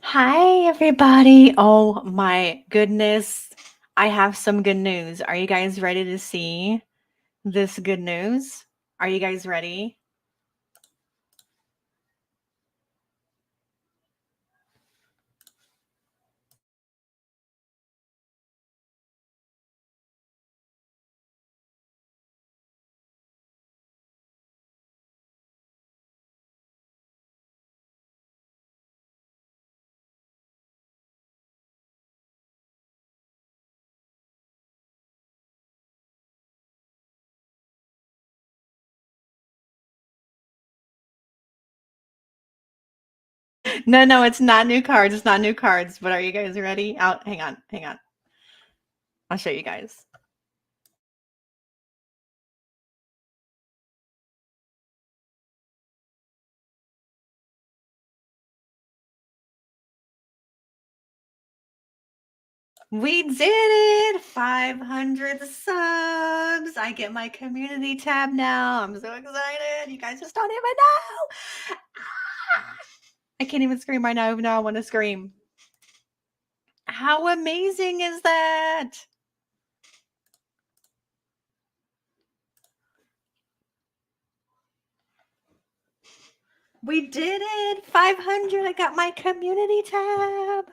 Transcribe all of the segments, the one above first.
Hi, everybody. Oh my goodness. I have some good news. Are you guys ready to see this good news? Are you guys ready? No, it's not new cards. It's not new cards. But are you guys ready? Hang on. I'll show you guys. We did it! 500 subs. I get my community tab now. I'm so excited. You guys just don't even know. I can't even scream right now, even though I want to scream. How amazing is that? We did it! 500. I got my community tab.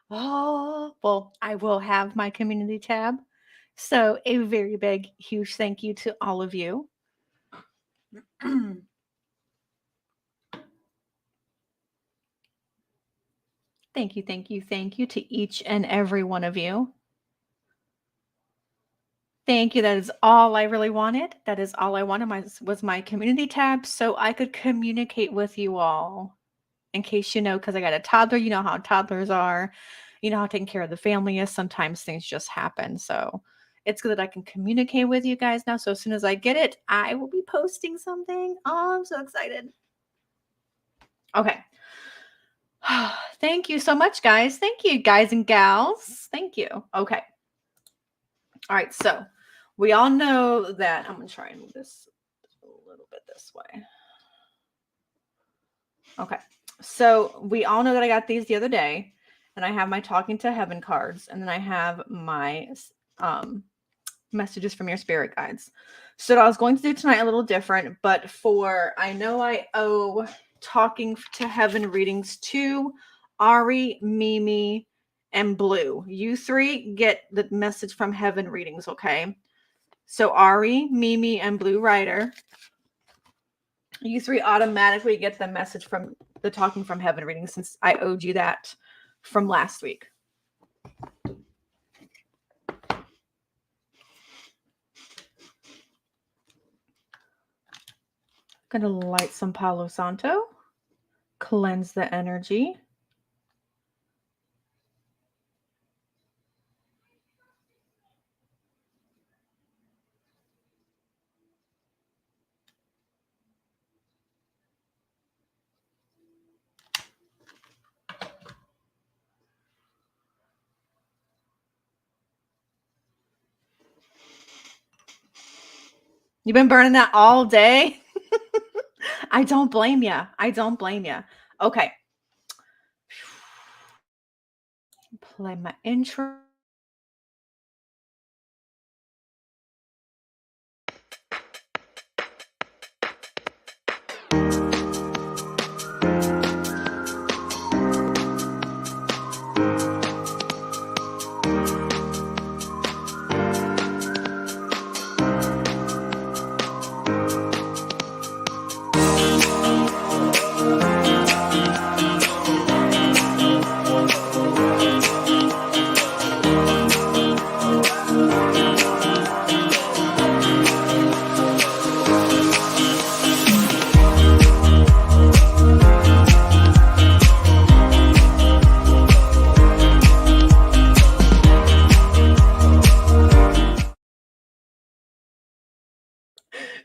Oh, well, I will have my community tab. So, a very big, huge thank you to all of you. Thank you to each and every one of you. Thank you. That is all I really wanted. That is all I wanted was my community tab so I could communicate with you all. In case you know, because I got a toddler, you know how toddlers are, you know how taking care of the family is. Sometimes things just happen. So it's good that I can communicate with you guys now. So as soon as I get it, I will be posting something. Oh, I'm so excited. Okay. Thank you so much, guys. Thank you, guys and gals. Thank you. Okay. All right. So we all know that I'm going to try and move this a little bit this way. Okay. So we all know that I got these the other day, and I have my Talking to Heaven cards, and then I have my messages from your spirit guides. So what I was going to do tonight a little different, but I know I owe Talking to Heaven readings to Ari, Mimi, and Blue. You three get the message from Heaven readings, okay? So Ari, Mimi, and Blue Rider, you three automatically get the message from the Talking from Heaven reading since I owed you that from last week. Gonna light some Palo Santo, cleanse the energy. You've been burning that all day? I don't blame you. Okay. Play my intro.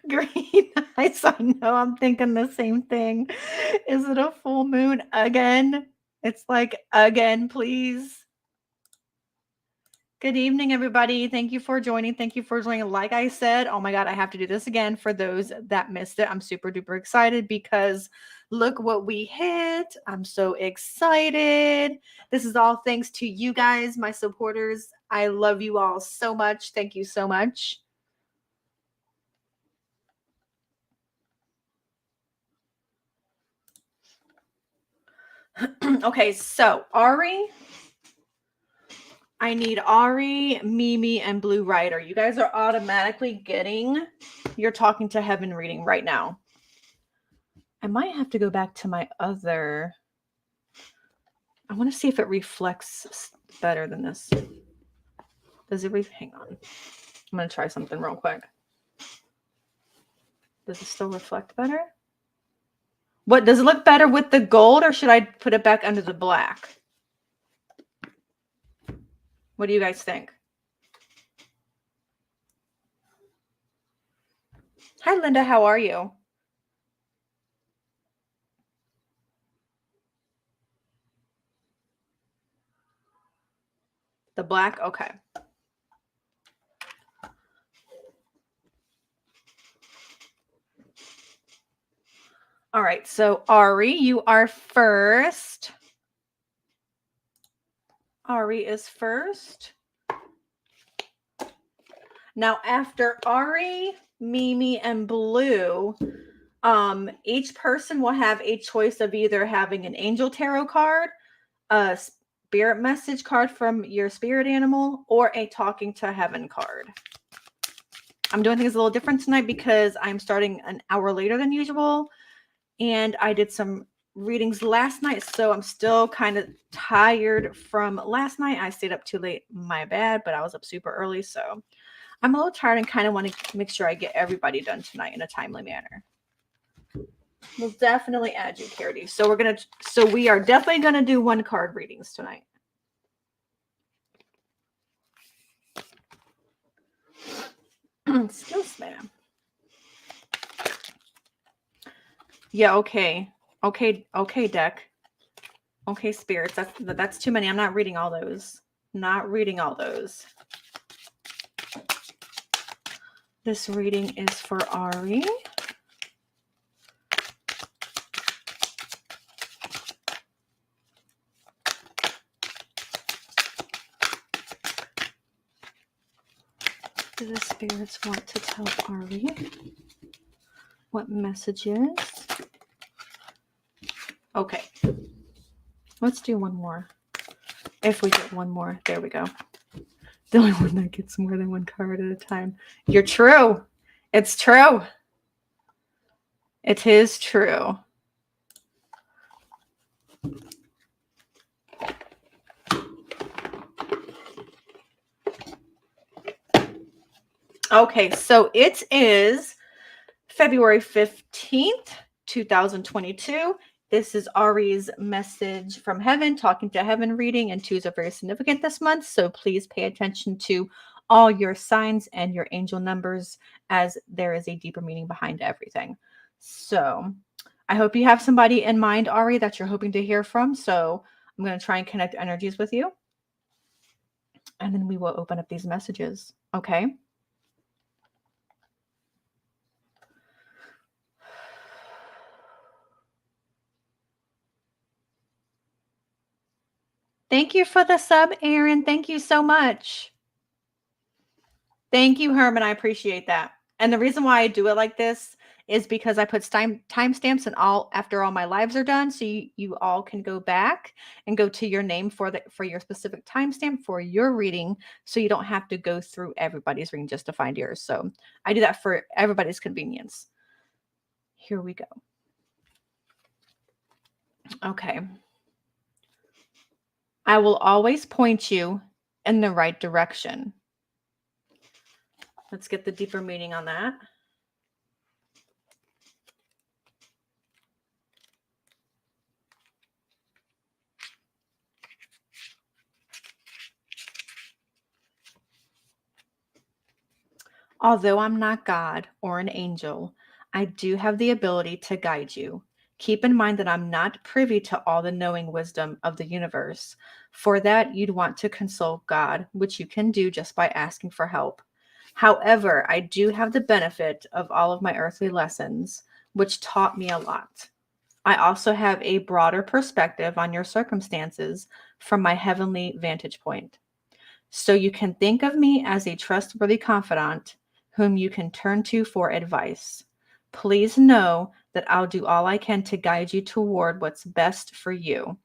Green eyes. I know I'm thinking the same thing. Is it a full moon again? It's like, again, please. Good evening, everybody. Thank you for joining. Thank you for joining. Like I said, oh my God, I have to do this again for those that missed it. I'm super duper excited because look what we hit. I'm so excited. This is all thanks to you guys, my supporters. I love you all so much. Thank you so much. Okay, so Ari, I need Ari, Mimi, and Blue Rider. You guys are automatically getting your Talking to Heaven reading right now. I might have to go back to my other. I want to see if it reflects better than this. Does it hang on. I'm going to try something real quick. Does it still reflect better? What, does it look better with the gold, or should I put it back under the black? What do you guys think? Hi, Linda. How are you? The black? Okay. All right. So, Ari, you are first. Ari is first. Now, after Ari, Mimi, and Blue, each person will have a choice of either having an angel tarot card, a spirit message card from your spirit animal, or a talking to heaven card. I'm doing things a little different tonight because I'm starting an hour later than usual, and I did some readings last night, so I'm still kind of tired from last night. I stayed up too late, my bad, but I was up super early, so I'm a little tired and kind of want to make sure I get everybody done tonight in a timely manner. We'll definitely add you, Carity. So we are definitely gonna do one card readings tonight. Excuse me. Yeah, okay. Okay, deck. Okay, spirits. That's too many. I'm not reading all those. Not reading all those. This reading is for Ari. Do the spirits want to tell Ari what messages? Okay. Let's do one more. If we get one more. There we go. The only one that gets more than one card at a time. You're true. It's true. It is true. Okay, so it is February 15th, 2022. This is Ari's message from heaven, talking to heaven reading, and twos are very significant this month. So please pay attention to all your signs and your angel numbers, as there is a deeper meaning behind everything. So I hope you have somebody in mind, Ari, that you're hoping to hear from. So I'm going to try and connect energies with you. And then we will open up these messages. Okay. Thank you for the sub, Erin. Thank you so much. Thank you, Herman. I appreciate that. And the reason why I do it like this is because I put timestamps in after all my lives are done, so you all can go back and go to your name for your specific timestamp for your reading, so you don't have to go through everybody's reading just to find yours. So I do that for everybody's convenience. Here we go. Okay. I will always point you in the right direction. Let's get the deeper meaning on that. Although I'm not God or an angel, I do have the ability to guide you. Keep in mind that I'm not privy to all the knowing wisdom of the universe, For that, you'd want to consult God, which you can do just by asking for help. However, I do have the benefit of all of my earthly lessons, which taught me a lot. I also have a broader perspective on your circumstances from my heavenly vantage point. So you can think of me as a trustworthy confidant whom you can turn to for advice. Please know that I'll do all I can to guide you toward what's best for you.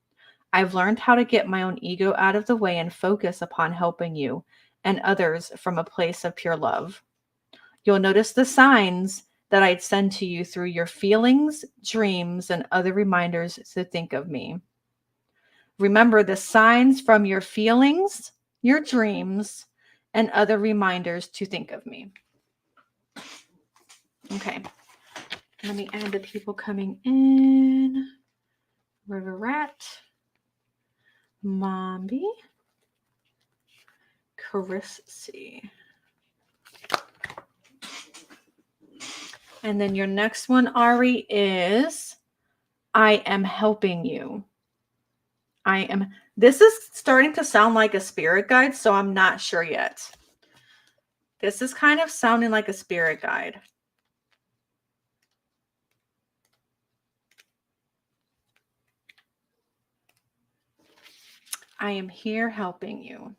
I've learned how to get my own ego out of the way and focus upon helping you and others from a place of pure love. You'll notice the signs that I'd send to you through your feelings, dreams, and other reminders to think of me. Remember the signs from your feelings, your dreams, and other reminders to think of me. Okay. Let me add the people coming in. River Rat. Mombi. Chris C. And then your next one, Ari, is I am helping you. This is starting to sound like a spirit guide, so I'm not sure yet. This is kind of sounding like a spirit guide. I am here helping you.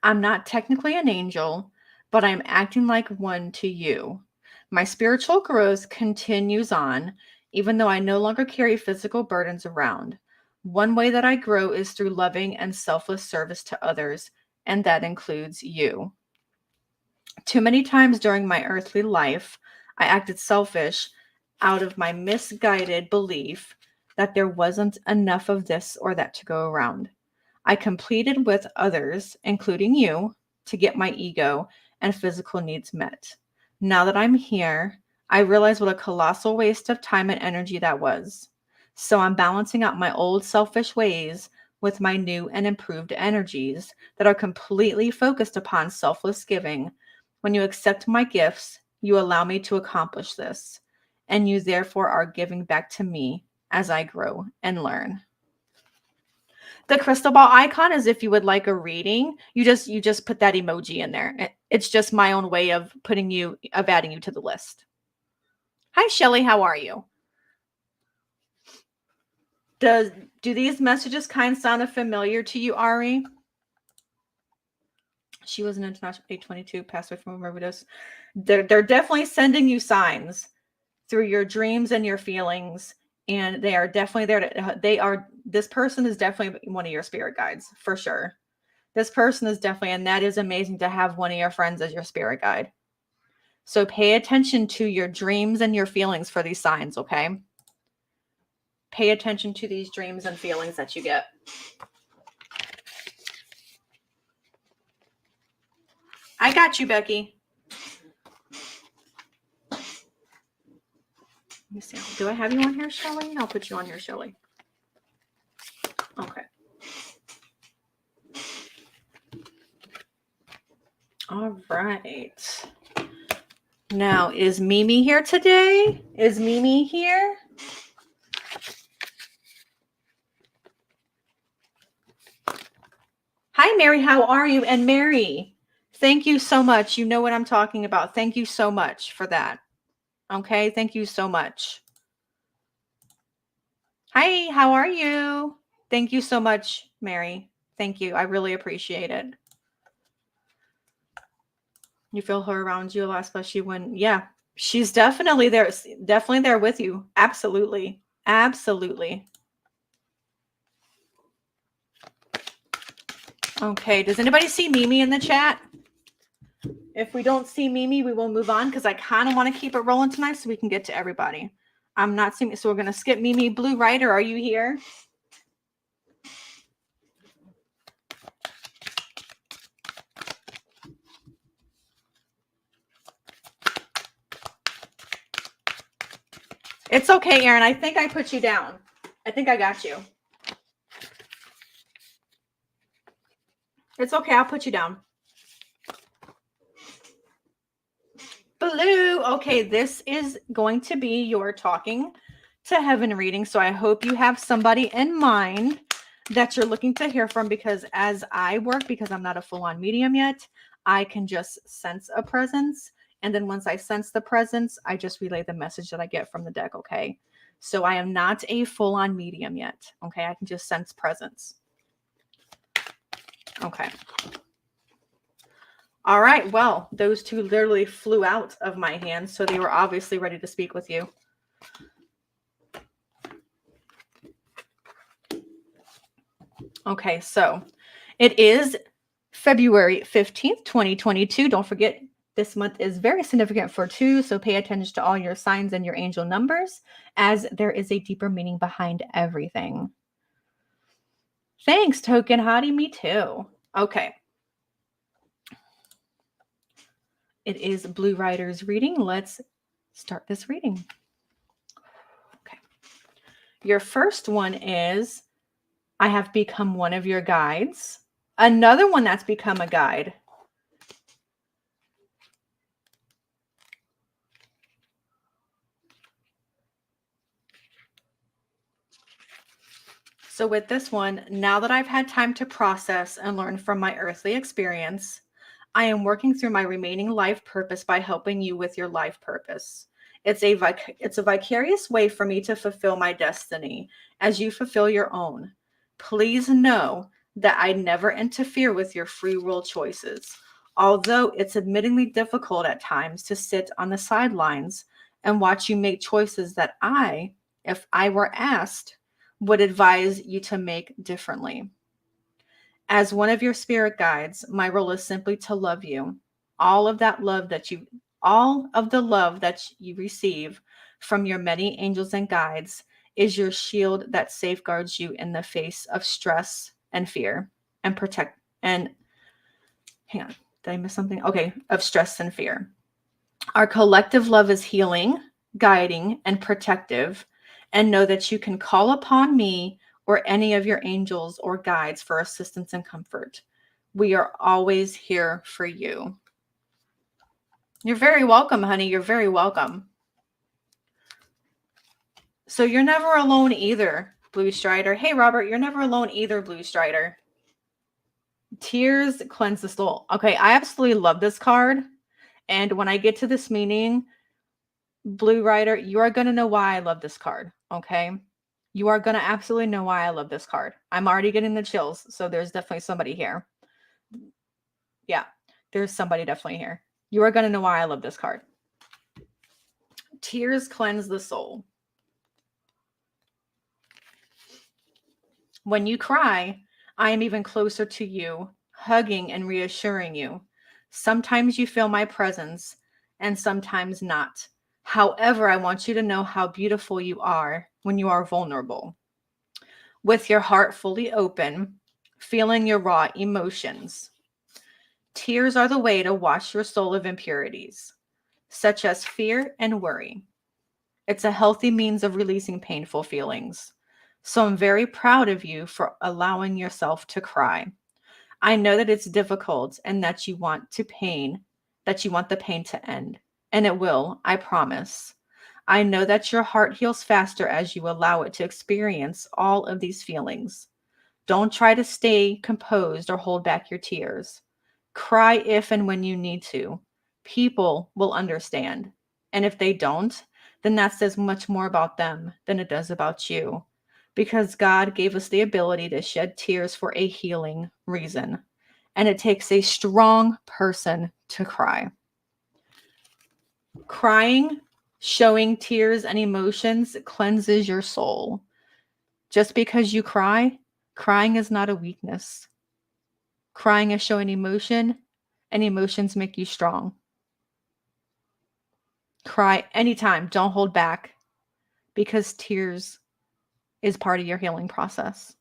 I'm not technically an angel, but I'm acting like one to you. My spiritual growth continues on, even though I no longer carry physical burdens around. One way that I grow is through loving and selfless service to others, and that includes you. Too many times during my earthly life, I acted selfish out of my misguided belief that there wasn't enough of this or that to go around. I completed with others, including you, to get my ego and physical needs met. Now that I'm here, I realize what a colossal waste of time and energy that was. So I'm balancing out my old selfish ways with my new and improved energies that are completely focused upon selfless giving. When you accept my gifts, you allow me to accomplish this, and you therefore are giving back to me as I grow and learn. The crystal ball icon is if you would like a reading, you just put that emoji in there. It's just my own way of adding you to the list. Hi, Shelly. How are you? Do these messages kind of sound familiar to you, Ari? She was an international 822, passed away from a overdose. They're definitely sending you signs through your dreams and your feelings, and they are definitely there. This person is definitely one of your spirit guides, for sure. This person is definitely, and that is amazing to have one of your friends as your spirit guide. So pay attention to your dreams and your feelings for these signs, okay? Pay attention to these dreams and feelings that you get. I got you, Becky. Let me see. Do I have you on here, Shelly? I'll put you on here, Shelly. Okay. All right. Now, is Mimi here today? Is Mimi here? Hi, Mary. How are you? And Mary, thank you so much. You know what I'm talking about. Thank you so much for that. Okay. Thank you so much. Hi, how are you? Thank you so much, Mary. Thank you. I really appreciate it. You feel her around you a lot, especially when, yeah, she's definitely there with you. Absolutely. Absolutely. Okay. Does anybody see Mimi in the chat? If we don't see Mimi, we will move on because I kind of want to keep it rolling tonight so we can get to everybody. I'm not seeing, so we're going to skip Mimi. Blue Rider, are you here? It's okay, Erin. I think I put you down. I think I got you. It's okay. I'll put you down. Blue. Okay, this is going to be your talking to heaven reading. So I hope you have somebody in mind that you're looking to hear from, because as I work, because I'm not a full-on medium yet, I can just sense a presence. And then once I sense the presence, I just relay the message that I get from the deck, okay? So I am not a full-on medium yet, okay? I can just sense presence. Okay. All right, well, those two literally flew out of my hands, so they were obviously ready to speak with you. Okay, so it is February 15th, 2022. Don't forget, this month is very significant for 2, so pay attention to all your signs and your angel numbers, as there is a deeper meaning behind everything. Thanks, Token Hottie. Me too. Okay. It is Blueriders reading. Let's start this reading. Okay. Your first one is, I have become one of your guides. Another one that's become a guide. So with this one, now that I've had time to process and learn from my earthly experience, I am working through my remaining life purpose by helping you with your life purpose. It's a vicarious way for me to fulfill my destiny as you fulfill your own. Please know that I never interfere with your free will choices. Although it's admittingly difficult at times to sit on the sidelines and watch you make choices that I, if I were asked, would advise you to make differently. As one of your spirit guides, my role is simply to love you. All of the love that you receive from your many angels and guides is your shield that safeguards you in the face of stress and fear and hang on, did I miss something? Okay, of stress and fear. Our collective love is healing, guiding, and protective, and know that you can call upon me or any of your angels or guides for assistance and comfort. We are always here for you. You're very welcome, honey. You're very welcome. So you're never alone either, Blue Strider. Hey, Robert, you're never alone either, Blue Strider. Tears cleanse the soul. Okay, I absolutely love this card. And when I get to this meaning, Blue Rider, you are going to know why I love this card, okay? You are going to absolutely know why I love this card. I'm already getting the chills, so there's definitely somebody here. Yeah, there's somebody definitely here. You are going to know why I love this card. Tears cleanse the soul. When you cry, I am even closer to you, hugging and reassuring you. Sometimes you feel my presence, and sometimes not. However, I want you to know how beautiful you are when you are vulnerable. With your heart fully open, feeling your raw emotions. Tears are the way to wash your soul of impurities, such as fear and worry. It's a healthy means of releasing painful feelings. So I'm very proud of you for allowing yourself to cry. I know that it's difficult and that you want the pain to end. And it will, I promise. I know that your heart heals faster as you allow it to experience all of these feelings. Don't try to stay composed or hold back your tears. Cry if and when you need to. People will understand. And if they don't, then that says much more about them than it does about you. Because God gave us the ability to shed tears for a healing reason. And it takes a strong person to cry. Crying, showing tears and emotions cleanses your soul. Just because you cry, crying is not a weakness. Crying is showing emotion, and emotions make you strong. Cry anytime. Don't hold back, because tears is part of your healing process.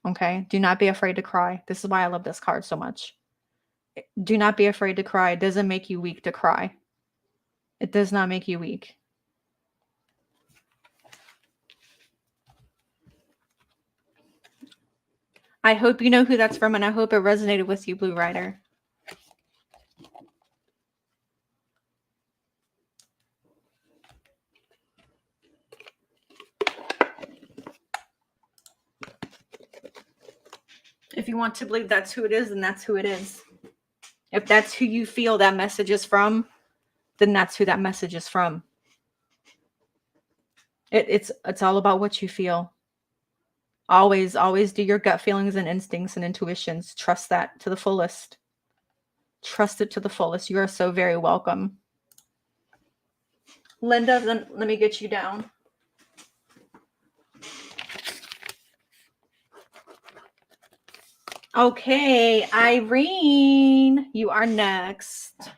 Okay? Do not be afraid to cry. This is why I love this card so much. Do not be afraid to cry. It doesn't make you weak to cry. It does not make you weak. I hope you know who that's from, and I hope it resonated with you, Blue Rider. If you want to believe that's who it is, then that's who it is. If that's who you feel that message is from, then that's who that message is from. It's all about what you feel. Always do your gut feelings and instincts and intuitions. Trust that to the fullest. Trust it to the fullest. You are so very welcome. Linda, then let me get you down. Okay, Irene, you are next.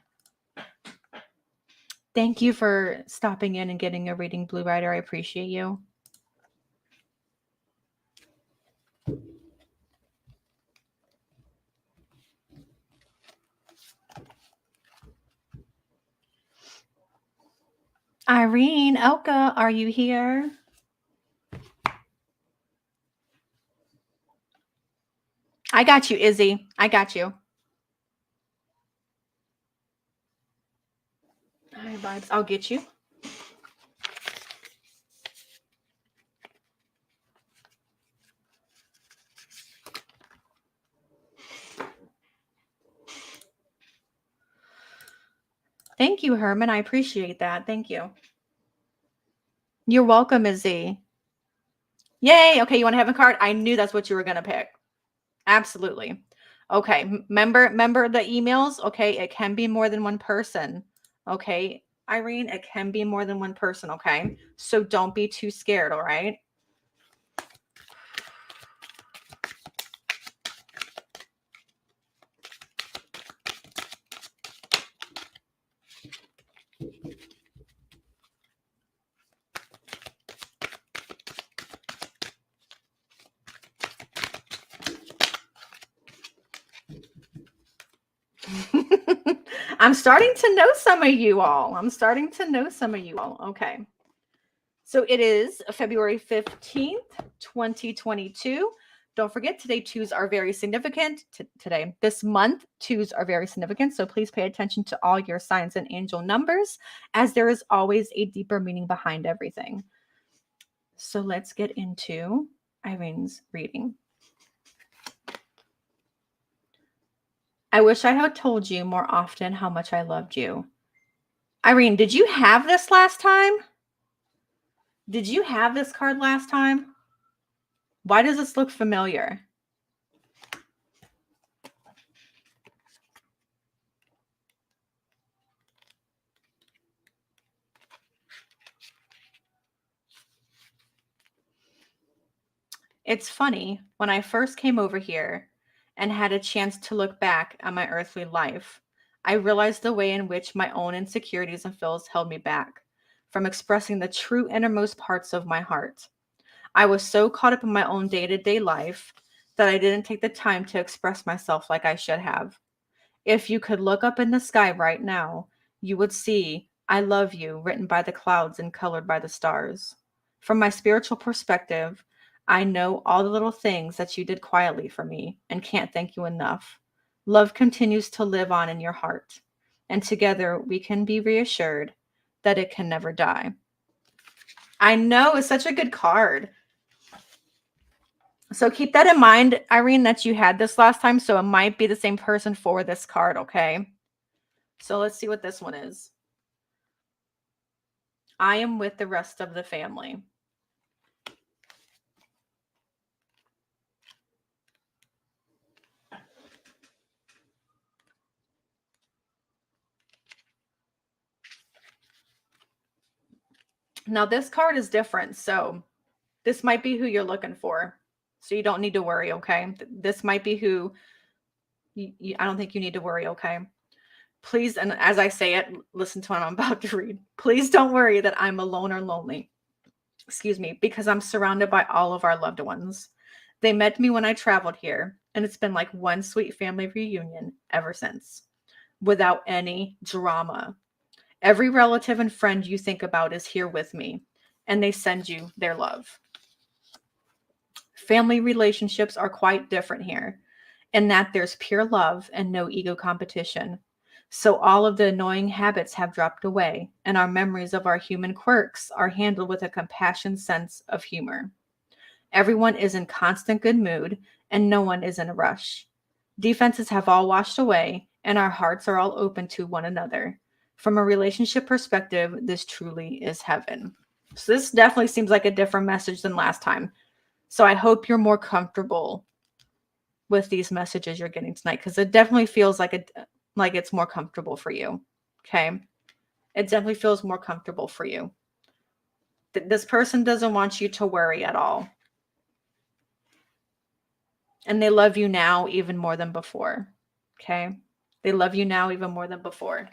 Thank you for stopping in and getting a reading, Blue Rider. I appreciate you. Irene, Elka, are you here? I got you, Izzy. I got you. Hi, vibes. I'll get you. Thank you, Herman. I appreciate that. Thank you. You're welcome, Izzy. Yay. Okay, you want to have a card? I knew that's what you were going to pick. Absolutely. Okay, remember the emails? Okay, it can be more than one person. Okay, Irene, it can be more than one person, okay? So don't be too scared, all right? I'm starting to know some of you all. Okay. So it is February 15th, 2022. Don't forget, today twos are very significant. This month, twos are very significant. So please pay attention to all your signs and angel numbers, as there is always a deeper meaning behind everything. So let's get into Irene's reading. I wish I had told you more often how much I loved you. Irene, did you have this last time? Did you have this card last time? Why does this look familiar? It's funny, when I first came over here and had a chance to look back at my earthly life, I realized the way in which my own insecurities and fears held me back from expressing the true innermost parts of my heart. I was so caught up in my own day-to-day life that I didn't take the time to express myself like I should have. If you could look up in the sky right now, you would see "I love you" written by the clouds and colored by the stars. From my spiritual perspective, I know all the little things that you did quietly for me and can't thank you enough. Love continues to live on in your heart, and together we can be reassured that it can never die. I know, it's such a good card. So keep that in mind, Irene, that you had this last time. So it might be the same person for this card, okay? So let's see what this one is. I am with the rest of the family. Now this card is different. So this might be who you're looking for. So you don't need to worry, okay? This might be who I don't think you need to worry, okay? Please, and as I say it, listen to what I'm about to read. Please don't worry that I'm alone or lonely. Excuse me, because I'm surrounded by all of our loved ones. They met me when I traveled here, and it's been like one sweet family reunion ever since, without any drama. Every relative and friend you think about is here with me, and they send you their love. Family relationships are quite different here, in that there's pure love and no ego competition. So all of the annoying habits have dropped away, and our memories of our human quirks are handled with a compassion sense of humor. Everyone is in constant good mood, and no one is in a rush. Defenses have all washed away, and our hearts are all open to one another. From a relationship perspective, this truly is heaven. So this definitely seems like a different message than last time. So I hope you're more comfortable with these messages you're getting tonight, because it definitely feels like it's more comfortable for you. Okay. It definitely feels more comfortable for you. This person doesn't want you to worry at all. And they love you now even more than before. Okay. They love you now even more than before.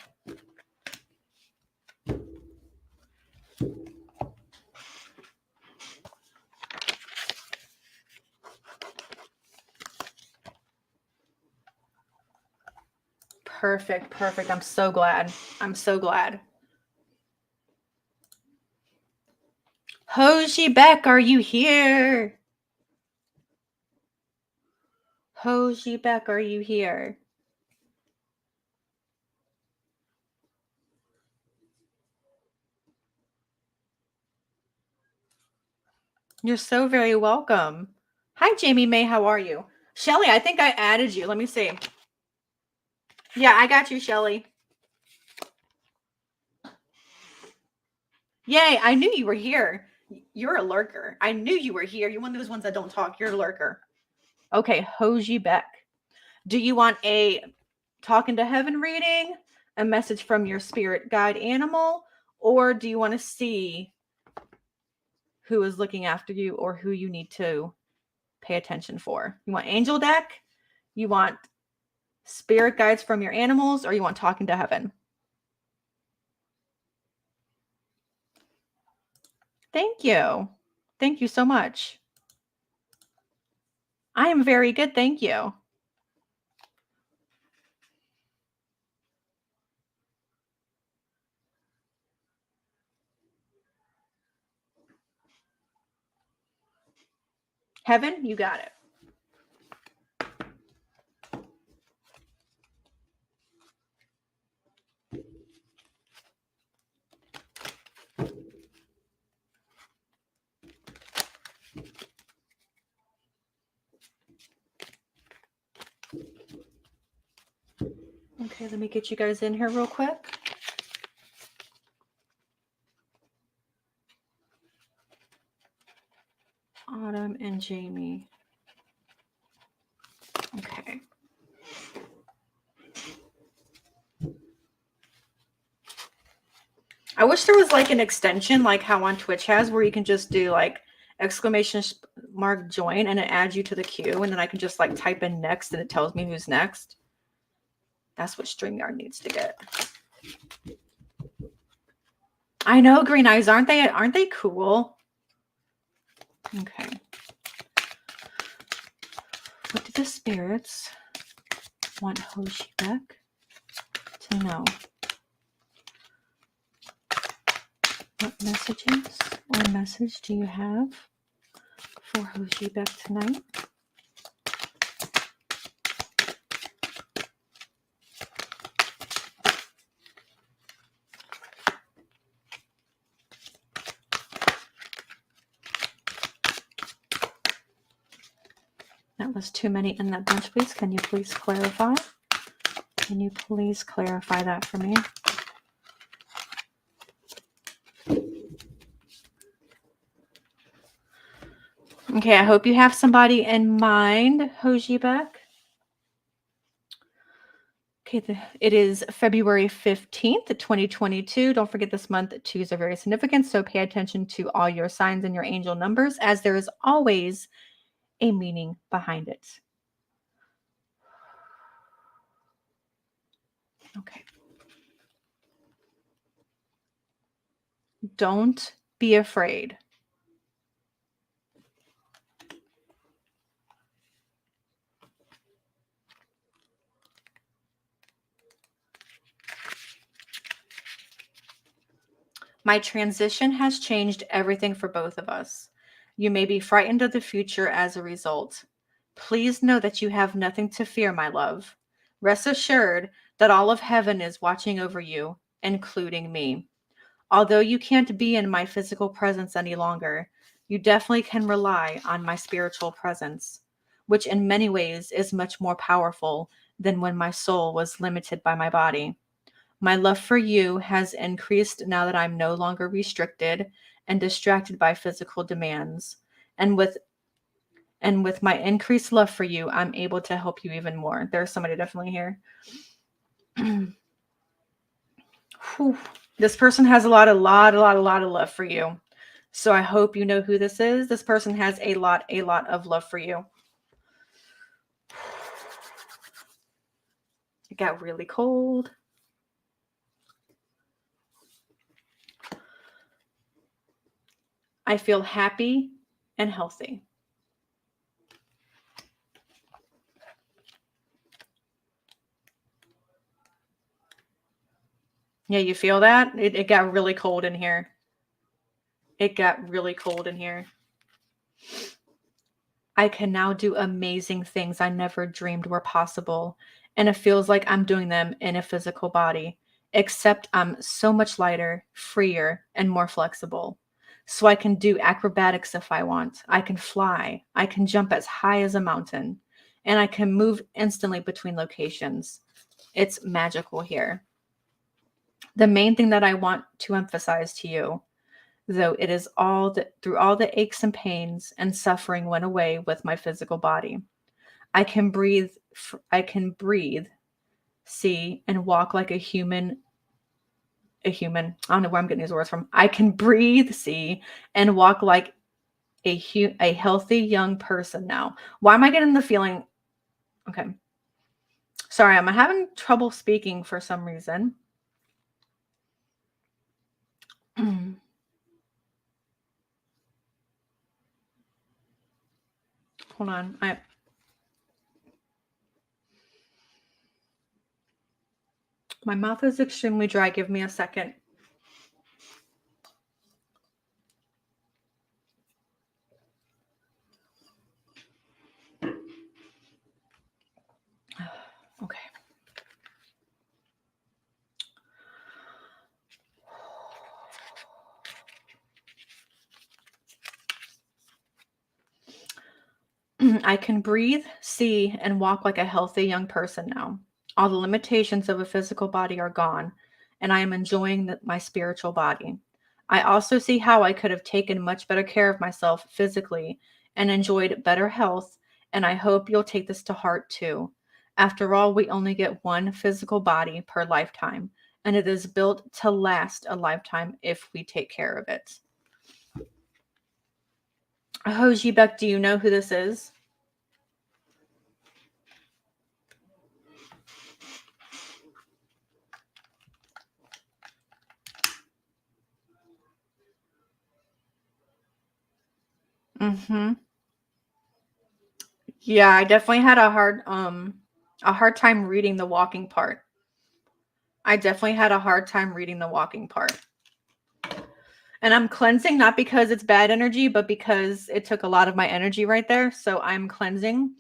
Perfect. Perfect. I'm so glad. I'm so glad. Hou Je Bek, are you here? Hou Je Bek, are you here? You're so very welcome. Hi, Jaime May. How are you? Shelly, I think I added you. Let me see. Yeah, I got you, Shelly. Yay, I knew you were here. You're a lurker. I knew you were here. You're one of those ones that don't talk. You're a lurker. Okay, Hou Je Bek. Do you want a talking to heaven reading, a message from your spirit guide animal, or do you want to see who is looking after you or who you need to pay attention for? You want angel deck? You want spirit guides from your animals, or you want talking to heaven? Thank you. Thank you so much. I am very good. Thank you. Heaven, you got it. Okay, let me get you guys in here real quick. Autumn and Jamie. Okay. I wish there was like an extension like how on Twitch has where you can just do like exclamation mark join and it adds you to the queue, and then I can just like type in next and it tells me who's next. That's what StreamYard needs to get. I know, Green Eyes, aren't they cool? Okay. What do the spirits want Hou Je Bek to know? What messages or message do you have for Hou Je Bek tonight? That was too many in that bunch, please. Can you please clarify? Can you please clarify that for me? Okay, I hope you have somebody in mind, Hou Je Bek. Okay, it is February 15th, 2022. Don't forget this month, 2s are very significant, so pay attention to all your signs and your angel numbers, as there is always a meaning behind it. Okay. Don't be afraid. My transition has changed everything for both of us. You may be frightened of the future as a result. Please know that you have nothing to fear, my love. Rest assured that all of heaven is watching over you, including me. Although you can't be in my physical presence any longer, you definitely can rely on my spiritual presence. which in many ways is much more powerful than when my soul was limited by my body. My love for you has increased now that I'm no longer restricted and distracted by physical demands. And with my increased love for you, I'm able to help you even more. There's somebody definitely here. This person has a lot of love for you. So I hope you know who this is. This person has a lot of love for you. It got really cold. I feel happy and healthy. Yeah, you feel that? It got really cold in here. It got really cold in here. I can now do amazing things I never dreamed were possible, and it feels like I'm doing them in a physical body, except I'm so much lighter, freer, and more flexible. So I can do acrobatics if I want. I can fly. I can jump as high as a mountain, and I can move instantly between locations. It's magical here. The main thing that I want to emphasize to you, though, it is all that through all the aches and pains and suffering went away with my physical body. I can breathe, see, and walk like a human. I don't know where I'm getting these words from. I can breathe, see, and walk like a healthy young person now. Why am I getting the feeling? Okay. Sorry, I'm having trouble speaking for some reason. Hold on. My mouth is extremely dry. Give me a second. Okay. I can breathe, see, and walk like a healthy young person now. All the limitations of a physical body are gone, and I am enjoying my spiritual body. I also see how I could have taken much better care of myself physically and enjoyed better health, and I hope you'll take this to heart too. After all, we only get one physical body per lifetime, and it is built to last a lifetime if we take care of it. Hou Je Bek, do you know who this is? Mm-hmm. Yeah, I definitely had a hard time reading the walking part. I definitely had a hard time reading the walking part. And I'm cleansing not because it's bad energy, but because it took a lot of my energy right there. So I'm cleansing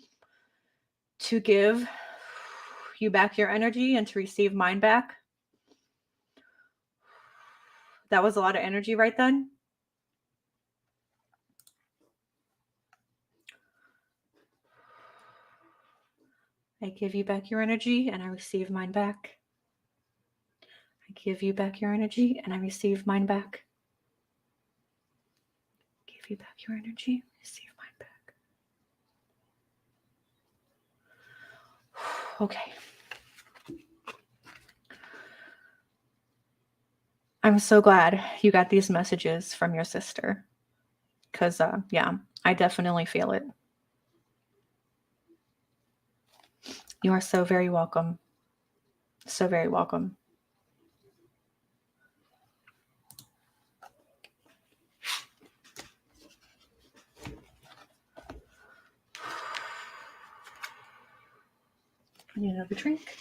to give you back your energy and to receive mine back. That was a lot of energy right then. I give you back your energy and I receive mine back. I give you back your energy and I receive mine back. Give you back your energy, receive mine back. Okay. I'm so glad you got these messages from your sister. Because, yeah, I definitely feel it. You are so very welcome. So very welcome. I need another drink.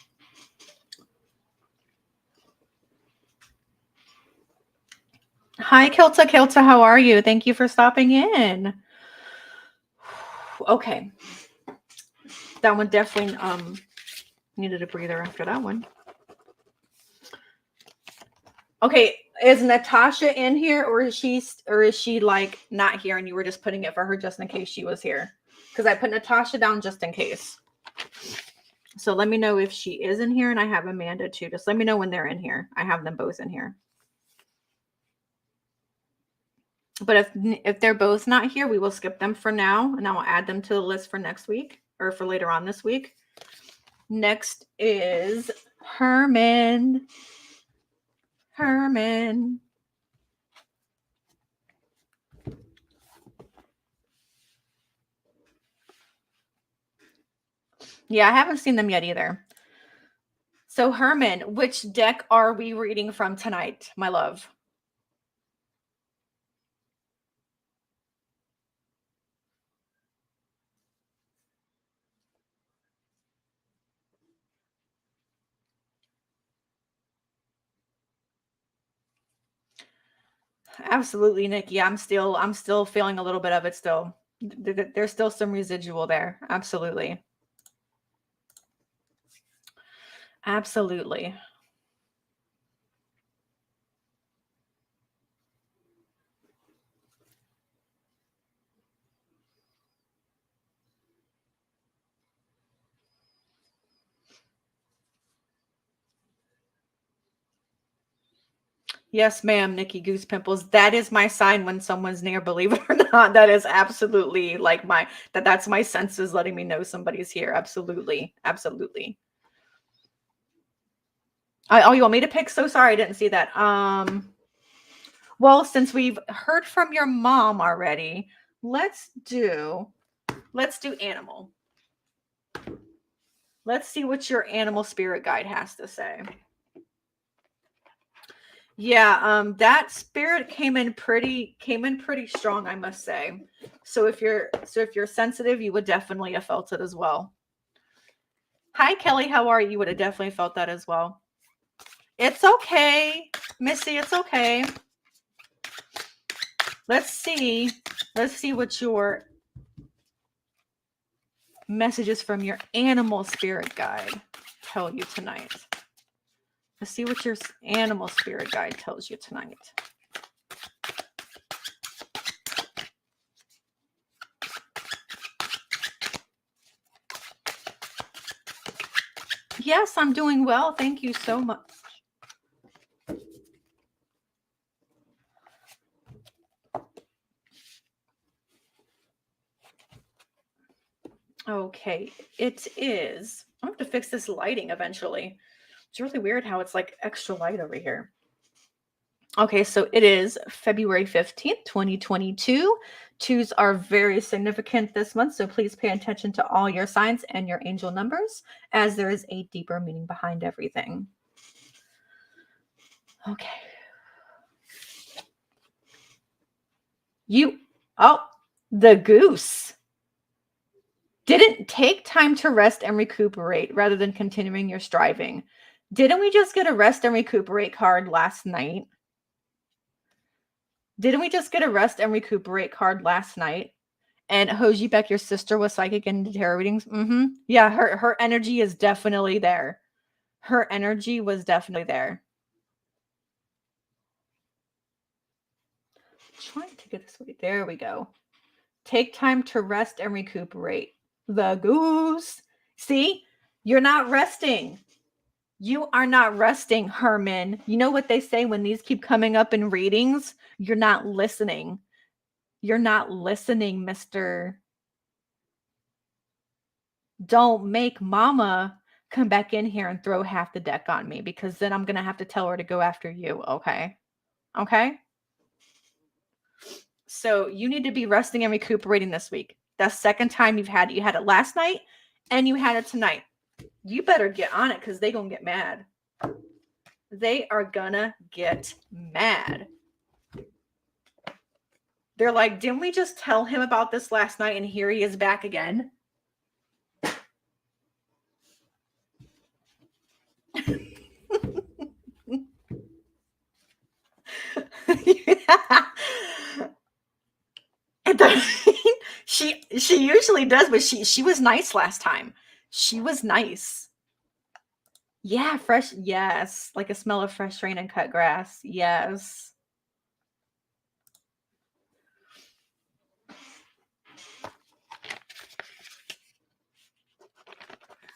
Hi, Kilta. Kilta, how are you? Thank you for stopping in. Okay. That one definitely needed a breather after that one. Okay, is Natasha in here or is she like not here and you were just putting it for her just in case she was here? because I put Natasha down just in case. So let me know if she is in here, and I have Amanda too. Just let me know when they're in here. I have them both in here. But if they're both not here, we will skip them for now, and I will add them to the list for next week or for later on this week. Next is Herman. Herman. Yeah, I haven't seen them yet either. So Herman, which deck are we reading from tonight, my love? Absolutely, Nikki. I'm still feeling a little bit of it still. There's still some residual there. Absolutely. Absolutely. Yes, ma'am, Nikki Goose Pimples. That is my sign when someone's near, believe it or not. That is absolutely like that's my senses letting me know somebody's here. Absolutely. Absolutely. Oh, you want me to pick? So sorry, I didn't see that. Well, since we've heard from your mom already, let's do animal. Let's see what your animal spirit guide has to say. Yeah, that spirit came in pretty strong, I must say. So if you're sensitive, you would definitely have felt it as well. Hi, Kelly, how are you? You would have definitely felt that as well. It's okay, Missy, it's okay. Let's see what your messages from your animal spirit guide tell you tonight. Let's see what your animal spirit guide tells you tonight. Yes, I'm doing well. Thank you so much. Okay, it is. I'm going to fix this lighting eventually. It's really weird how it's like extra light over here. Okay, so it is February 15th, 2022. Twos are very significant this month, so please pay attention to all your signs and your angel numbers, as there is a deeper meaning behind everything. Okay. The goose didn't take time to rest and recuperate rather than continuing your striving. Didn't we just get a rest and recuperate card last night? Didn't we just get a rest and recuperate card last night? And Hou Je Bek, your sister, was psychic and tarot readings. Yeah, her energy is definitely there. Her energy was definitely there. Trying to get this way. There we go. Take time to rest and recuperate. The goose. See, you're not resting. You are not resting, Herman. You know what they say when these keep coming up in readings? You're not listening. You're not listening, mister. Don't make mama come back in here and throw half the deck on me, because then I'm going to have to tell her to go after you. Okay. Okay. So you need to be resting and recuperating this week. That's the second time you've had it. You had it last night and you had it tonight. You better get on it, because they're going to get mad. They are going to get mad. They're like, didn't we just tell him about this last night, and here he is back again? She usually does, but she was nice last time. She was nice. Yeah, fresh. Yes, like a smell of fresh rain and cut grass. Yes.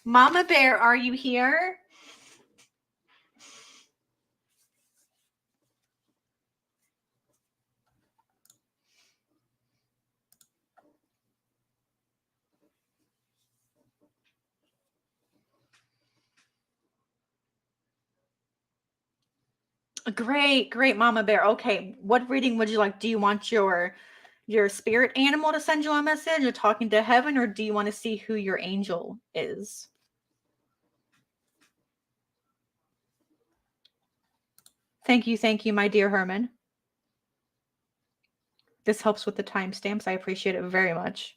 Mama Bear, are you here? Great, great, Mama Bear. Okay, what reading would you like? Do you want your spirit animal to send you a message, or talking to heaven, or do you want to see who your angel is? Thank you, my dear Herman. This helps with the timestamps. I appreciate it very much.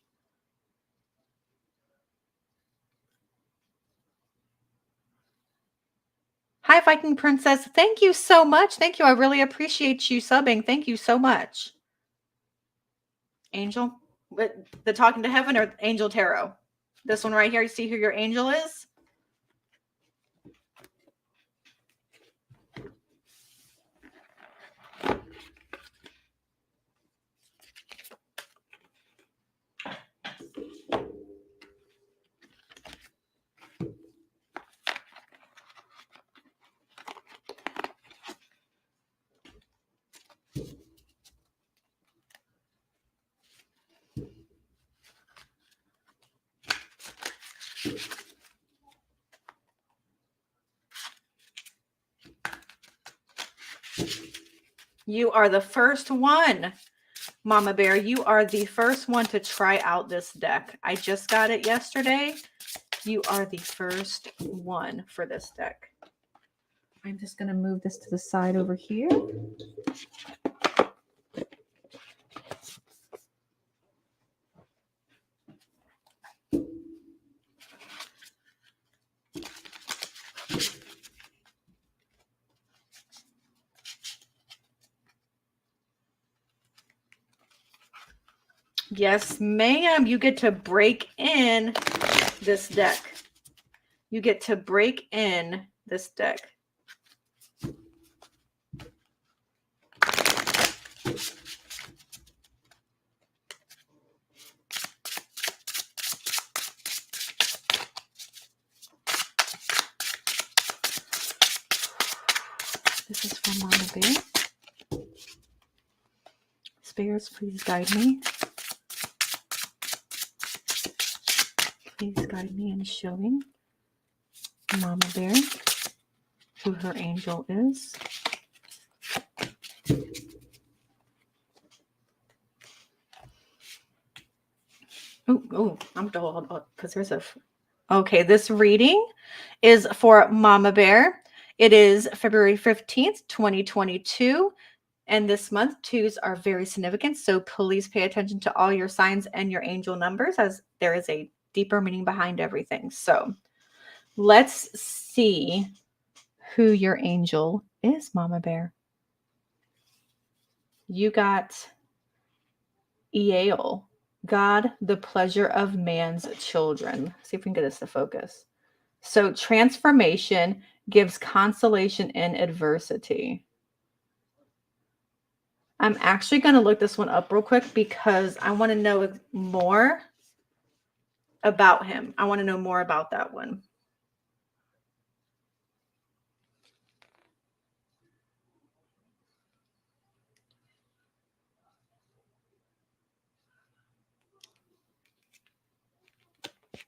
Hi, Viking Princess. Thank you so much. Thank you. I really appreciate you subbing. Thank you so much. Angel? The talking to heaven or angel tarot? This one right here. You see who your angel is? You are the first one, Mama Bear. You are the first one to try out this deck. I just got it yesterday. You are the first one for this deck. I'm just going to move this to the side over here. Yes, ma'am. You get to break in this deck. You get to break in this deck. This is from Mama Bear. Spirits, please guide me. Please guide me in showing Mama Bear who her angel is. Oh, I'm told because there's a. Okay, this reading is for Mama Bear. It is February 15th, 2022. And this month, twos are very significant. So please pay attention to all your signs and your angel numbers, as there is a deeper meaning behind everything. So let's see who your angel is, Mama Bear. You got Eal, God, the pleasure of man's children. Let's see if we can get this to focus. So transformation gives consolation in adversity. I'm actually going to look this one up real quick because I want to know more about him. I want to know more about that one.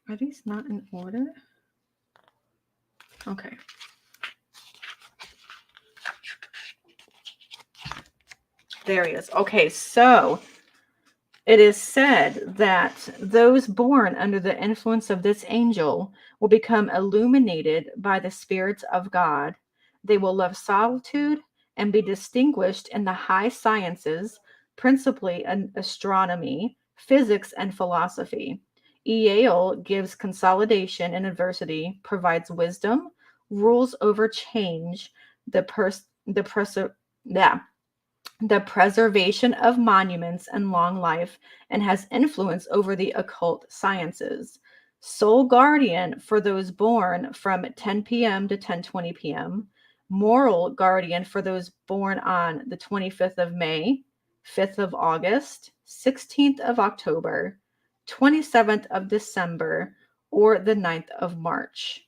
Are these not in order? Okay. There he is. Okay, so it is said that those born under the influence of this angel will become illuminated by the spirits of God. They will love solitude and be distinguished in the high sciences, principally in astronomy, physics, and philosophy. Eal gives consolidation in adversity, provides wisdom, rules over change, the preservation of monuments and long life, and has influence over the occult sciences. Soul guardian for those born from 10 p.m. to 10:20 p.m. Moral guardian for those born on the 25th of May, 5th of August, 16th of October, 27th of December, or the 9th of March.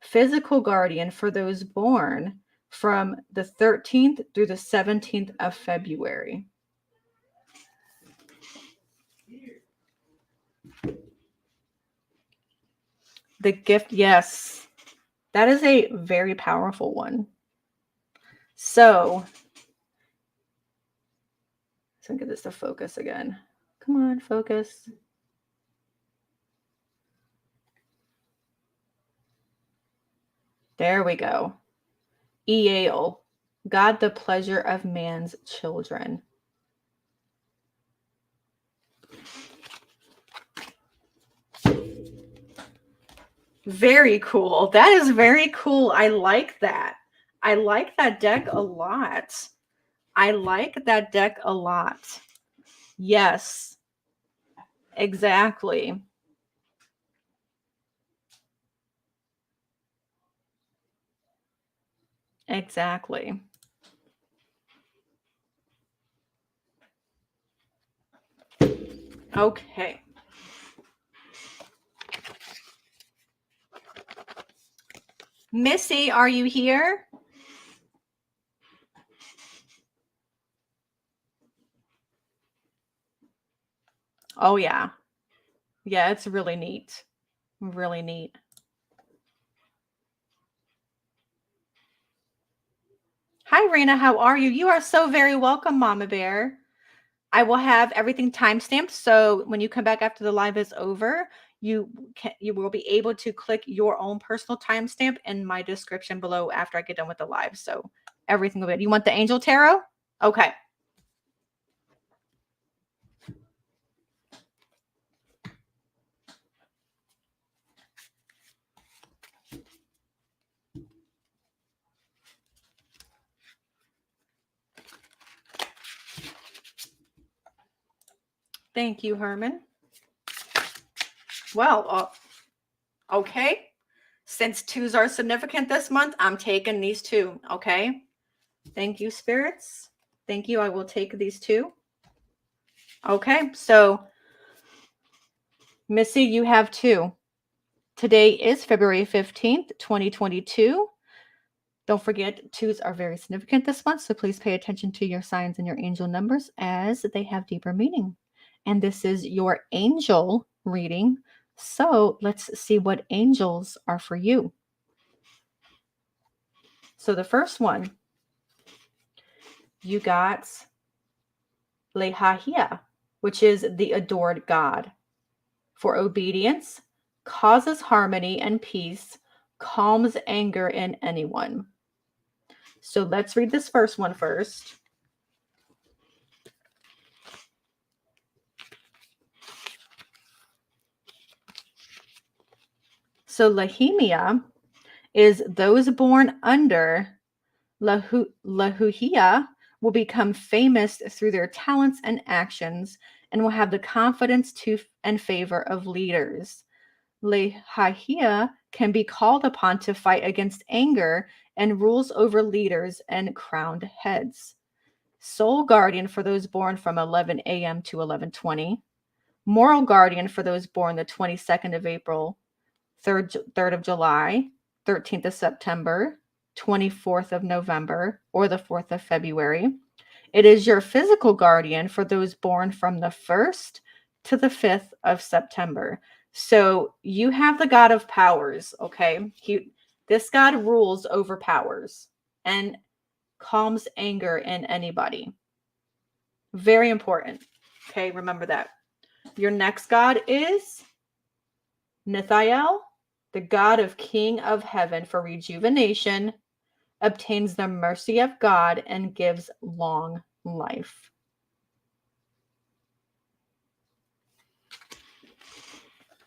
Physical guardian for those born from the 13th through the 17th of February. The gift, yes. That is a very powerful one. So let's get this to focus again. Come on, focus. There we go. Eel, God, the pleasure of man's children. Very cool. That is very cool. I like that. I like that deck a lot. I like that deck a lot. Yes. Exactly. Exactly. Okay. Missy, are you here? Oh, yeah. Yeah, it's really neat. Really neat. Hi, Rena. How are you? You are so very welcome, Mama Bear. I will have everything timestamped, so when you come back after the live is over, you will be able to click your own personal timestamp in my description below after I get done with the live. So everything will be. You want the Angel Tarot? Okay. Thank you, Herman. Well, okay. Since 2s are significant this month, I'm taking these 2. Okay. Thank you, spirits. Thank you. I will take these 2. Okay. So, Missy, you have 2. Today is February 15th, 2022. Don't forget, 2s are very significant this month, so please pay attention to your signs and your angel numbers as they have deeper meaning. And this is your angel reading. So let's see what angels are for you. So the first one, you got Lehahia, which is the adored God. For obedience, causes harmony and peace, calms anger in anyone. So let's read this first one first. So Lahimia is those born under Lahuhia will become famous through their talents and actions and will have the confidence to and favor of leaders. Lehahia can be called upon to fight against anger and rules over leaders and crowned heads. Soul guardian for those born from 11 a.m. to 11:20. Moral guardian for those born the 22nd of April, 3rd of July, 13th of September, 24th of November, or the 4th of February. It is your physical guardian for those born from the 1st to the 5th of September. So you have the God of powers, okay? This God rules over powers and calms anger in anybody. Very important. Okay, remember that. Your next God is Nithiel, the God of King of Heaven for rejuvenation, obtains the mercy of God and gives long life.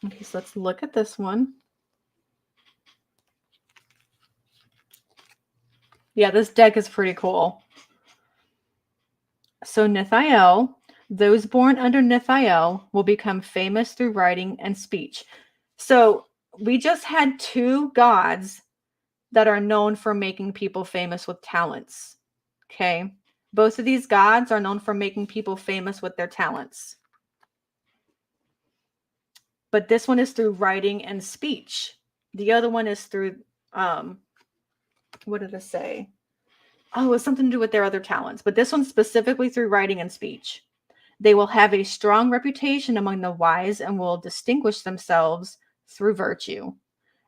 Okay, so let's look at this one. Yeah, this deck is pretty cool. So Nithiel, those born under Nithiel will become famous through writing and speech. So we just had 2 gods that are known for making people famous with talents. Okay. Both of these gods are known for making people famous with their talents. but this one is through writing and speech. The other one is through, what did it say? Oh, it was something to do with their other talents, but this one's specifically through writing and speech. They will have a strong reputation among the wise and will distinguish themselves through virtue.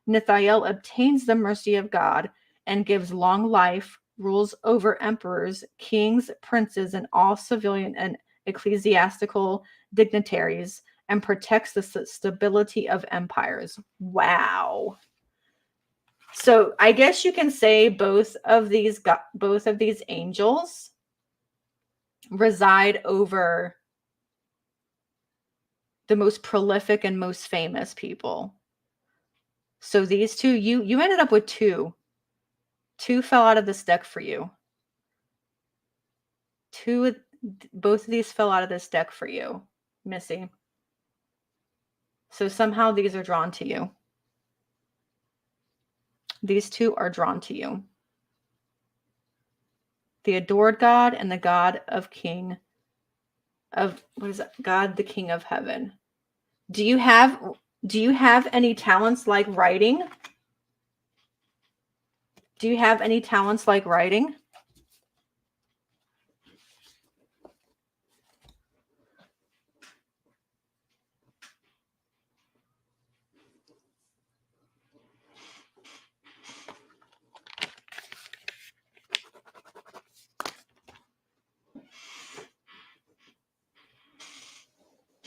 Nathiel obtains the mercy of God and gives long life, rules over emperors, kings, princes, and all civilian and ecclesiastical dignitaries, and protects the stability of empires. Wow. So I guess you can say both of these angels reside over the most prolific and most famous people. So these two, you ended up with two. Two fell out of this deck for you. Both of these fell out of this deck for you, Missy. So somehow these are drawn to you. These two are drawn to you. The adored God and the God of King of, what is that? God, the King of Heaven. Do you have any talents like writing? Do you have any talents like writing?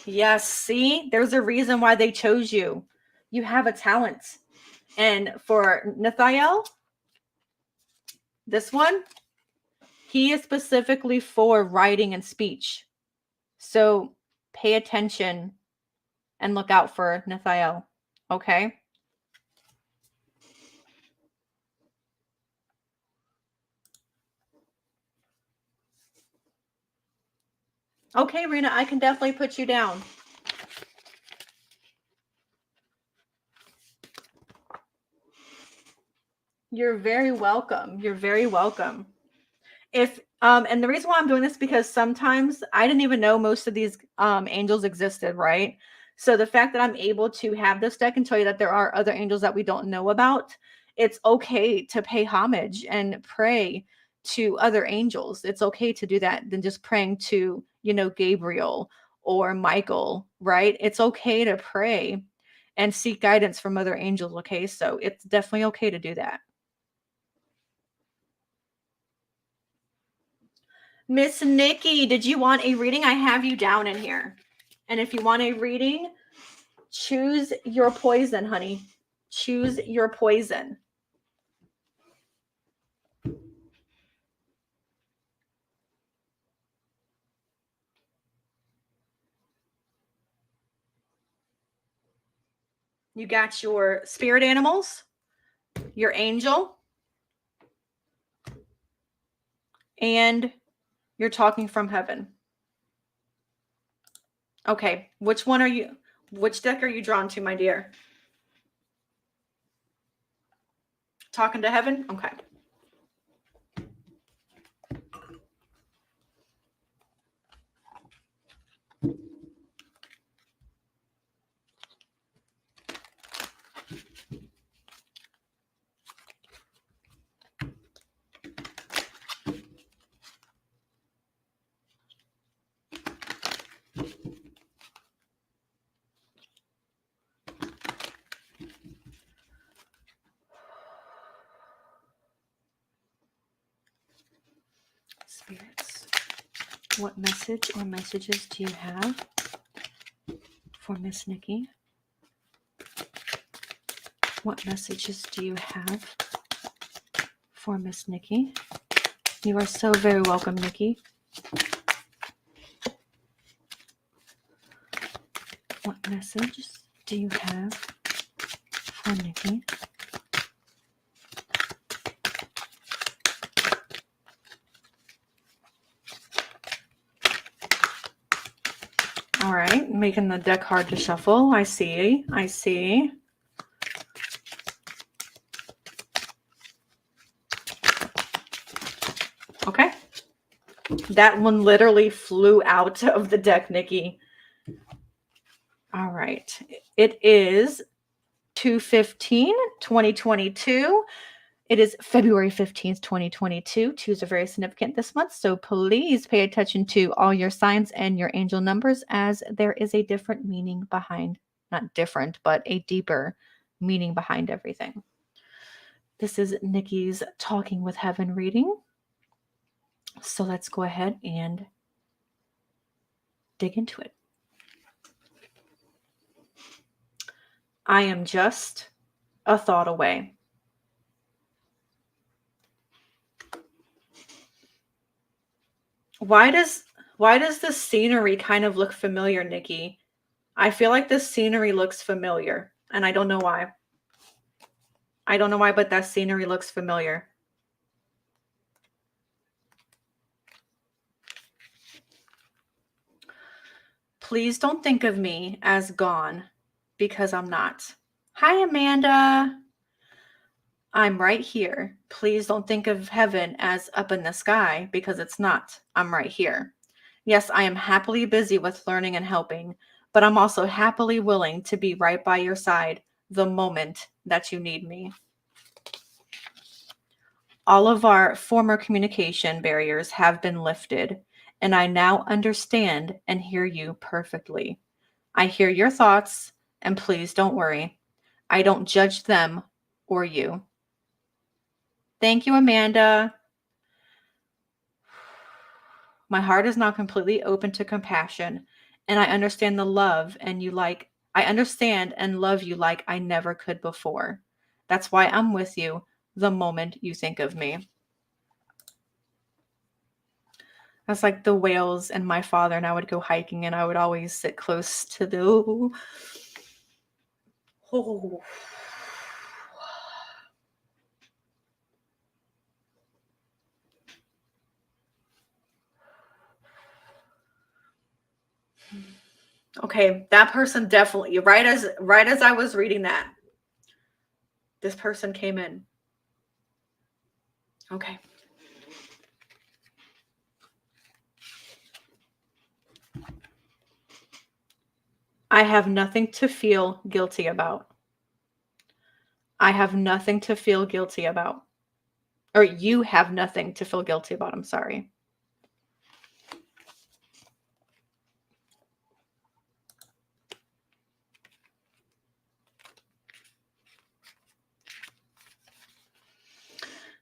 Yes, see, there's a reason why they chose you. You have a talent. And for Nathiel, this one, he is specifically for writing and speech. So pay attention and look out for Nathiel. Okay? Okay, Rena, I can definitely put you down. You're very welcome. You're very welcome. If and the reason why I'm doing this, because sometimes I didn't even know most of these angels existed, right? So the fact that I'm able to have this deck and tell you that there are other angels that we don't know about, it's okay to pay homage and pray to other angels. It's okay to do that than just praying to, Gabriel or Michael, right? It's okay to pray and seek guidance from other angels, okay? So it's definitely okay to do that. Miss Nikki, did you want a reading? I have you down in here. And if you want a reading, choose your poison, honey. Choose your poison. You got your spirit animals, your angel, and you're talking from heaven. Okay, which deck are you drawn to, my dear? Talking to heaven? Okay. Spirits, what message or messages do you have for Miss Nikki? What messages do you have for Miss Nikki? You are so very welcome, Nikki. What messages do you have for Nikki? All right, making the deck hard to shuffle. I see. Okay. That one literally flew out of the deck, Nikki. All right. It is 2/15/2022. It is February 15th, 2022. Twos are very significant this month, so please pay attention to all your signs and your angel numbers, as there is a different meaning behind, not different, but a deeper meaning behind everything. This is Nicki's Talking with Heaven reading. So let's go ahead and dig into it. I am just a thought away. Why does this scenery kind of look familiar, Nicki? I feel like this scenery looks familiar, and I don't know why. I don't know why, but that scenery looks familiar. Please don't think of me as gone, because I'm not. Hi, Amanda. I'm right here. Please don't think of heaven as up in the sky, because it's not. I'm right here. Yes, I am happily busy with learning and helping, but I'm also happily willing to be right by your side the moment that you need me. All of our former communication barriers have been lifted, and I now understand and hear you perfectly. I hear your thoughts, and please don't worry. I don't judge them or you. Thank you, Amanda. My heart is now completely open to compassion, and I understand the love and you like. I understand and love you like I never could before. That's why I'm with you the moment you think of me. That's like the whales and my father and I would go hiking, and I would always sit close to the. Oh. Okay, that person definitely, right as I was reading that, this person came in. Okay. I have nothing to feel guilty about. I have nothing to feel guilty about. Or you have nothing to feel guilty about. I'm sorry.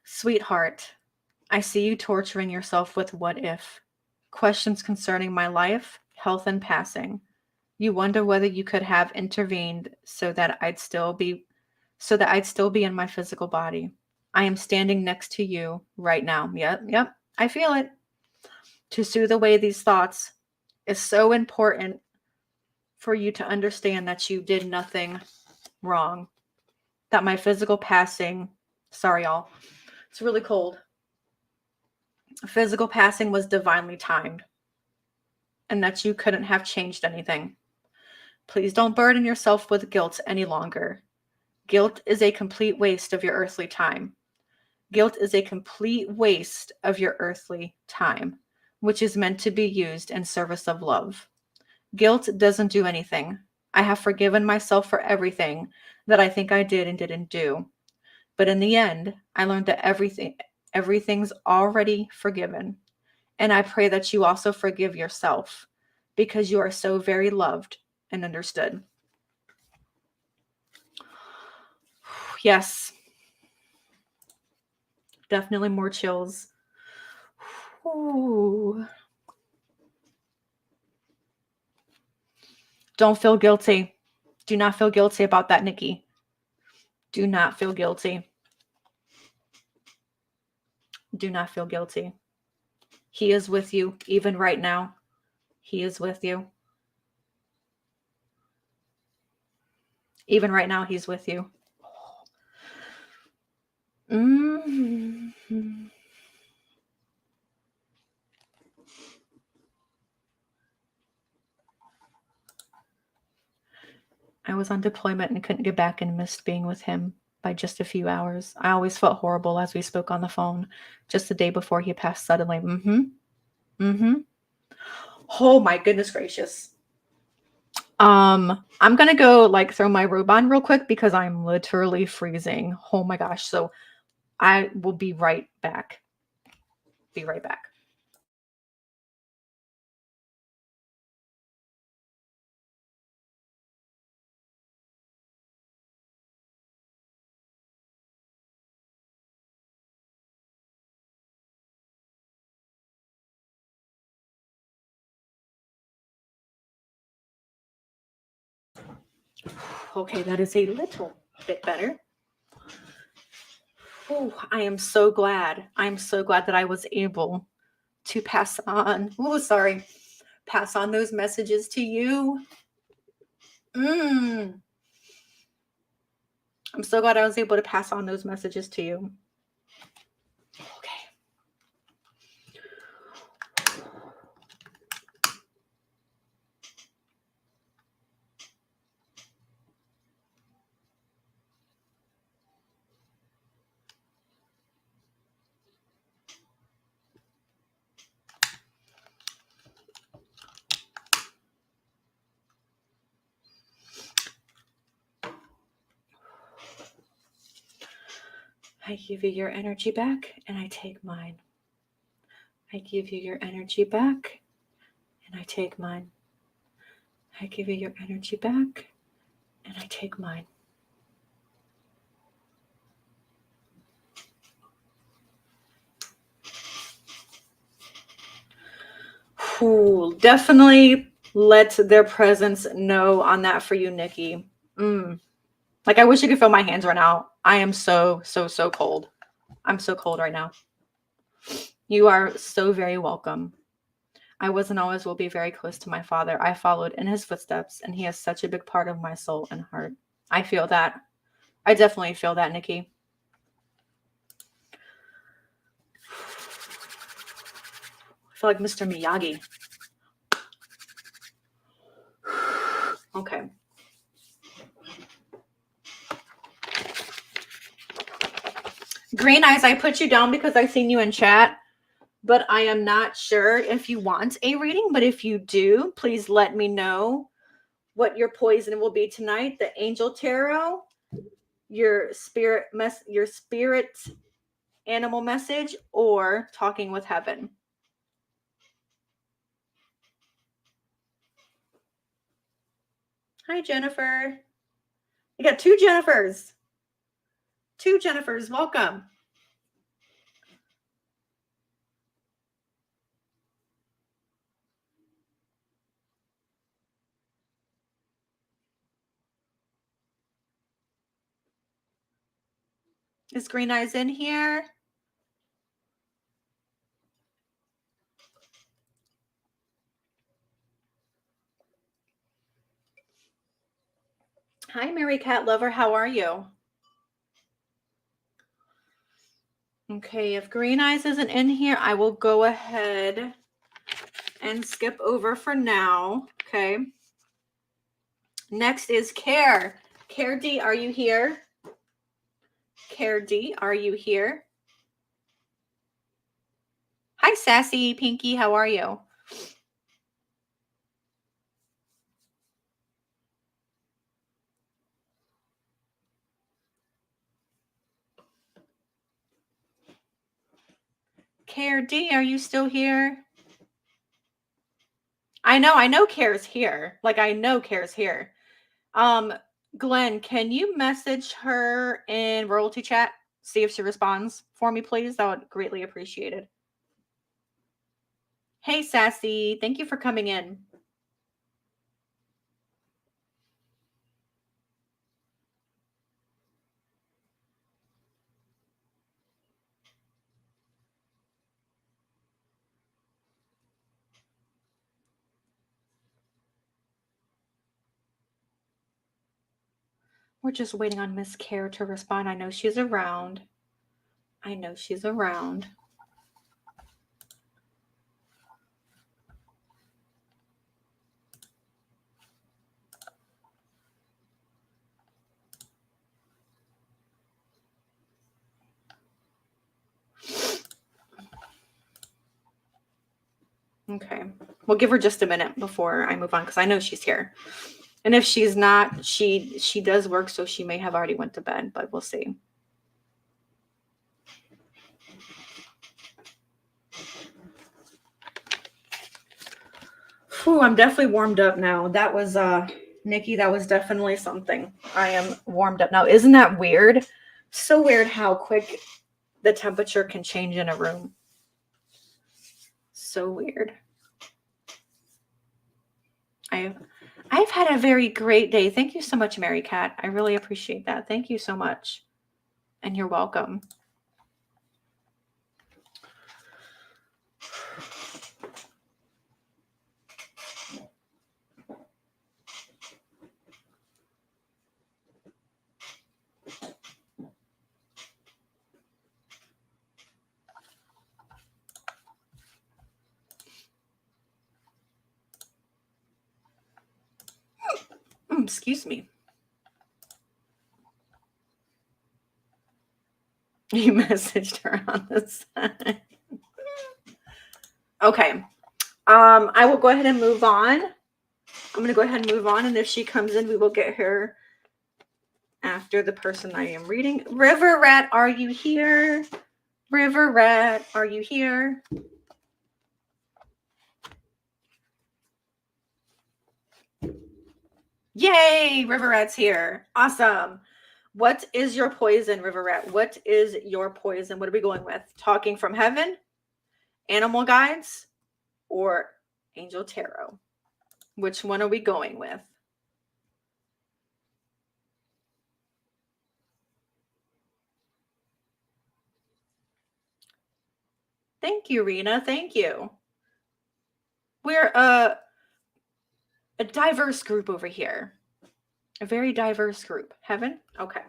Sweetheart, I see you torturing yourself with what if. Questions concerning my life, health, and passing. You wonder whether you could have intervened so that I'd still be in my physical body. I am standing next to you right now. Yep, I feel it. To soothe away these thoughts is so important for you to understand that you did nothing wrong. That my physical passing, sorry y'all, it's really cold. Physical passing was divinely timed, and that you couldn't have changed anything. Please don't burden yourself with guilt any longer. Guilt is a complete waste of your earthly time. Guilt is a complete waste of your earthly time, which is meant to be used in service of love. Guilt doesn't do anything. I have forgiven myself for everything that I think I did and didn't do. But in the end, I learned that everything's already forgiven. And I pray that you also forgive yourself, because you are so very loved and understood. Yes. Definitely more chills. Ooh. Don't feel guilty. Do not feel guilty about that, Nicki. Do not feel guilty. Do not feel guilty. He is with you even right now. He is with you. Even right now, he's with you. Mm-hmm. I was on deployment and couldn't get back and missed being with him by just a few hours. I always felt horrible as we spoke on the phone just the day before he passed suddenly. Mm-hmm. Oh my goodness gracious. I'm gonna go like throw my robe on real quick because I'm literally freezing. Oh my gosh. So I will be right back. Be right back. Okay, that is a little bit better. Oh, I am so glad. I'm so glad that I was able to pass on. Oh, sorry. Pass on those messages to you. I'm so glad I was able to pass on those messages to you. Okay. I give you your energy back and I take mine. I give you your energy back and I take mine. I give you your energy back and I take mine. Ooh, definitely let their presence know on that for you, Nicki. Like, I wish you could feel my hands right now. I am so cold. I'm so cold right now. You are so very welcome. I was and always will be very close to my father. I followed in his footsteps, and he is such a big part of my soul and heart. I feel that. I definitely feel that, Nicki. I feel like Mr. Miyagi. Okay. Green Eyes, I put you down because I seen you in chat, but I am not sure if you want a reading. But if you do, please let me know what your poison will be tonight. The Angel Tarot, your spirit animal message, or Talking with Heaven. Hi, Jennifer. You got two Jennifers. Two Jennifers. Welcome. Is Green Eyes in here? Hi, Mary Cat Lover. How are you? Okay, if Green Eyes isn't in here, I will go ahead and skip over for now. Okay. Next is Care. Care D, are you here? Care D, are you here? Hi, Sassy Pinky. How are you? Care D, are you still here? I know Care's here. Like, I know Care's here. Glenn, can you message her in royalty chat? See if she responds for me, please. That would greatly appreciate it. Hey, Sassy. Thank you for coming in. We're just waiting on Miss Care to respond. I know she's around. I know she's around. Okay. We'll give her just a minute before I move on because I know she's here. And if she's not, she does work, so she may have already went to bed, but we'll see. Whew, I'm definitely warmed up now. That was Nikki, that was definitely something. I am warmed up now. Isn't that weird? So weird how quick the temperature can change in a room. So weird. I've had a very great day. Thank you so much, Mary Cat. I really appreciate that. Thank you so much. And you're welcome. Excuse me. You messaged her on the side. Okay. I will go ahead and move on. I'm going to go ahead and move on. And if she comes in, we will get her after the person I am reading. River Rat, are you here? River Rat, are you here? Yay, River Rat's here. Awesome. What is your poison, River Rat? What is your poison? What are we going with? Talking from heaven, animal guides, or angel tarot? Which one are we going with? Thank you, Rena. Thank you. We're a diverse group over here. A very diverse group. Heaven? Okay.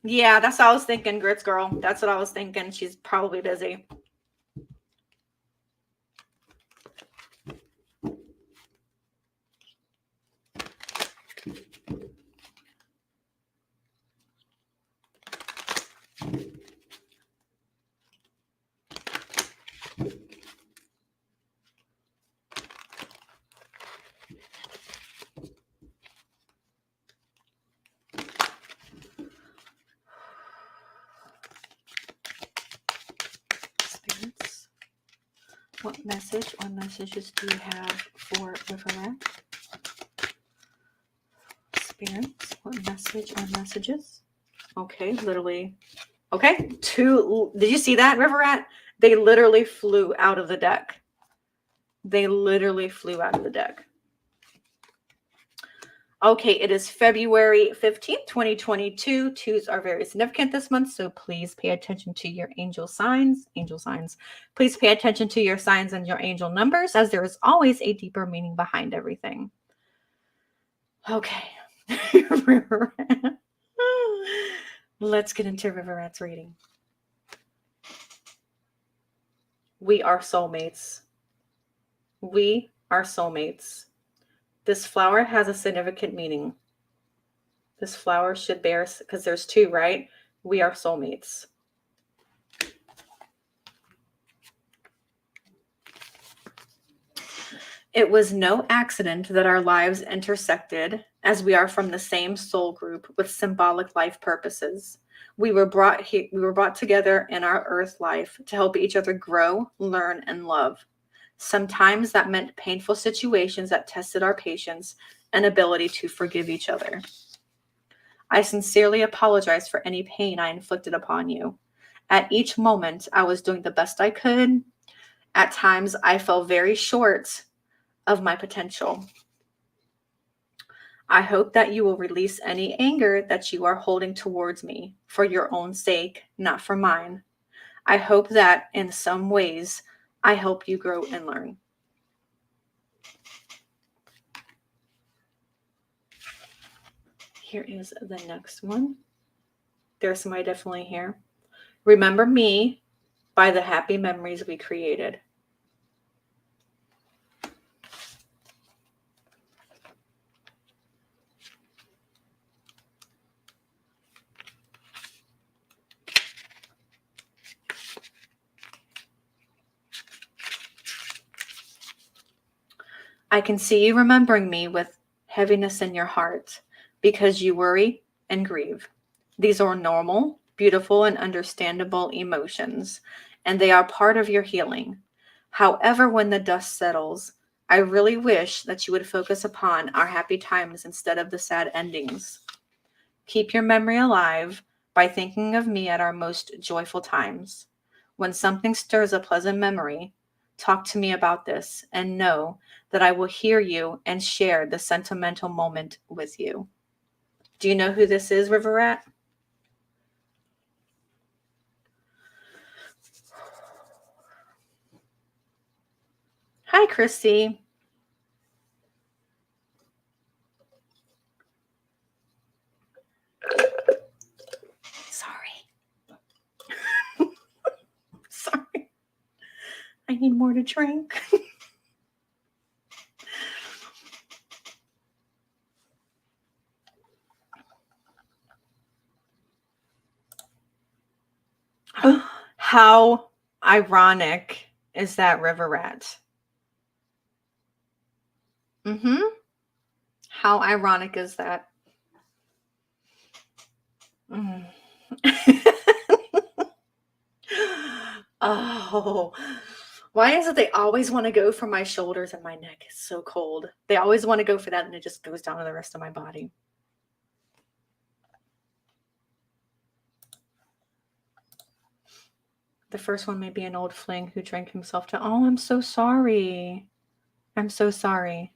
Yeah, that's what I was thinking, Grits Girl. That's what I was thinking. She's probably busy. Spirits, what message or messages do you have for River Rat? Spirits, what message or messages? Okay, literally. Okay, did you see that, River Rat? They literally flew out of the deck. They literally flew out of the deck. Okay, it is February 15th, 2022. Twos are very significant this month, so please pay attention to your angel signs. Angel signs. Please pay attention to your signs and your angel numbers, as there is always a deeper meaning behind everything. Okay. River Rat. Let's get into River Rat's reading. We are soulmates. We are soulmates. This flower has a significant meaning. This flower should bear, because there's two, right? We are soulmates. It was no accident that our lives intersected, as we are from the same soul group with symbolic life purposes. We were brought together in our earth life to help each other grow, learn, and love. Sometimes that meant painful situations that tested our patience and ability to forgive each other. I sincerely apologize for any pain I inflicted upon you. At each moment, I was doing the best I could. At times, I fell very short of my potential. I hope that you will release any anger that you are holding towards me for your own sake, not for mine. I hope that in some ways, I help you grow and learn. Here is the next one. There's somebody definitely here. Remember me by the happy memories we created. I can see you remembering me with heaviness in your heart because you worry and grieve. These are normal, beautiful, and understandable emotions, and they are part of your healing. However, when the dust settles, I really wish that you would focus upon our happy times instead of the sad endings. Keep your memory alive by thinking of me at our most joyful times. When something stirs a pleasant memory, talk to me about this and know that I will hear you and share the sentimental moment with you. Do you know who this is, River Rat? Hi, Christy. Sorry. Sorry. I need more to drink. How ironic is that, River Rat? How ironic is that? Oh, why is it they always want to go for my shoulders and my neck? It's so cold. They always want to go for that, and it just goes down to the rest of my body. The first one may be an old fling who drank himself to. Oh, I'm so sorry. I'm so sorry.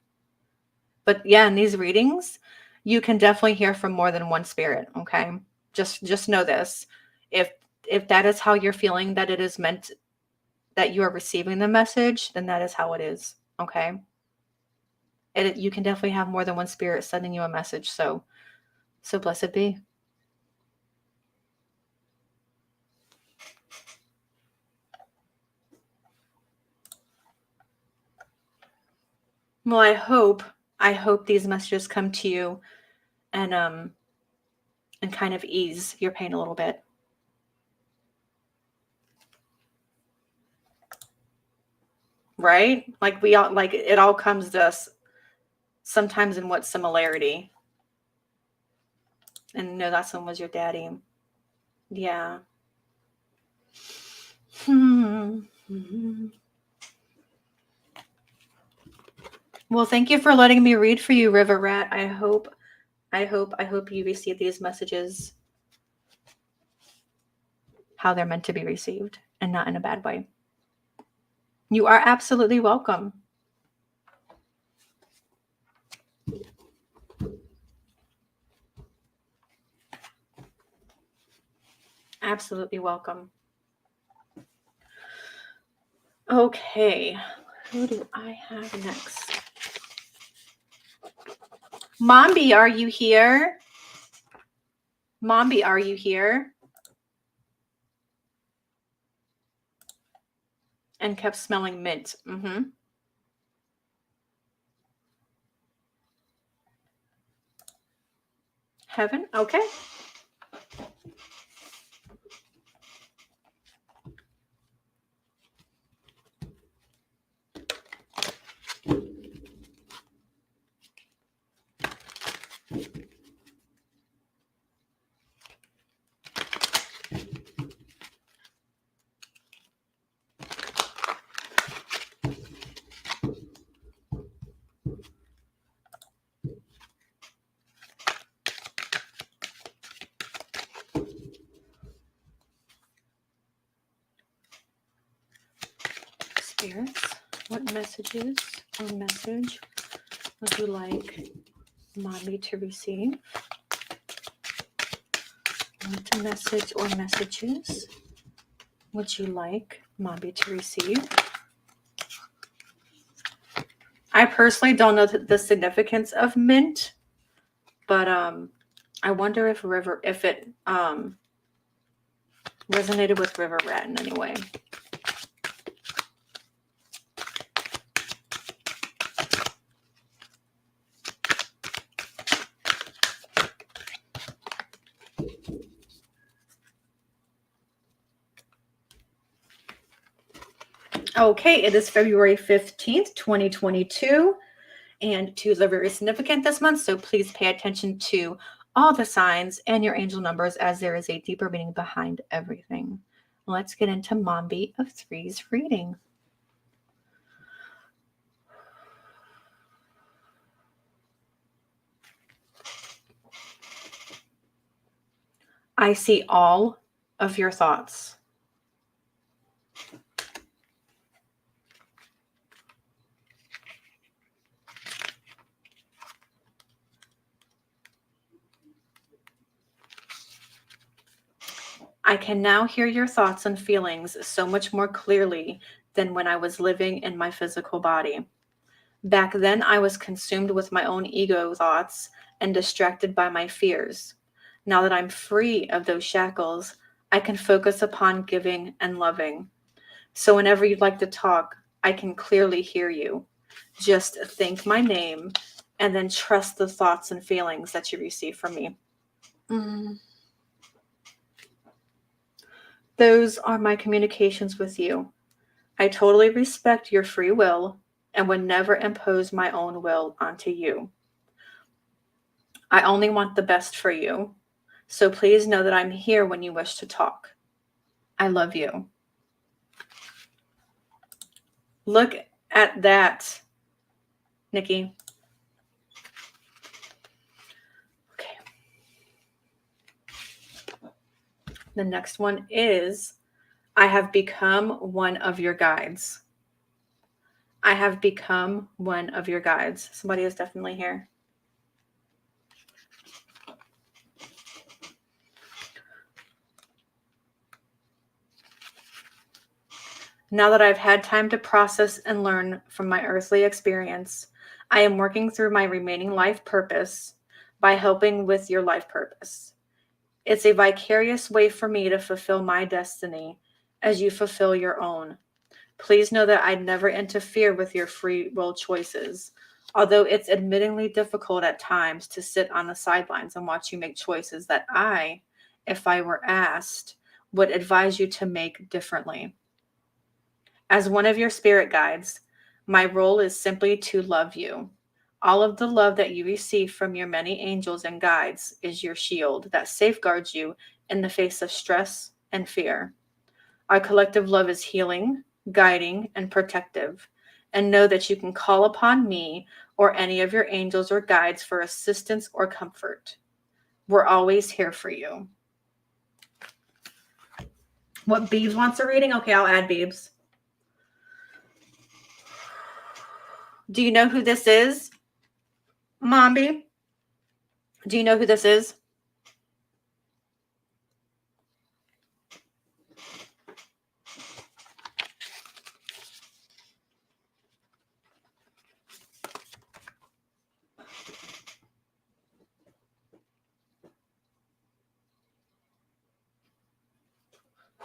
But yeah, in these readings, you can definitely hear from more than one spirit. Okay, just know this. If that is how you're feeling that it is meant, that you are receiving the message, then that is how it is. Okay. You can definitely have more than one spirit sending you a message. So blessed be. Well, I hope these messages come to you and kind of ease your pain a little bit. Right? Like it all comes to us sometimes in what similarity. And no, that one was your daddy. Yeah. Well, thank you for letting me read for you, River Rat. I hope you receive these messages how they're meant to be received and not in a bad way. You are absolutely welcome. Absolutely welcome. Okay, who do I have next? Mombi, are you here? Mombi, are you here? And kept smelling mint. Heaven? Okay. Spirits, what messages or message would you like Mommy to receive? What message or messages would you like Mommy to receive? I personally don't know the significance of mint, but I wonder if it resonated with River Rat in any way. Okay, it is February 15th, 2022. And twos are very significant this month, so please pay attention to all the signs and your angel numbers, as there is a deeper meaning behind everything. Let's get into Mombi of Three's reading. I see all of your thoughts. I can now hear your thoughts and feelings so much more clearly than when I was living in my physical body. Back then, I was consumed with my own ego thoughts and distracted by my fears. Now that I'm free of those shackles, I can focus upon giving and loving. So whenever you'd like to talk, I can clearly hear you. Just think my name and then trust the thoughts and feelings that you receive from me. Those are my communications with you. I totally respect your free will and would never impose my own will onto you. I only want the best for you, so please know that I'm here when you wish to talk. I love you. Look at that, Nicki. Okay. The next one is, I have become one of your guides. I have become one of your guides. Somebody is definitely here. Now that I've had time to process and learn from my earthly experience, I am working through my remaining life purpose by helping with your life purpose. It's a vicarious way for me to fulfill my destiny as you fulfill your own. Please know that I'd never interfere with your free will choices, although it's admittingly difficult at times to sit on the sidelines and watch you make choices that I, if I were asked, would advise you to make differently. As one of your spirit guides, my role is simply to love you. All of the love that you receive from your many angels and guides is your shield that safeguards you in the face of stress and fear. Our collective love is healing, guiding, and protective. And know that you can call upon me or any of your angels or guides for assistance or comfort. We're always here for you. What Beebs wants a reading? Okay, I'll add Beebs. Do you know who this is? Mombi? Do you know who this is?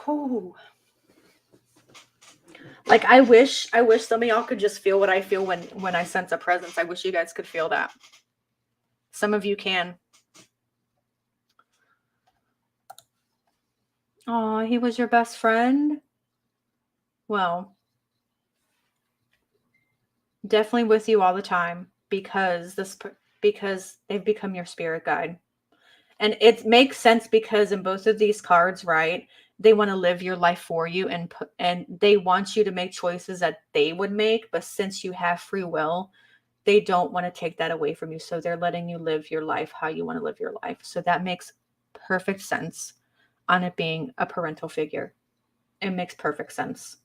Ooh. Like I wish some of y'all could just feel what I feel when I sense a presence. I wish you guys could feel that. Some of you can. Oh, he was your best friend? Well, definitely with you all the time because they've become your spirit guide. And it makes sense because in both of these cards, right, they want to live your life for you and they want you to make choices that they would make, but since you have free will, they don't want to take that away from you. So they're letting you live your life how you want to live your life. So that makes perfect sense on it being a parental figure. It makes perfect sense.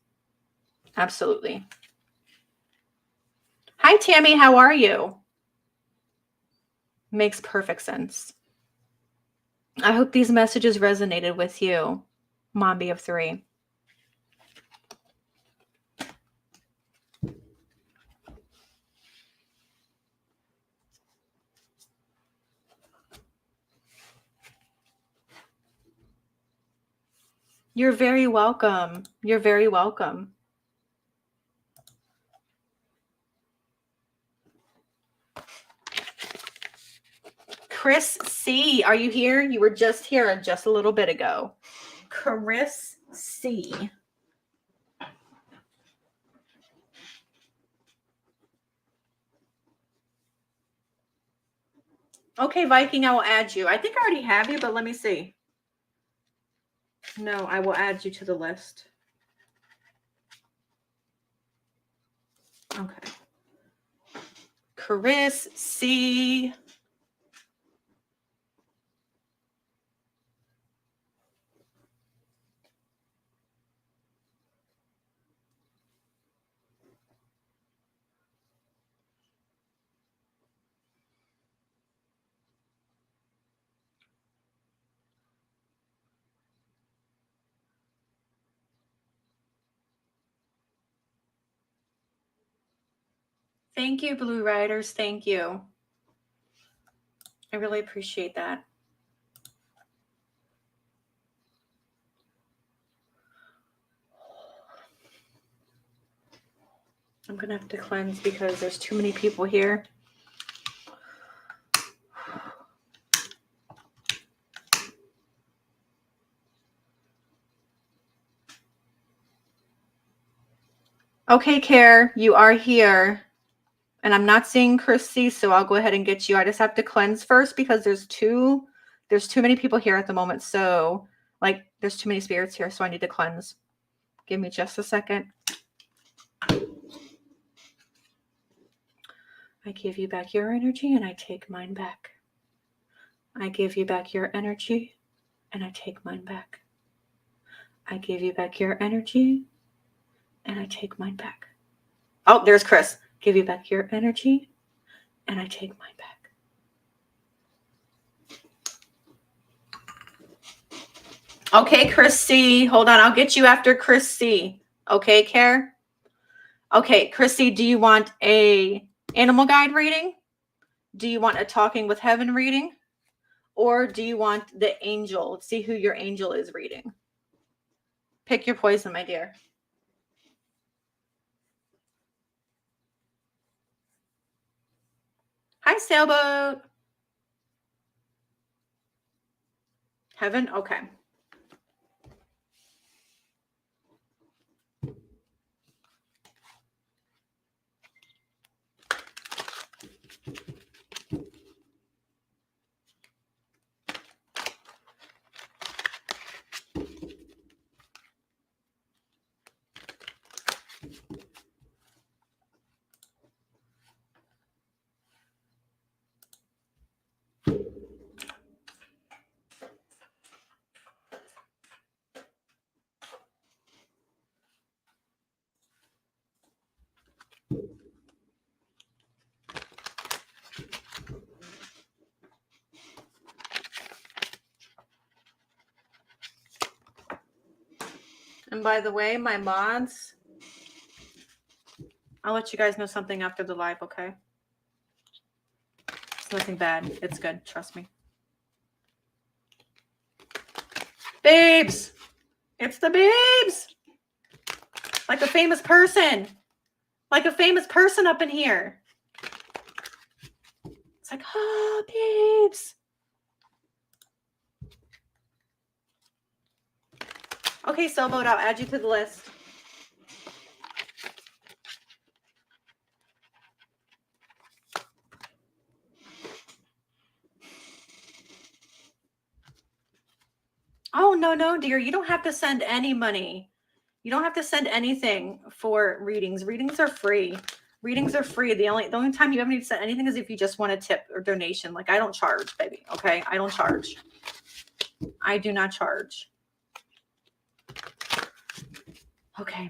Absolutely. Hi, Tammy. How are you? Makes perfect sense. I hope these messages resonated with you, Mombi of 3. You're very welcome. You're very welcome. Chris C, are you here? You were just here just a little bit ago. Chris C. Okay, Viking, I will add you. I think I already have you, but let me see. No, I will add you to the list. Okay. Chris C. Thank you, Blueriders. Thank you. I really appreciate that. I'm going to have to cleanse because there's too many people here. Okay, Care, you are here. And I'm not seeing Chrissy, so I'll go ahead and get you. I just have to cleanse first because there's too many people here at the moment. So, like, there's too many spirits here, so I need to cleanse. Give me just a second. I give you back your energy and I take mine back. I give you back your energy and I take mine back. I give you back your energy and I take mine back. Oh, there's Chris. Give you back your energy and I take mine back. Okay, Chris C. Hold on. I'll get you after Chris C. Okay, Care? Okay, Chris C., do you want a animal guide reading? Do you want a Talking with Heaven reading? Or do you want the angel? Let's see who your angel is reading. Pick your poison, my dear. Hi, Sailboat. Heaven? Okay. And by the way, my mods, I'll let you guys know something after the live, okay? It's nothing bad. It's good. Trust me. Babes! It's the babes! Like a famous person. Like a famous person up in here. It's like, oh, babes. Okay, Sailboat, I'll add you to the list. Oh, no, dear. You don't have to send any money. You don't have to send anything for readings. Readings are free. Readings are free. The only time you ever need to send anything is if you just want a tip or donation. Like, I don't charge, baby. Okay? I don't charge. I do not charge. Okay.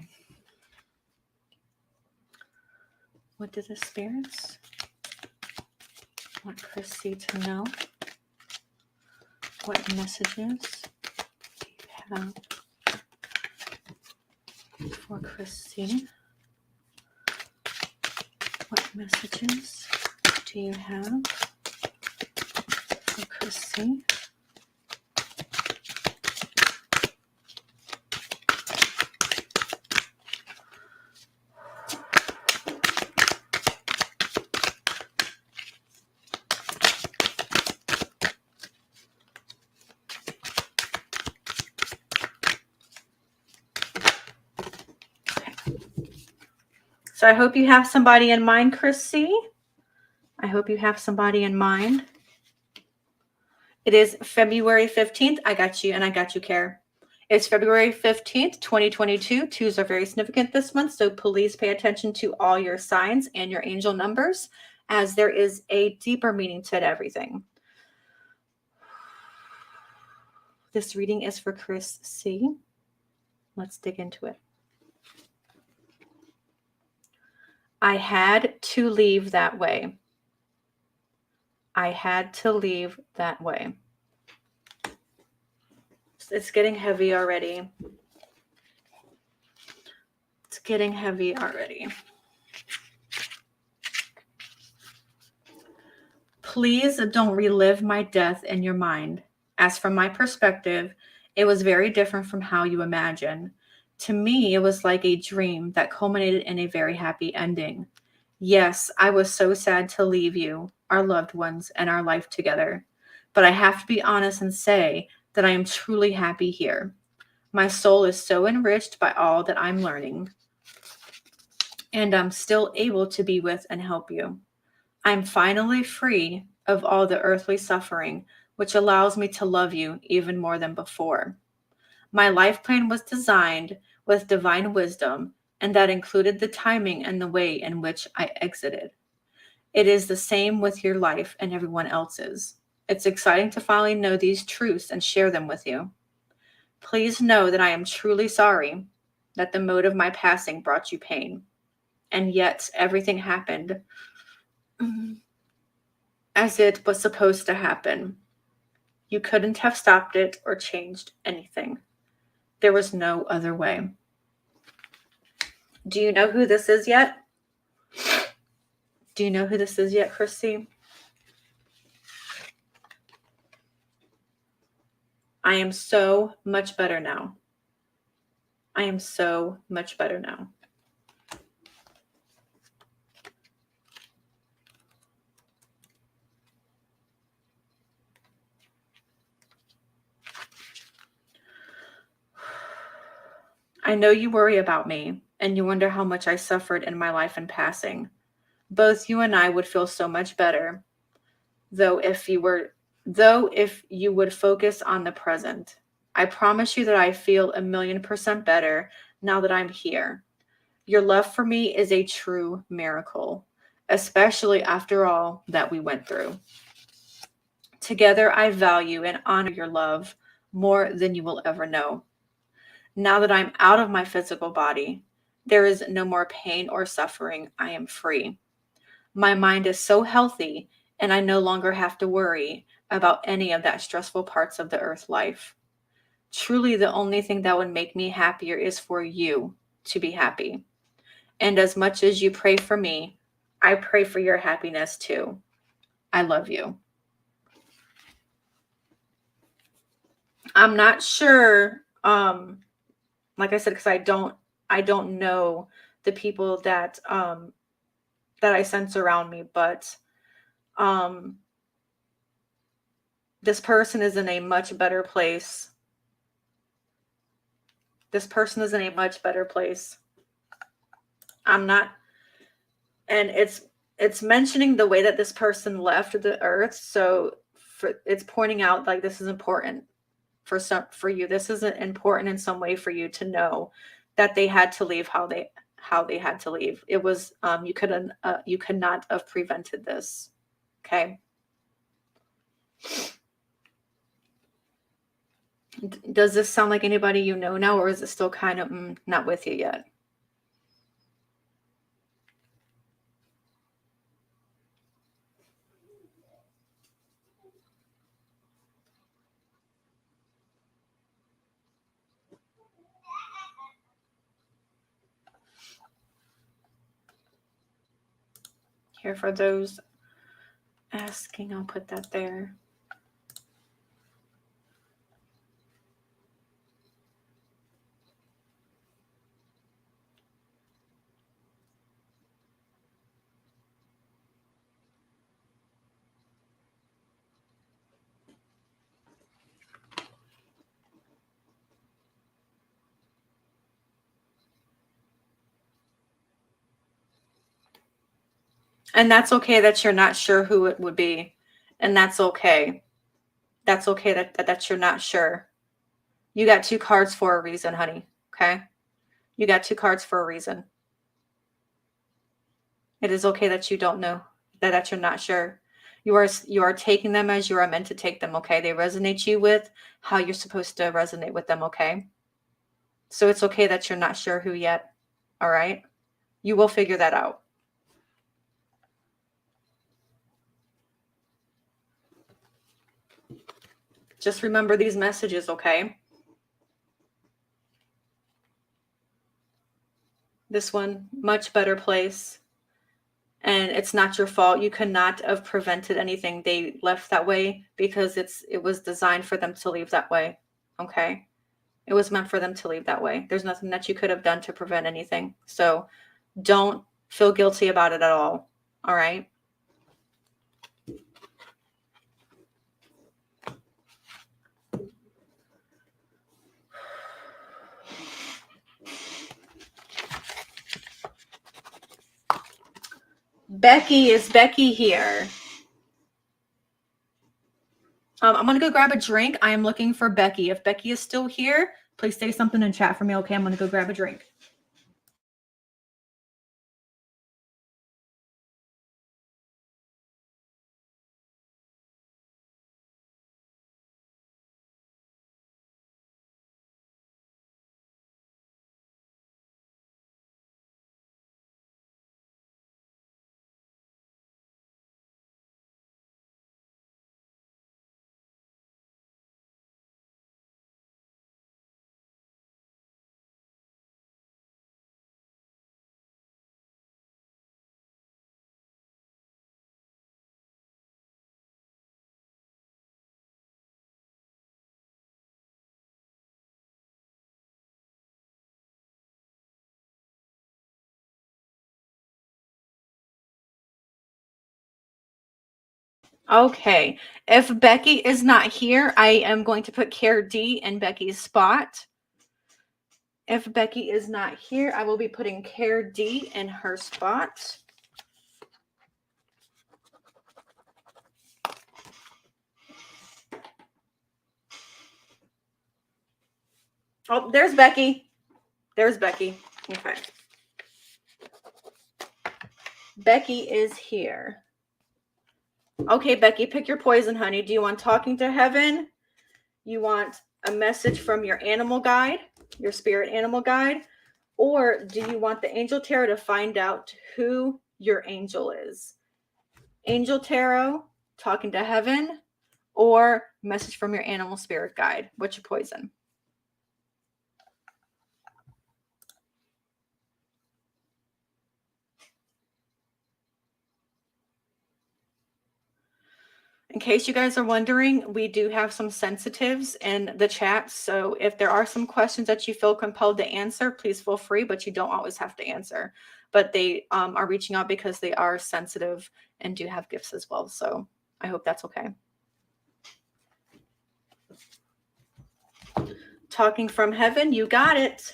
What do the spirits want Chrissy to know? What messages do you have for Chrissy? What messages do you have for Chrissy? So I hope you have somebody in mind, Chrissy. I hope you have somebody in mind. It is February 15th. I got you, and I got you, Care. It's February 15th, 2022. Twos are very significant this month, so please pay attention to all your signs and your angel numbers, as there is a deeper meaning to everything. This reading is for Chris C. Let's dig into it. I had to leave that way. I had to leave that way. It's getting heavy already. It's getting heavy already. Please don't relive my death in your mind. As from my perspective, it was very different from how you imagine. To me, it was like a dream that culminated in a very happy ending. Yes, I was so sad to leave you, our loved ones, and our life together. But I have to be honest and say that I am truly happy here. My soul is so enriched by all that I'm learning, and I'm still able to be with and help you. I'm finally free of all the earthly suffering, which allows me to love you even more than before. My life plan was designed with divine wisdom, and that included the timing and the way in which I exited. It is the same with your life and everyone else's. It's exciting to finally know these truths and share them with you. Please know that I am truly sorry that the mode of my passing brought you pain. And yet everything happened as it was supposed to happen. You couldn't have stopped it or changed anything. There was no other way. Do you know who this is yet? Do you know who this is yet, Chrissy? I am so much better now. I am so much better now. I know you worry about me, and you wonder how much I suffered in my life in passing. Both you and I would feel so much better, though if you would focus on the present. I promise you that I feel 1,000,000% better now that I'm here. Your love for me is a true miracle, especially after all that we went through. Together, I value and honor your love more than you will ever know. Now that I'm out of my physical body, there is no more pain or suffering. I am free. My mind is so healthy, and I no longer have to worry about any of that stressful parts of the earth life. Truly, the only thing that would make me happier is for you to be happy. And as much as you pray for me, I pray for your happiness too. I love you. I'm not sure, like I said, because I don't know the people that that I sense around me, but this person is in a much better place. This person is in a much better place. I'm not, and it's mentioning the way that this person left the earth, so it's pointing out like this is important for you. This is important in some way for you to know that they had to leave how they had to leave. It was you could not have prevented this. Okay. Does this sound like anybody you know now, or is it still kind of not with you yet? Here for those asking, I'll put that there. And that's okay that you're not sure who it would be. And that's okay. That's okay that you're not sure. You got 2 cards for a reason, honey. Okay? You got 2 cards for a reason. It is okay that you don't know, that you're not sure. You are taking them as you are meant to take them, okay? They resonate you with how you're supposed to resonate with them, okay? So it's okay that you're not sure who yet, all right? You will figure that out. Just remember these messages, okay? This one, much better place. And it's not your fault. You could not have prevented anything. They left that way because it was designed for them to leave that way, okay? It was meant for them to leave that way. There's nothing that you could have done to prevent anything. So don't feel guilty about it at all, all right? Becky, is Becky here? I'm going to go grab a drink. I am looking for Becky. If Becky is still here, please say something in chat for me, okay? I'm going to go grab a drink. Okay, if Becky is not here, I am going to put Care D in Becky's spot. If Becky is not here, I will be putting Care D in her spot. Oh, there's Becky. There's Becky. Okay. Becky is here. Okay, Becky, pick your poison, honey. Do you want talking to heaven? You want a message from your animal guide, your spirit animal guide? Or do you want the angel tarot to find out who your angel is? Angel tarot, talking to heaven, or message from your animal spirit guide? What's your poison? In case you guys are wondering, we do have some sensitives in the chat. So if there are some questions that you feel compelled to answer, please feel free, but you don't always have to answer. But they are reaching out because they are sensitive and do have gifts as well. So I hope that's okay. Talking from heaven, you got it.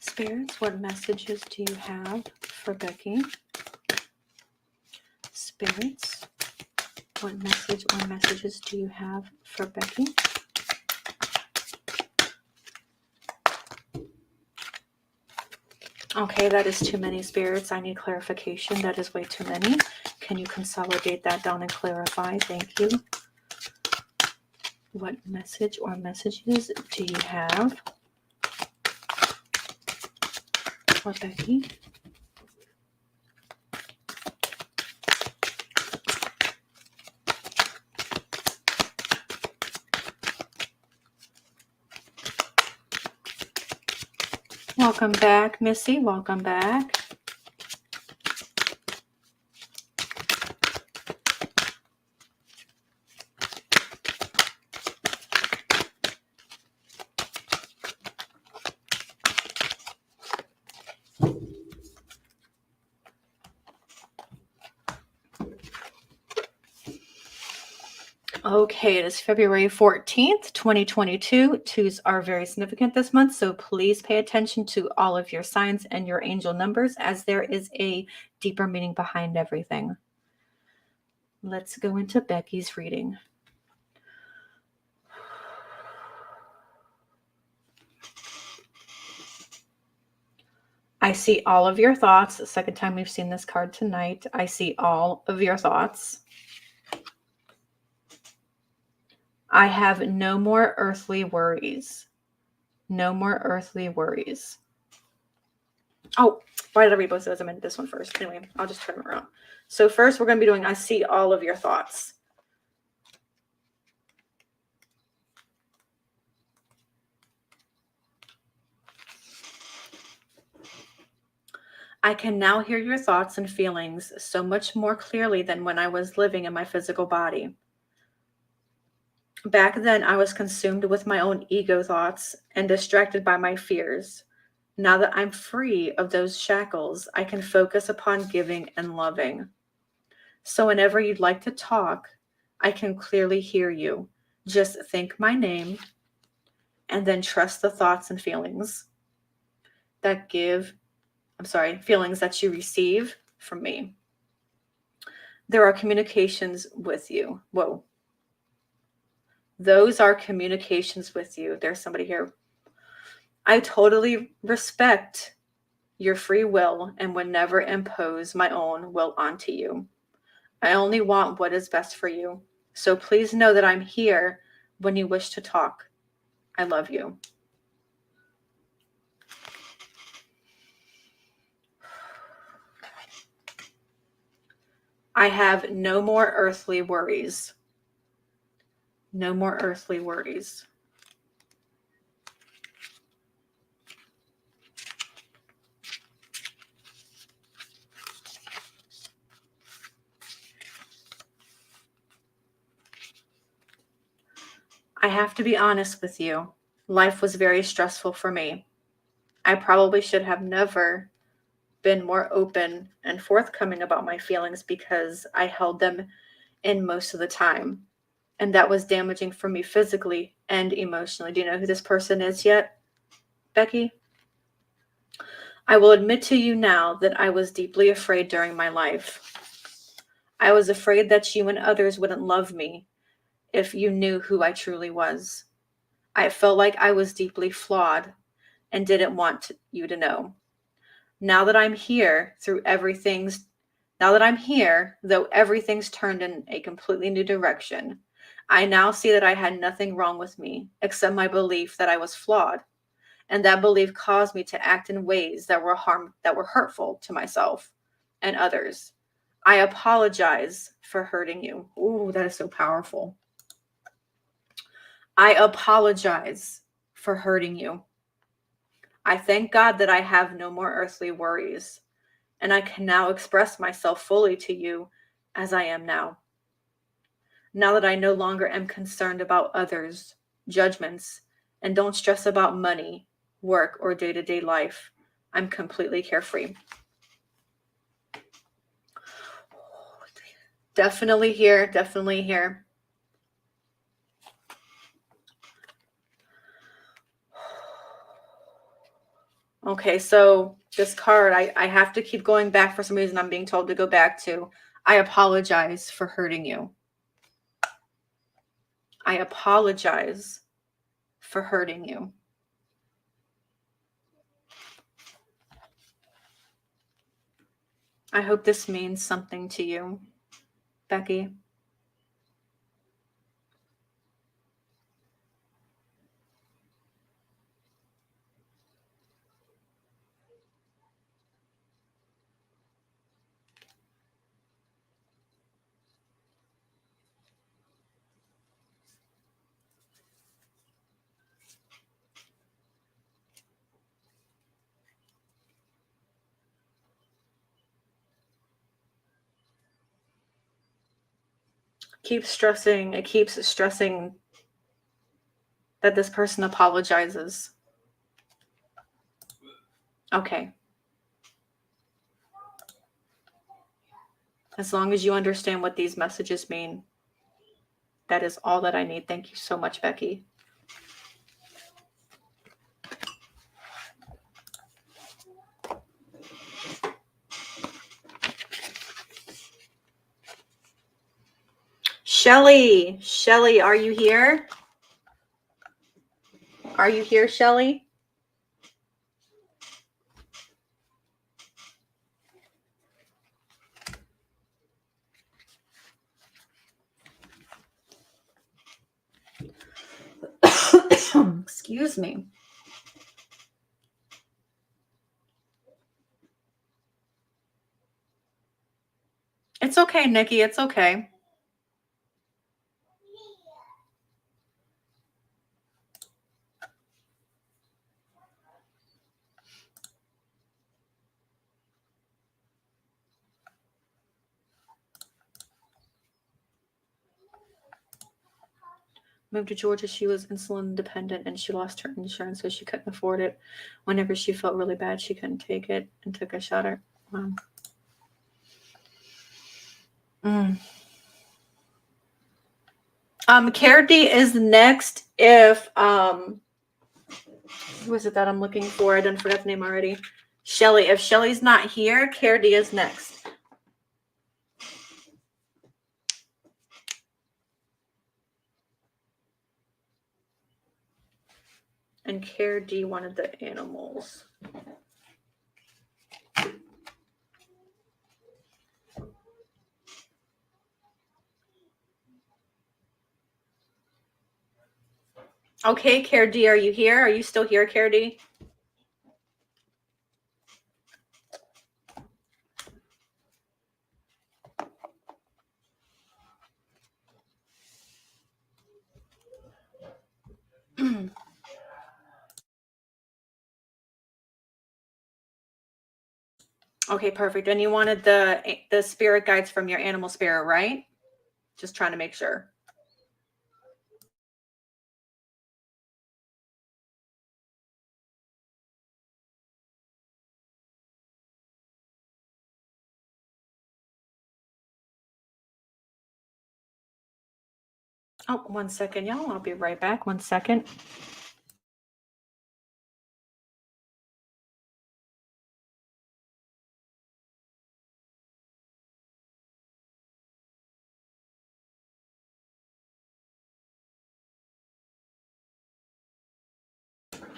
Spirits, what messages do you have for Becky? Spirits, what message or messages do you have for Becky? Okay, that is too many spirits. I need clarification. That is way too many. Can you consolidate that down and clarify? Thank you. What message or messages do you have for Becky? Welcome back, Missy. Welcome back. Okay, it is February 14th, 2022. Twos are very significant this month, so please pay attention to all of your signs and your angel numbers as there is a deeper meaning behind everything. Let's go into Becky's reading. I see all of your thoughts. The second time we've seen this card tonight. I see all of your thoughts. I have no more earthly worries. No more earthly worries. Oh, why did I read both of those? I meant this one first. Anyway, I'll just turn them around. So first we're going to be doing I see all of your thoughts. I can now hear your thoughts and feelings so much more clearly than when I was living in my physical body. Back then, I was consumed with my own ego thoughts and distracted by my fears. Now that I'm free of those shackles, I can focus upon giving and loving. So whenever you'd like to talk, I can clearly hear you. Just think my name and then trust the thoughts and feelings feelings that you receive from me. There are communications with you. Whoa. Those are communications with you. There's somebody here. I totally respect your free will and would never impose my own will onto you. I only want what is best for you. So please know that I'm here when you wish to talk. I love you. I have no more earthly worries. No more earthly worries. I have to be honest with you. Life was very stressful for me. I probably should have never been more open and forthcoming about my feelings because I held them in most of the time. And that was damaging for me physically and emotionally. Do you know who this person is yet, Becky? I will admit to you now that I was deeply afraid during my life. I was afraid that you and others wouldn't love me if you knew who I truly was. I felt like I was deeply flawed and didn't want you to know. Now that I'm here, though everything's turned in a completely new direction, I now see that I had nothing wrong with me except my belief that I was flawed. And that belief caused me to act in ways that were hurtful to myself and others. I apologize for hurting you. Ooh, that is so powerful. I apologize for hurting you. I thank God that I have no more earthly worries, and I can now express myself fully to you as I am now. Now that I no longer am concerned about others' judgments and don't stress about money, work, or day-to-day life, I'm completely carefree. Definitely here, definitely here. Okay, so this card, I have to keep going back for some reason. I'm being told to go back to, I apologize for hurting you. I apologize for hurting you. I hope this means something to you, Becky. keeps stressing that this person apologizes. Okay. As long as you understand what these messages mean, that is all that I need. Thank you so much, Becky. Shelly, are you here? Are you here, Shelly? Excuse me. It's okay, Nikki. It's okay. Moved to Georgia, she was insulin dependent and she lost her insurance, so she couldn't afford it. Whenever she felt really bad, she couldn't take it and took a shot at. Wow. Care D is next. If who is it that I'm looking for? I didn't forget the name already. Shelly. If Shelly's not here, Care D is next. And Care D wanted the animals. Okay, Care D, are you here? Are you still here, Care D? Okay, perfect. And you wanted the spirit guides from your animal spirit, right? Just trying to make sure. Oh, 1 second, y'all. I'll be right back. 1 second.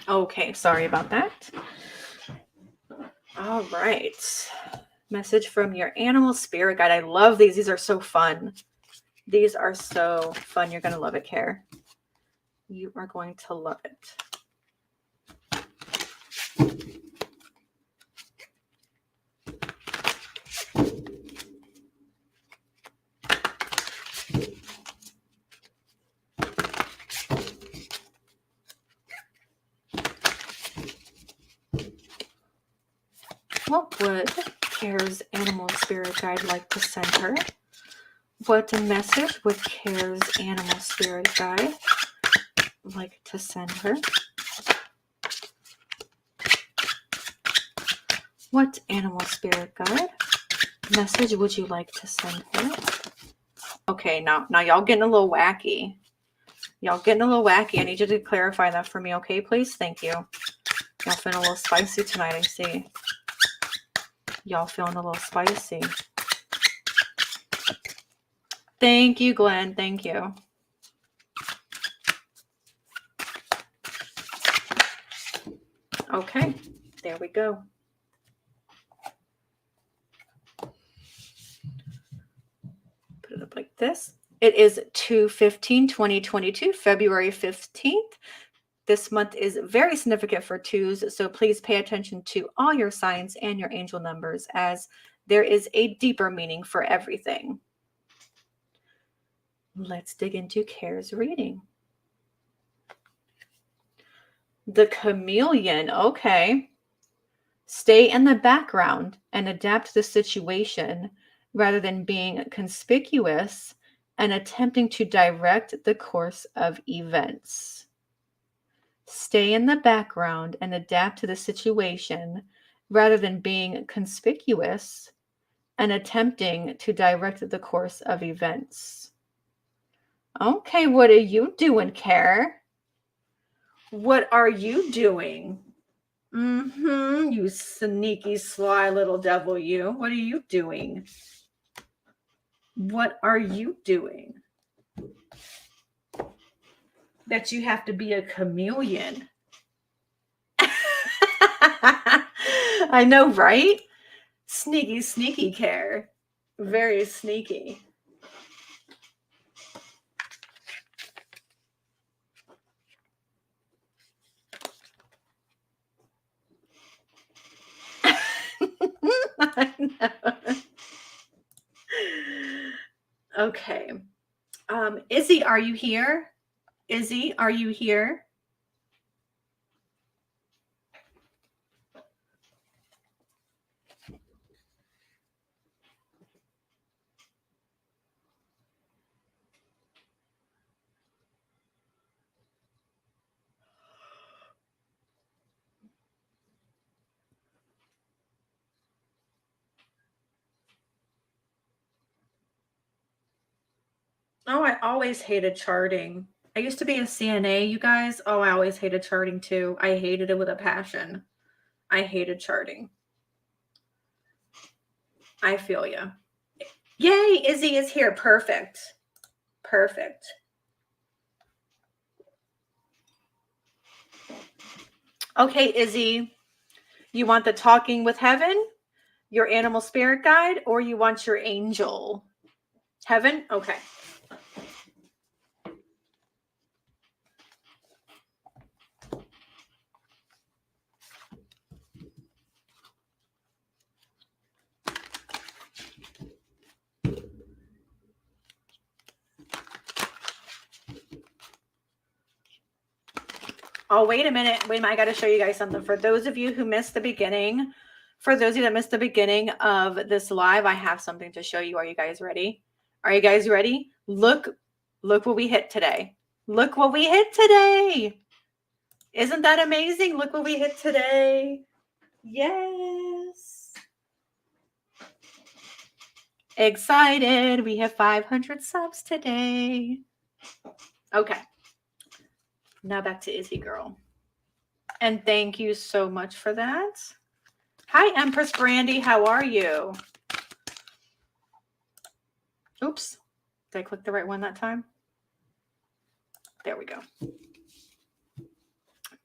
Okay, sorry about that. All right. Message from your animal spirit guide. I love these. These are so fun. These are so fun. You're going to love it, Care. You are going to love it. What would Care's animal spirit guide like to send her? What message would Care's animal spirit guide like to send her? What animal spirit guide message would you like to send her? Okay, now y'all getting a little wacky. Y'all getting a little wacky. I need you to clarify that for me, okay, please? Thank you. Y'all feeling a little spicy tonight, I see. Y'all feeling a little spicy. Thank you, Glenn. Thank you. Okay, there we go. Put it up like this. It is 2/15/2022, February 15th. This month is very significant for twos, so please pay attention to all your signs and your angel numbers, as there is a deeper meaning for everything. Let's dig into Care's reading. The chameleon. Okay. Stay in the background and adapt to the situation rather than being conspicuous and attempting to direct the course of events. Stay in the background and adapt to the situation rather than being conspicuous and attempting to direct the course of events. Okay, what are you doing, Care? What are you doing? You sneaky, sly little devil, you. What are you doing? What are you doing? That you have to be a chameleon. I know, right? Sneaky, sneaky, Care. Very sneaky. I know. Okay. IZZI, are you here? IZZI, are you here? Oh, I always hated charting. I used to be a CNA, you guys. Oh, I always hated charting too. I hated it with a passion. I hated charting. I feel you. Yay, IZZI is here. Perfect. Perfect. Okay, IZZI, you want the talking with heaven, your animal spirit guide, or you want your angel? Heaven? Okay. Oh, wait a minute. Wait a minute. I got to show you guys something. For those of you who missed the beginning, for those of you that missed the beginning of this live, I have something to show you. Are you guys ready? Are you guys ready? Look what we hit today. Look what we hit today. Isn't that amazing? Look what we hit today. Yes. Excited. We have 500 subs today. Okay. Now back to IZZI Girl. And thank you so much for that. Hi, Empress Brandy. How are you? Oops. Did I click the right one that time? There we go.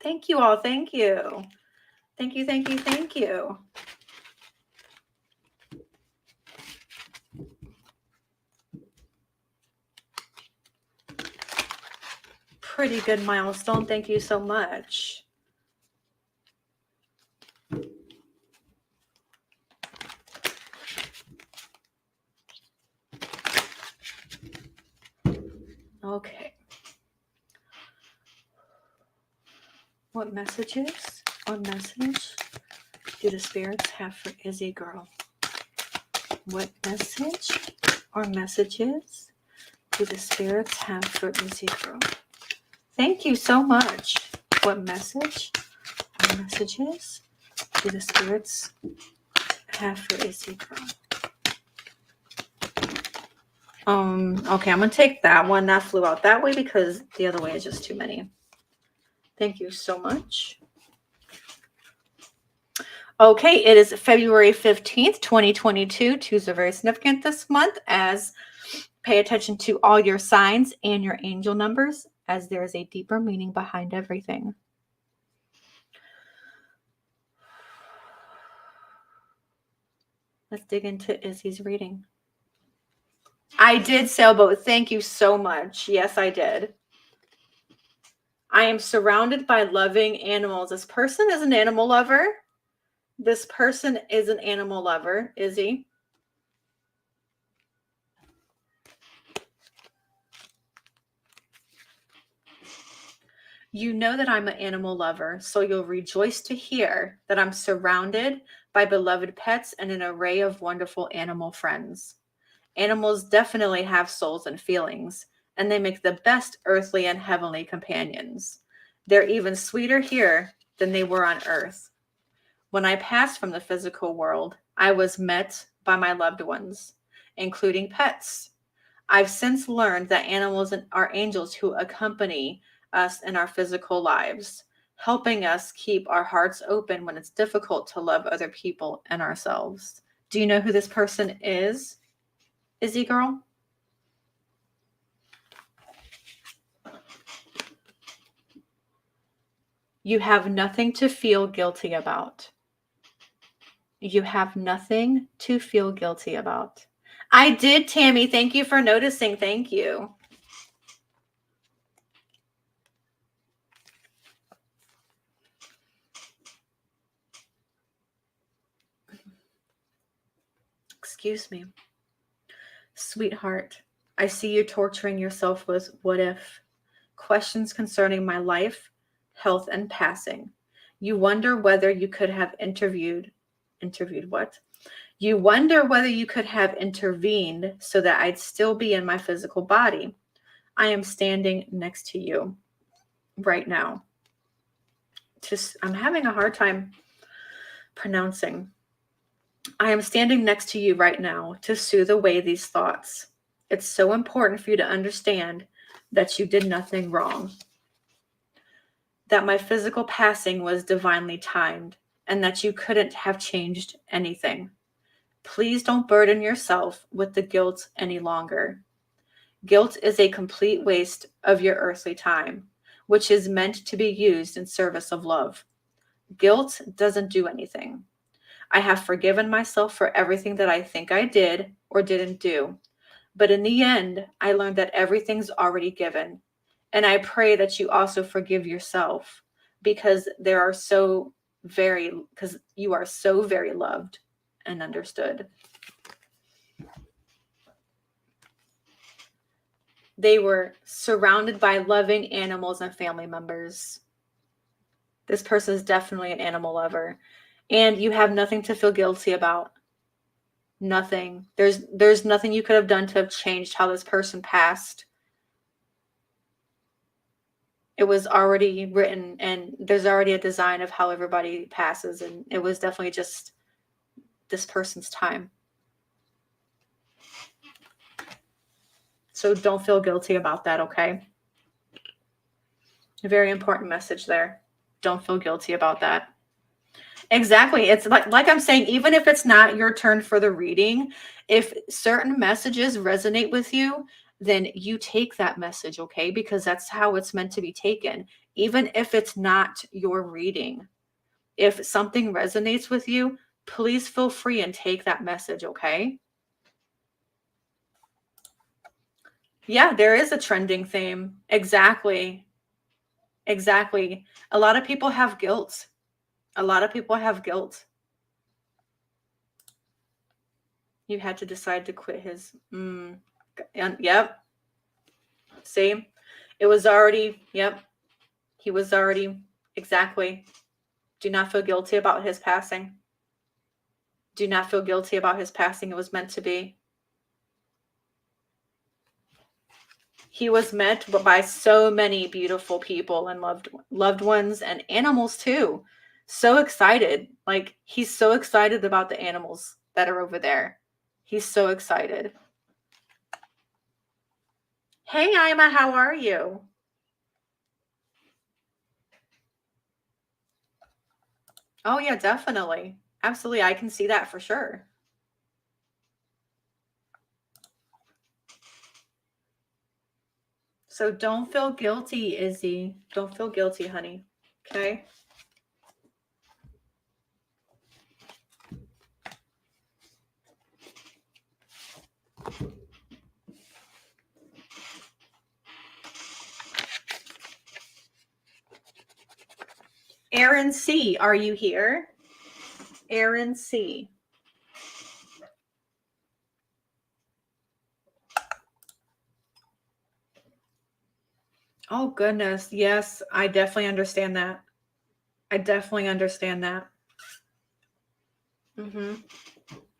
Thank you all. Thank you. Thank you, thank you, thank you. Pretty good milestone. Thank you so much. Okay. What messages or message do the spirits have for IZZI Girl? What message or messages do the spirits have for IZZI Girl? Thank you so much. What message or messages do the spirits have for IZZI Girl? Okay, I'm gonna take that one. That flew out that way because the other way is just too many. Thank you so much. Okay, it is February 15th, 2022. Tuesday, very significant this month, as pay attention to all your signs and your angel numbers, as there is a deeper meaning behind everything. Let's dig into IZZI's reading. I did sailboat. Thank you so much. Yes, I did. I am surrounded by loving animals. This person is an animal lover. This person is an animal lover. IZZI. You know that I'm an animal lover, so you'll rejoice to hear that I'm surrounded by beloved pets and an array of wonderful animal friends. Animals definitely have souls and feelings, and they make the best earthly and heavenly companions. They're even sweeter here than they were on earth. When I passed from the physical world, I was met by my loved ones, including pets. I've since learned that animals are angels who accompany us in our physical lives, helping us keep our hearts open when it's difficult to love other people and ourselves. Do you know who this person is? Izzy girl? You have nothing to feel guilty about. You have nothing to feel guilty about. I did, Tammy. Thank you for noticing. Thank you. Excuse me. Sweetheart, I see you torturing yourself with what if questions concerning my life, health, and passing. You wonder whether you could have interviewed what? You wonder whether you could have intervened so that I'd still be in my physical body. I am standing next to you right now. I'm having a hard time pronouncing. I am standing next to you right now to soothe away these thoughts. It's so important for you to understand that you did nothing wrong, that my physical passing was divinely timed, and that you couldn't have changed anything. Please don't burden yourself with the guilt any longer. Guilt is a complete waste of your earthly time, which is meant to be used in service of love. Guilt doesn't do anything. I have forgiven myself for everything that I think I did or didn't do. But in the end, I learned that everything's already given. And I pray that you also forgive yourself because you are so very loved and understood. They were surrounded by loving animals and family members. This person is definitely an animal lover. And you have nothing to feel guilty about. Nothing. There's nothing you could have done to have changed how this person passed. It was already written, and there's already a design of how everybody passes, and it was definitely just this person's time. So don't feel guilty about that, okay? A very important message there. Don't feel guilty about that. Exactly. It's like I'm saying, even if it's not your turn for the reading, if certain messages resonate with you, then you take that message, okay? Because that's how it's meant to be taken. Even if it's not your reading, if something resonates with you, please feel free and take that message, okay? Yeah, there is a trending theme. Exactly. Exactly. A lot of people have guilt. A lot of people have guilt. You had to decide to quit his. Yep. See, it was already. Yep. He was already. Exactly. Do not feel guilty about his passing. Do not feel guilty about his passing. It was meant to be. He was met by so many beautiful people and loved ones and animals too. So excited. Like, he's so excited about the animals that are over there. He's so excited. Hey, Ima, how are you? Oh, yeah, definitely. Absolutely. I can see that for sure. So don't feel guilty, Izzy. Don't feel guilty, honey. Okay? Erin C, are you here? Erin C. Oh, goodness. Yes, I definitely understand that. I definitely understand that.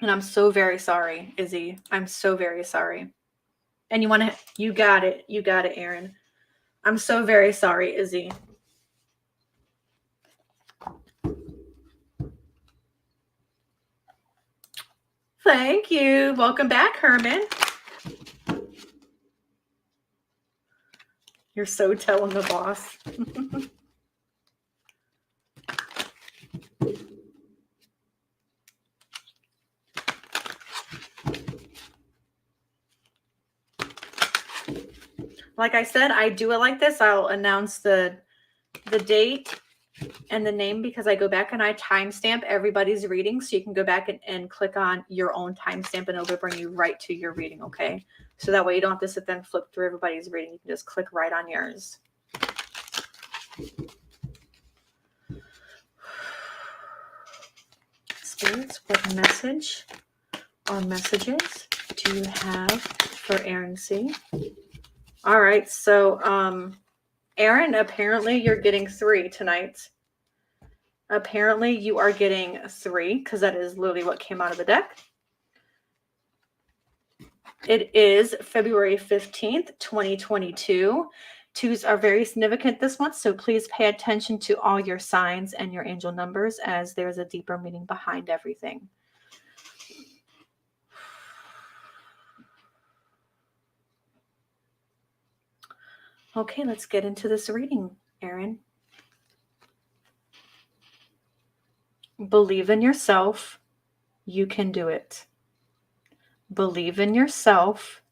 And I'm so very sorry, Izzy. I'm so very sorry. And you got it. You got it, Erin. I'm so very sorry, Izzy. Thank you. Welcome back, Herman. You're so telling the boss. Like I said, I do it like this. I'll announce the date and the name because I go back and I timestamp everybody's reading. So you can go back and click on your own timestamp and it'll bring you right to your reading, okay? So that way you don't have to sit there and flip through everybody's reading. You can just click right on yours. Spirits, what message or messages do you have for Erin C? All right, so Erin, apparently you're getting 3 tonight. Apparently you are getting 3 because that is literally what came out of the deck. It is February 15th, 2022. 2s are very significant this month, so please pay attention to all your signs and your angel numbers as there's a deeper meaning behind everything. Okay, let's get into this reading, Erin. Believe in yourself. You can do it. Believe in yourself.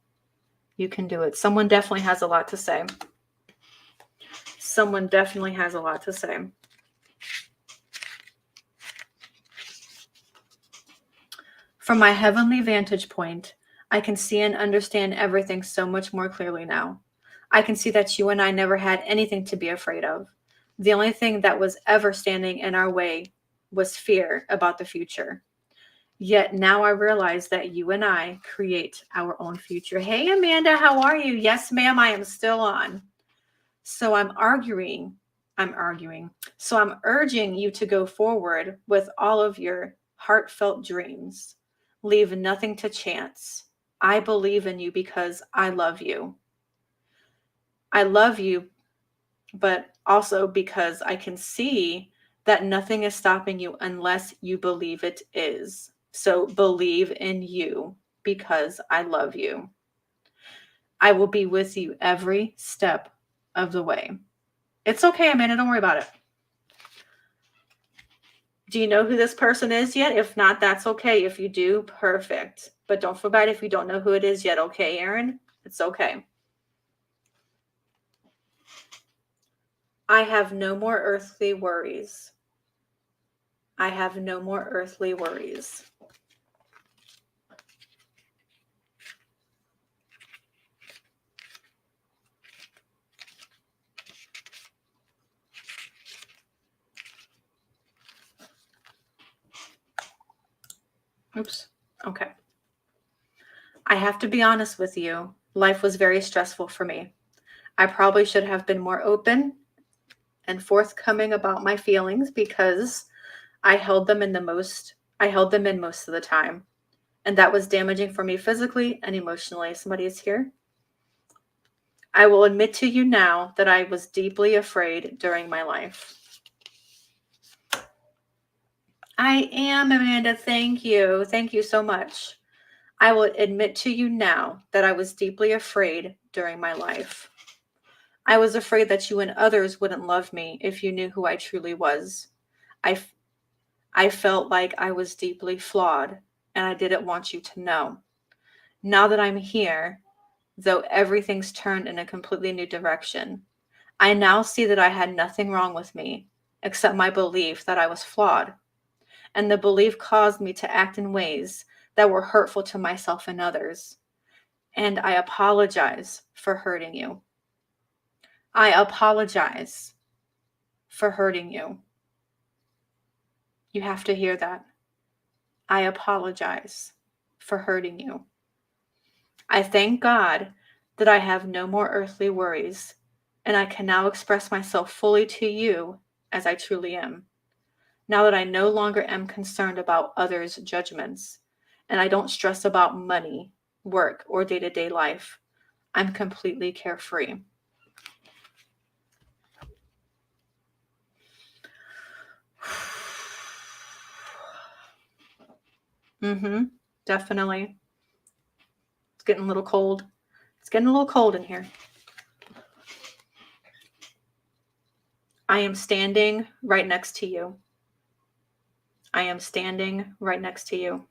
You can do it. Someone definitely has a lot to say. Someone definitely has a lot to say. From my heavenly vantage point, I can see and understand everything so much more clearly now. I can see that you and I never had anything to be afraid of. The only thing that was ever standing in our way was fear about the future. Yet now I realize that you and I create our own future. Hey, Amanda, how are you? Yes, ma'am, I am still on. So I'm arguing. So I'm urging you to go forward with all of your heartfelt dreams. Leave nothing to chance. I believe in you because I love you. I love you, but also because I can see that nothing is stopping you unless you believe it is. So believe in you because I love you. I will be with you every step of the way. It's okay, Amanda. Don't worry about it. Do you know who this person is yet? If not, that's okay. If you do, perfect. But don't feel bad if you don't know who it is yet, okay, Erin? It's okay. I have no more earthly worries. I have no more earthly worries. Oops. Okay. I have to be honest with you. Life was very stressful for me. I probably should have been more open and forthcoming about my feelings because I held them in most of the time. And that was damaging for me physically and emotionally. Somebody is here. I will admit to you now that I was deeply afraid during my life. I am, Amanda. Thank you. Thank you so much. I will admit to you now that I was deeply afraid during my life. I was afraid that you and others wouldn't love me if you knew who I truly was. I felt like I was deeply flawed, and I didn't want you to know. Now that I'm here, though everything's turned in a completely new direction, I now see that I had nothing wrong with me except my belief that I was flawed. And the belief caused me to act in ways that were hurtful to myself and others. And I apologize for hurting you. I apologize for hurting you. You have to hear that. I apologize for hurting you. I thank God that I have no more earthly worries, and I can now express myself fully to you as I truly am. Now that I no longer am concerned about others' judgments, and I don't stress about money, work, or day-to-day life. I'm completely carefree. Definitely. It's getting a little cold. It's getting a little cold in here. I am standing right next to you. I am standing right next to you.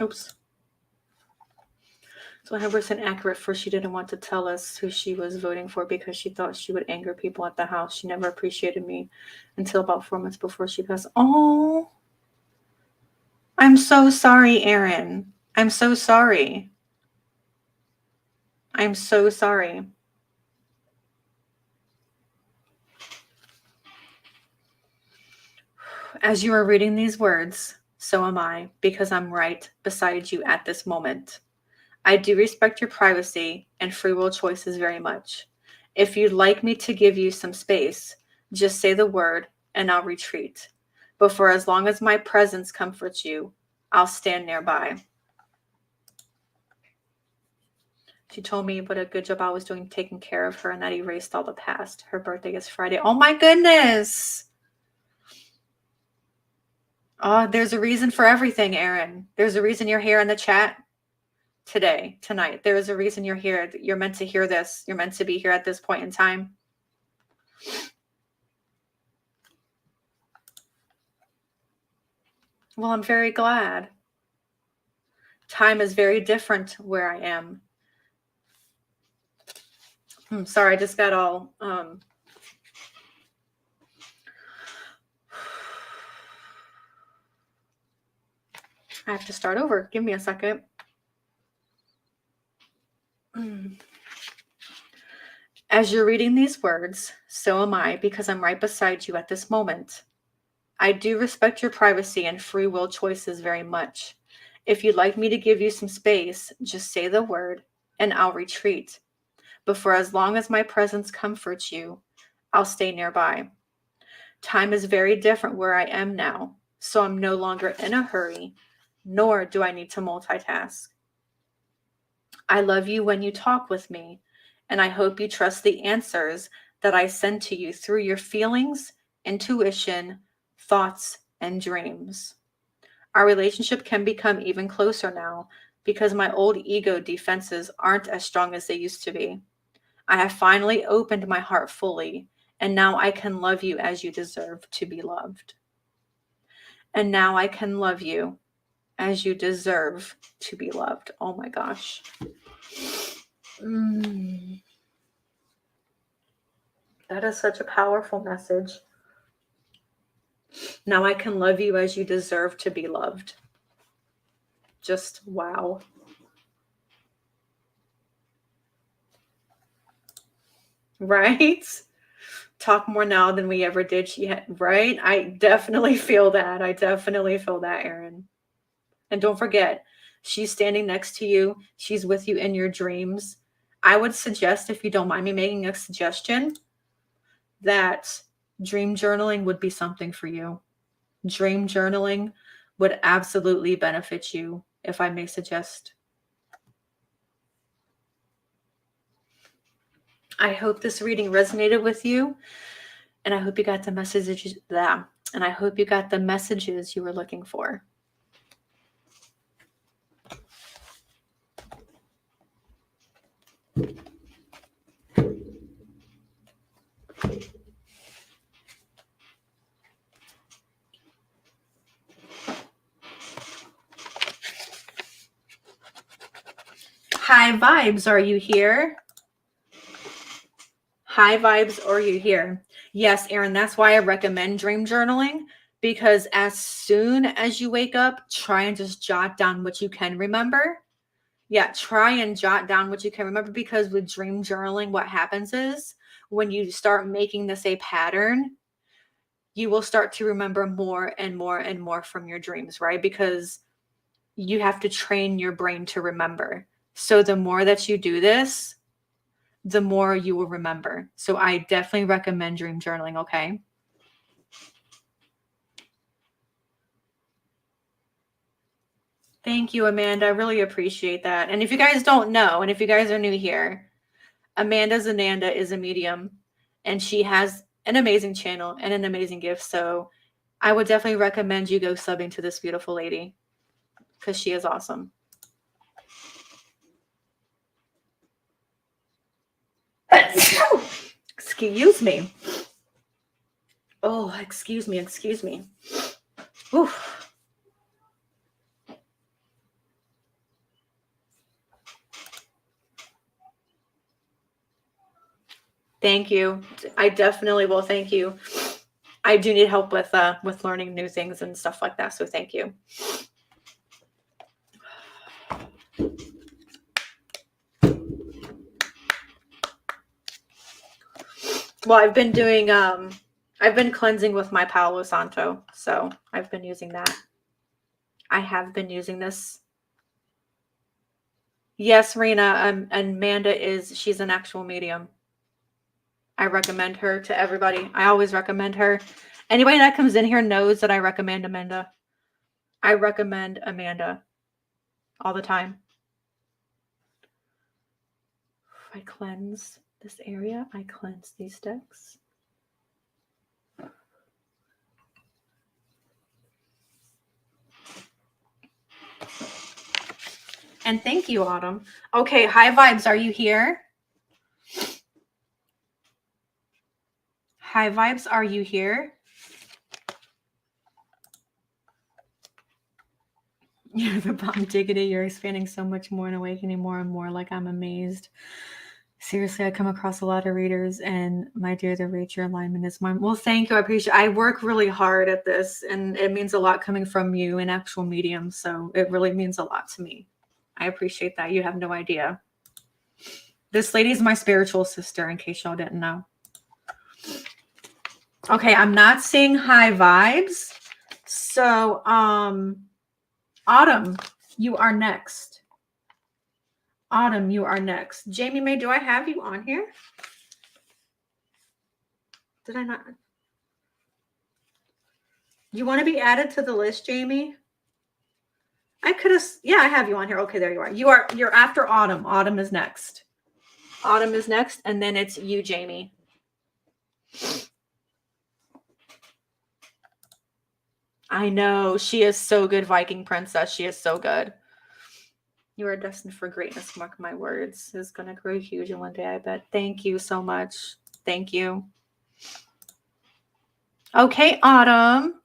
Oops. So 100% accurate. First, she didn't want to tell us who she was voting for because she thought she would anger people at the house. She never appreciated me until about 4 months before she passed. Oh, I'm so sorry, Erin. I'm so sorry. I'm so sorry. As you are reading these words, so am I, because I'm right beside you at this moment. I do respect your privacy and free will choices very much. If you'd like me to give you some space, just say the word and I'll retreat. But for as long as my presence comforts you, I'll stand nearby. She told me what a good job I was doing taking care of her and that erased all the past. Her birthday is Friday. Oh my goodness. Oh, there's a reason for everything, Erin. There's a reason you're here in the chat tonight. There is a reason you're here. You're meant to hear this. You're meant to be here at this point in time. Well, I'm very glad. Time is very different where I am. Sorry, I just got all I have to start over. Give me a second. As you're reading these words, so am I, because I'm right beside you at this moment. I do respect your privacy and free will choices very much. If you'd like me to give you some space, just say the word and I'll retreat. But for as long as my presence comforts you, I'll stay nearby. Time is very different where I am now, so I'm no longer in a hurry, nor do I need to multitask. I love you when you talk with me, and I hope you trust the answers that I send to you through your feelings, intuition, thoughts, and dreams. Our relationship can become even closer now because my old ego defenses aren't as strong as they used to be. I have finally opened my heart fully, and now I can love you as you deserve to be loved. And now I can love you as you deserve to be loved. Oh my gosh. That is such a powerful message. Now I can love you as you deserve to be loved. Just wow. Right? Talk more now than we ever did. Right? I definitely feel that. Erin. And don't forget, she's standing next to you. She's with you in your dreams. I would suggest, if you don't mind me making a suggestion, that dream journaling would be something for you. Dream journaling would absolutely benefit you, if I may suggest. I hope this reading resonated with you, and I hope you got the messages you were looking for. High vibes, are you here? High vibes, are you here? Yes, Erin, that's why I recommend dream journaling, because as soon as you wake up, try and just jot down what you can remember. Yeah, try and jot down what you can remember, because with dream journaling, what happens is when you start making this a pattern, you will start to remember more and more and more from your dreams, right? Because you have to train your brain to remember. So the more that you do this, the more you will remember. So I definitely recommend dream journaling, okay? Thank you, Amanda. I really appreciate that. And if you guys don't know, and if you guys are new here, Ananda is a medium, and she has an amazing channel and an amazing gift. So I would definitely recommend you go subbing to this beautiful lady because she is awesome. Excuse me. Oh, excuse me. Oof. Thank you. I definitely will. Thank you. I do need help with learning new things and stuff like that. So thank you. Well, I've been doing I've been cleansing with my Palo Santo, so I've been using that. I have been using this. Yes, Rena, Amanda she's an actual medium. I recommend her to everybody. I always recommend her. Anybody that comes in here knows that I recommend Amanda. I recommend Amanda all the time. I cleanse this area. I cleanse these decks. And thank you, Autumn. Okay, High Vibes, are you here? High Vibes, are you here? You're the bomb diggity. You're expanding so much more and awakening more and more. Like, I'm amazed. Seriously, I come across a lot of readers, and my dear, the reach your alignment is mine. Well, thank you. I appreciate it. I work really hard at this, and it means a lot coming from you, an actual medium. So it really means a lot to me. I appreciate that. You have no idea. This lady is my spiritual sister, in case y'all didn't know. Okay, I'm not seeing High Vibes. So, Autumn, you are next. Autumn, you are next. Jaime May, do I have you on here? Did I not? You want to be added to the list, Jaime? I could have, yeah, I have you on here. Okay, there you are. You're after Autumn. Autumn is next. Autumn is next, and then it's you, Jaime. I know. She is so good, Viking Princess. She is so good. You are destined for greatness. Mark my words. It's going to grow huge in one day, I bet. Thank you so much. Thank you. Okay, Autumn.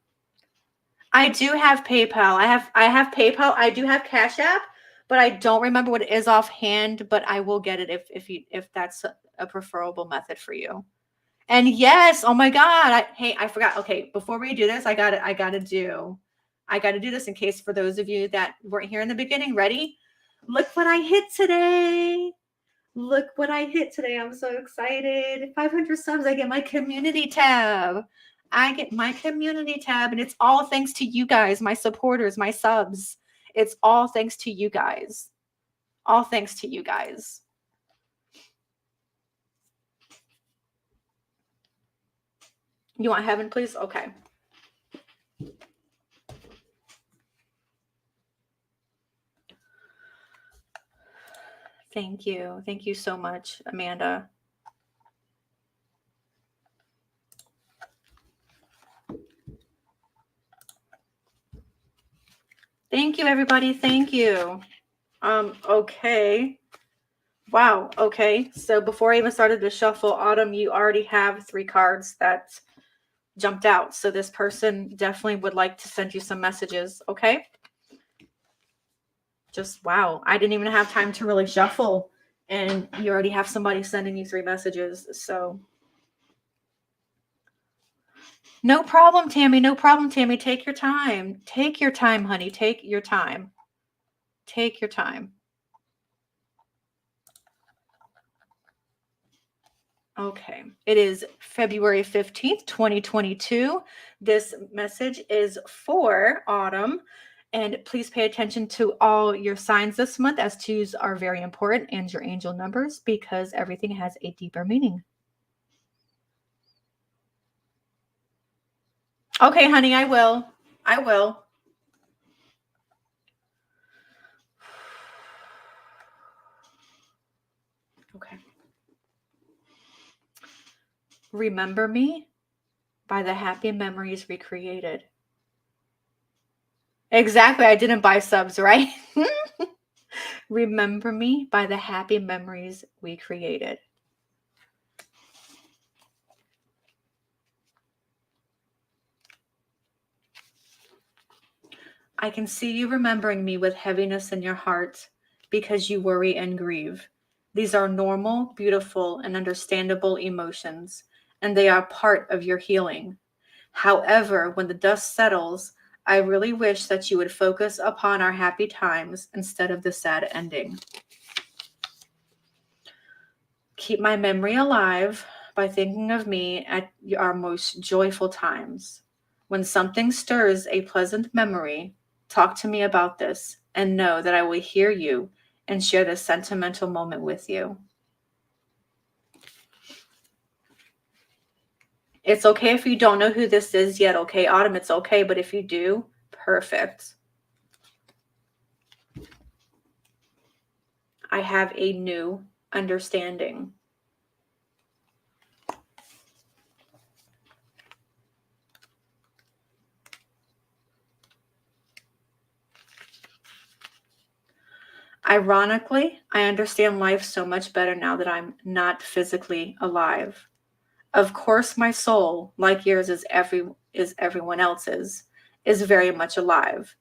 I do have PayPal. I have PayPal. I do have Cash App, but I don't remember what it is offhand, but I will get it if that's a preferable method for you. And yes, oh my God. I forgot. Okay, before we do this, I gotta do this in case for those of you that weren't here in the beginning. Ready? Look what I hit today. Look what I hit today. I'm so excited. 500 subs. I get my community tab. And it's all thanks to you guys, my supporters, my subs. It's all thanks to you guys. All thanks to you guys. You want heaven, please? Okay. Thank you. Thank you so much, Amanda. Thank you, everybody. Thank you. Okay. Wow. Okay. So before I even started to shuffle, Autumn, you already have 3 cards that jumped out. So this person definitely would like to send you some messages. Okay. Just wow. I didn't even have time to really shuffle, and you already have somebody sending you 3 messages. So no problem, Tammy. No problem, Tammy. Take your time. Take your time, honey. Take your time. Take your time. Okay. It is February 15th, 2022. This message is for Autumn. And please pay attention to all your signs this month, as twos are very important, and your angel numbers, because everything has a deeper meaning. Okay, honey, I will. I will. Okay. Remember me by the happy memories we created. Exactly. I didn't buy subs, right? Remember me by the happy memories we created. I can see you remembering me with heaviness in your heart because you worry and grieve. These are normal, beautiful, and understandable emotions, and they are part of your healing. However, when the dust settles, I really wish that you would focus upon our happy times instead of the sad ending. Keep my memory alive by thinking of me at our most joyful times. When something stirs a pleasant memory, talk to me about this and know that I will hear you and share this sentimental moment with you. It's okay if you don't know who this is yet, okay, Autumn? It's okay, but if you do, perfect. I have a new understanding. Ironically, I understand life so much better now that I'm not physically alive. Of course, my soul, like yours is everyone else's, is very much alive.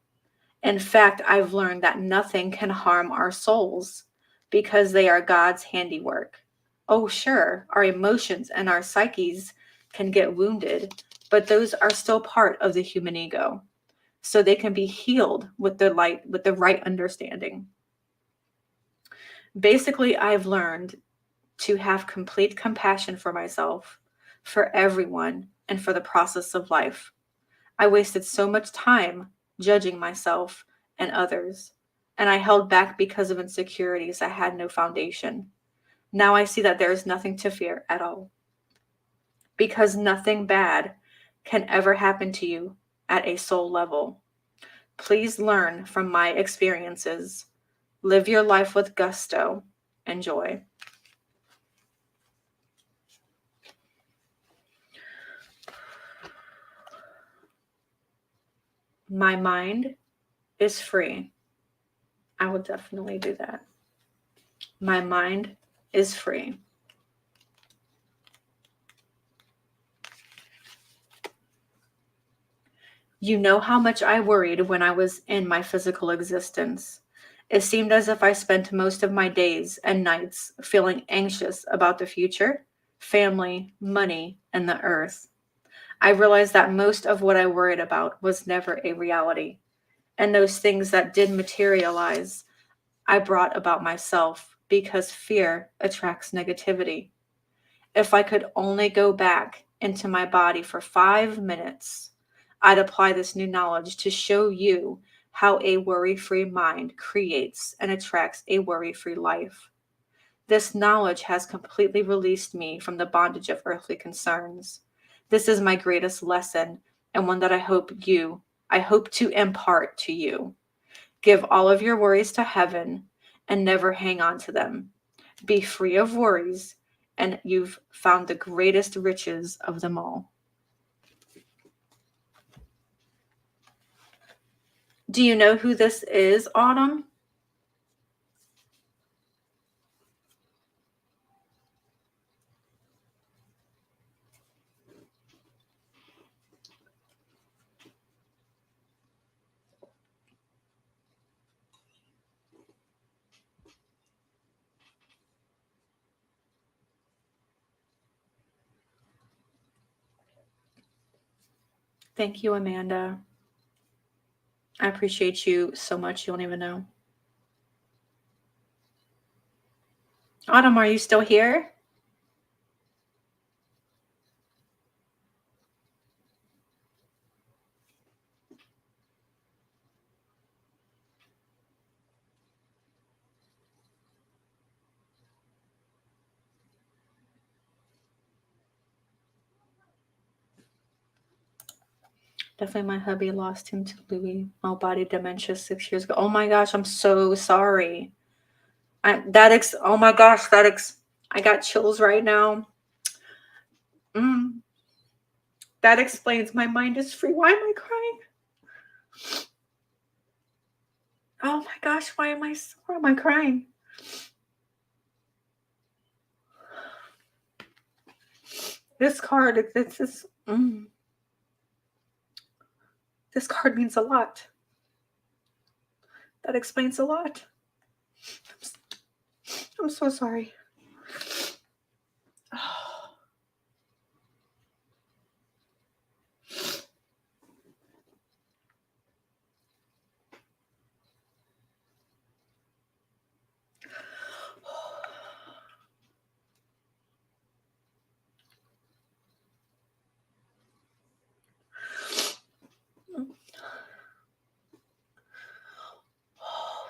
In fact, I've learned that nothing can harm our souls because they are God's handiwork. Oh, sure, our emotions and our psyches can get wounded, but those are still part of the human ego. So they can be healed with the right understanding. Basically, I've learned to have complete compassion for myself, for everyone, and for the process of life. I wasted so much time judging myself and others, and I held back because of insecurities that had no foundation. Now I see that there is nothing to fear at all, because nothing bad can ever happen to you at a soul level. Please learn from my experiences. Live your life with gusto and joy. My mind is free. I will definitely do that. My mind is free. You know how much I worried when I was in my physical existence. It seemed as if I spent most of my days and nights feeling anxious about the future, family, money, and the earth. I realized that most of what I worried about was never a reality. And those things that did materialize, I brought about myself because fear attracts negativity. If I could only go back into my body for 5 minutes, I'd apply this new knowledge to show you how a worry-free mind creates and attracts a worry-free life. This knowledge has completely released me from the bondage of earthly concerns. This is my greatest lesson, and one that I hope to impart to you. Give all of your worries to heaven and never hang on to them. Be free of worries, and you've found the greatest riches of them all. Do you know who this is, Autumn? Thank you, Amanda. I appreciate you so much. You don't even know. Autumn, are you still here? Definitely my hubby lost him to Louis body dementia 6 years ago. Oh my gosh, I'm so sorry. Oh my gosh, I got chills right now. That explains my mind is free. Why am I crying? Oh my gosh, why am I crying? This card, this card means a lot. That explains a lot. I'm so sorry.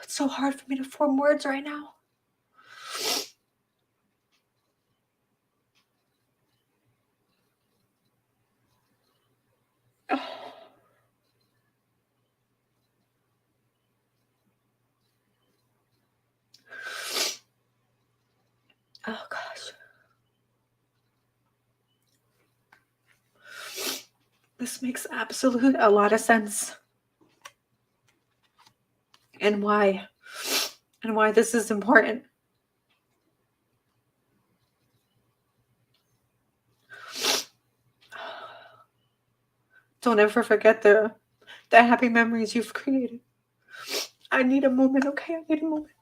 It's so hard for me to form words right now. Oh gosh. This makes a lot of sense. And why this is important. Don't ever forget the happy memories you've created. I need a moment, okay? I need a moment.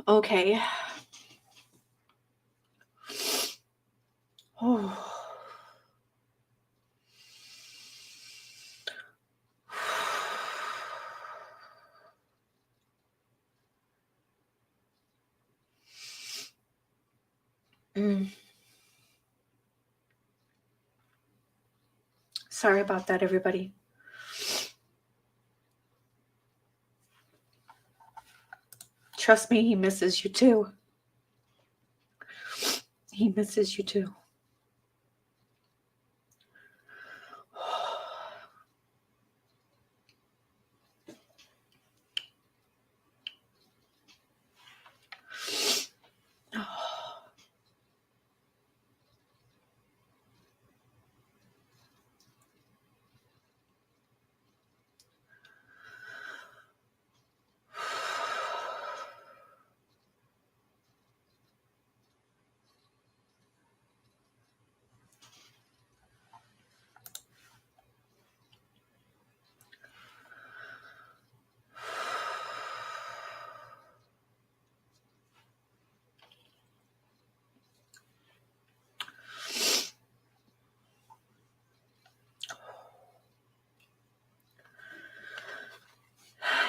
Okay. Oh. Sorry about that, everybody. Trust me, he misses you too. He misses you too.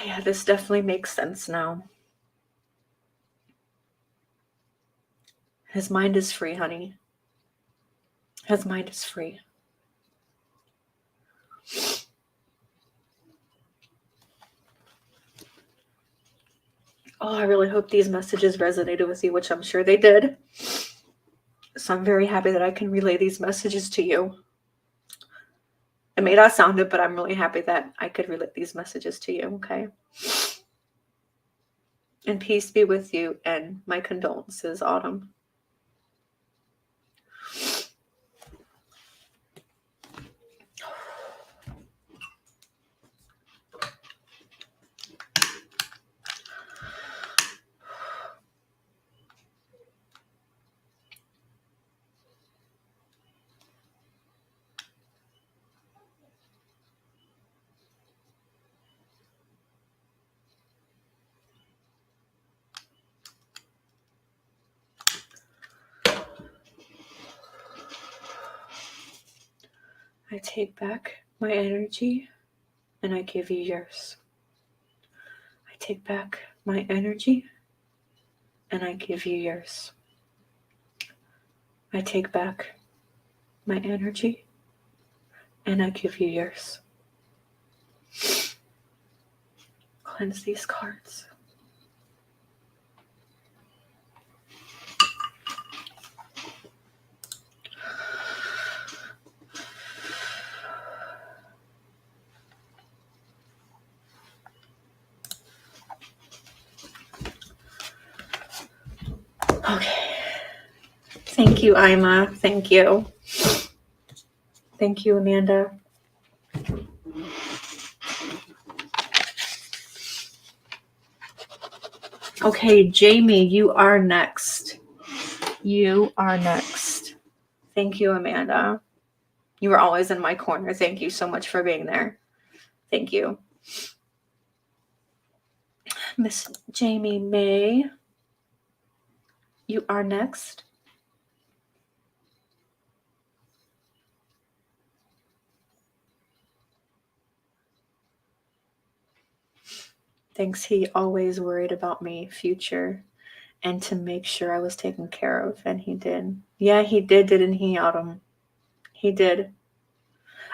Yeah, this definitely makes sense now. His mind is free, honey. His mind is free. Oh, I really hope these messages resonated with you, which I'm sure they did. So I'm very happy that I can relay these messages to you. It may not sound it, but I'm really happy that I could relay these messages to you, okay? And peace be with you, and my condolences, Autumn. I take back my energy and I give you yours. I take back my energy and I give you yours. I take back my energy and I give you yours. Cleanse these cards. Okay. Thank you, Ima. Thank you. Thank you, Amanda. Okay, Jamie, you are next. You are next. Thank you, Amanda. You were always in my corner. Thank you so much for being there. Thank you. Miss Jaime May, you are next. Thanks, he always worried about me future and to make sure I was taken care of, and he did. Yeah, he did, didn't he, Autumn? He did.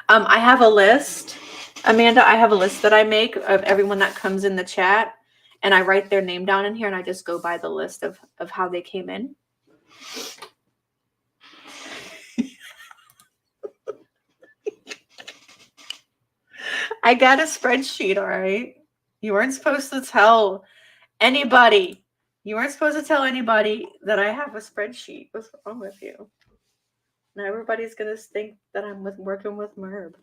I have a list, Amanda, I have a list that I make of everyone that comes in the chat, and I write their name down in here, and I just go by the list of how they came in. I got a spreadsheet, all right? You weren't supposed to tell anybody. You weren't supposed to tell anybody that I have a spreadsheet. What's wrong with you? Now everybody's going to think that I'm working with Merb.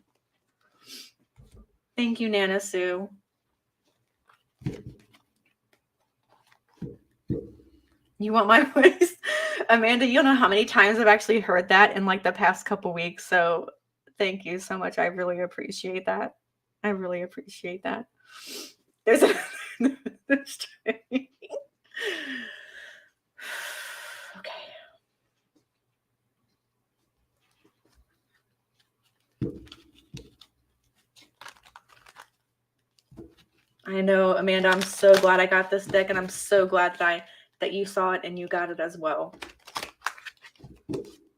Thank you, Nana Sue. You want my voice? Amanda, you don't know how many times I've actually heard that in like the past couple weeks. So thank you so much. I really appreciate that. I really appreciate that. There's a okay. I know, Amanda, I'm so glad I got this deck, and I'm so glad that you saw it and you got it as well.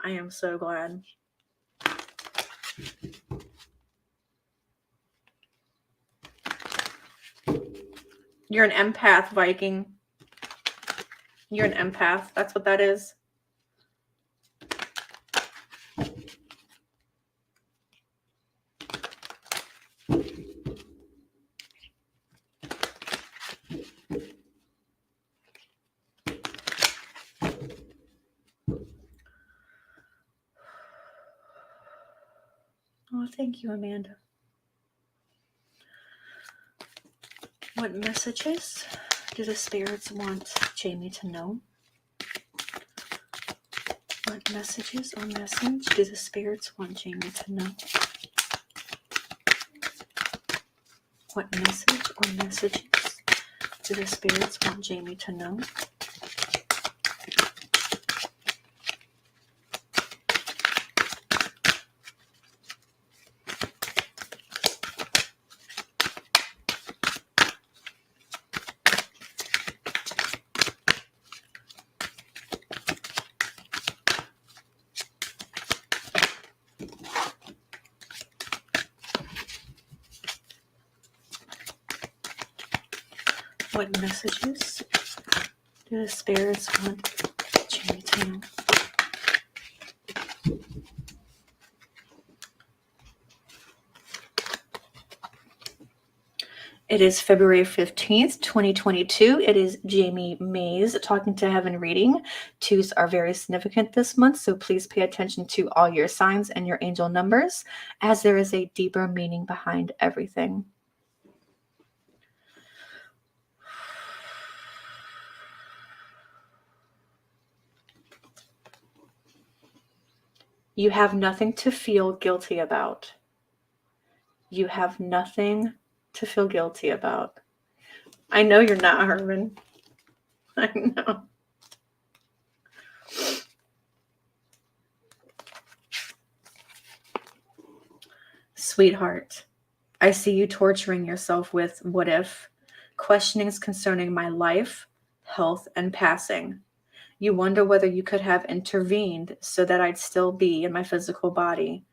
I am so glad. You're an empath, Viking. You're an empath. That's what that is. Oh, thank you, Amanda. What messages do the spirits want Jaime to know? What messages or message do the spirits want Jaime to know? What message or messages do the spirits want Jaime to know? What messages do the spirits want Jaime to know? It is February 15th, 2022. It is Jaime May's Talking to Heaven reading. Twos are very significant this month, so please pay attention to all your signs and your angel numbers, as there is a deeper meaning behind everything. You have nothing to feel guilty about. You have nothing to feel guilty about. I know you're not, Herman. I know. Sweetheart, I see you torturing yourself with what if, questionings concerning my life, health, and passing. You wonder whether you could have intervened so that I'd still be in my physical body.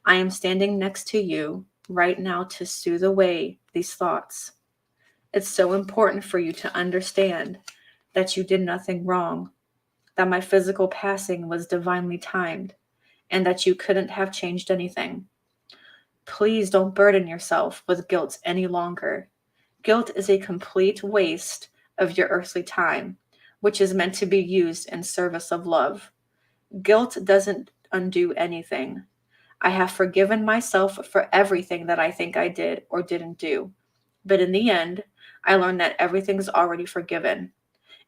I am standing next to you right now to soothe away these thoughts. It's so important for you to understand that you did nothing wrong, that my physical passing was divinely timed, and that you couldn't have changed anything. Please don't burden yourself with guilt any longer. Guilt is a complete waste of your earthly time, which is meant to be used in service of love. Guilt doesn't undo anything. I have forgiven myself for everything that I think I did or didn't do. But in the end, I learned that everything's already forgiven.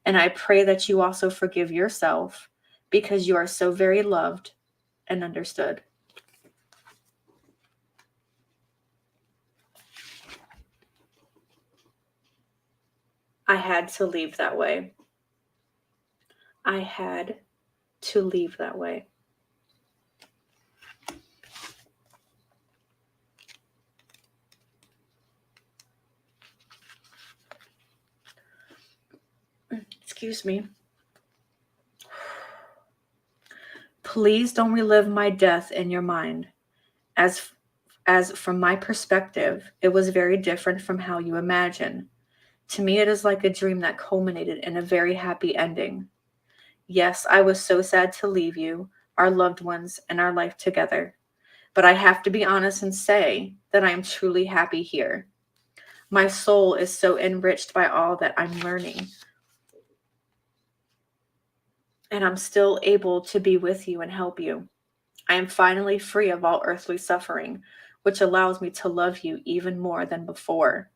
And I pray that you also forgive yourself because you are so very loved and understood. I had to leave that way. I had to leave that way. Excuse me. Please don't relive my death in your mind. As from my perspective, it was very different from how you imagine. To me, it is like a dream that culminated in a very happy ending. Yes, I was so sad to leave you, our loved ones, and our life together. But I have to be honest and say that I am truly happy here. My soul is so enriched by all that I'm learning. And I'm still able to be with you and help you. I am finally free of all earthly suffering, which allows me to love you even more than before.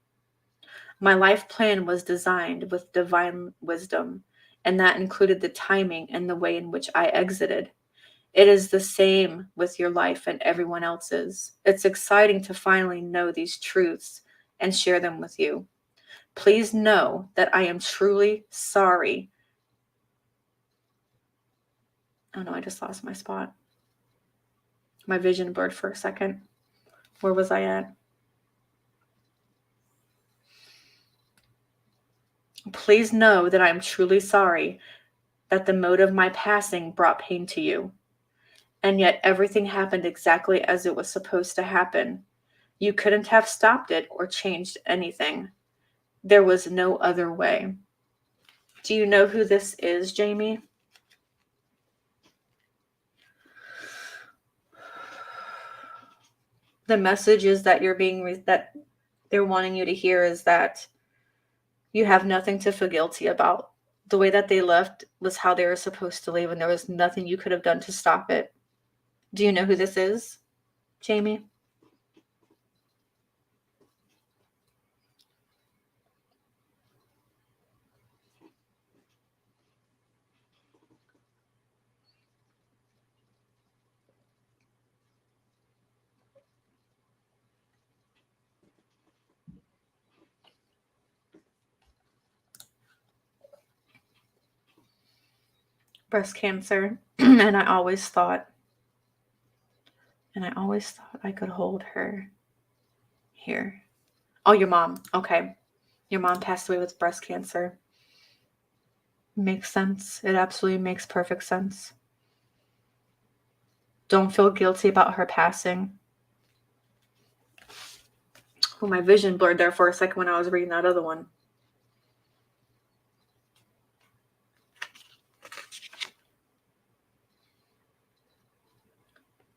My life plan was designed with divine wisdom, and that included the timing and the way in which I exited. It is the same with your life and everyone else's. It's exciting to finally know these truths and share them with you. Please know that I am truly sorry. Oh no, I just lost my spot. My vision blurred for a second. Where was I at? Please know that I am truly sorry that the mode of my passing brought pain to you. And yet everything happened exactly as it was supposed to happen. You couldn't have stopped it or changed anything. There was no other way. Do you know who this is, Jaime? The message is that that they're wanting you to hear is that you have nothing to feel guilty about. The way that they left was how they were supposed to leave, and there was nothing you could have done to stop it. Do you know who this is, Jaime? Breast cancer. And I always thought I could hold her here. Oh, your mom. Okay. Your mom passed away with breast cancer. Makes sense. It absolutely makes perfect sense. Don't feel guilty about her passing. Oh, my vision blurred there for a second when I was reading that other one.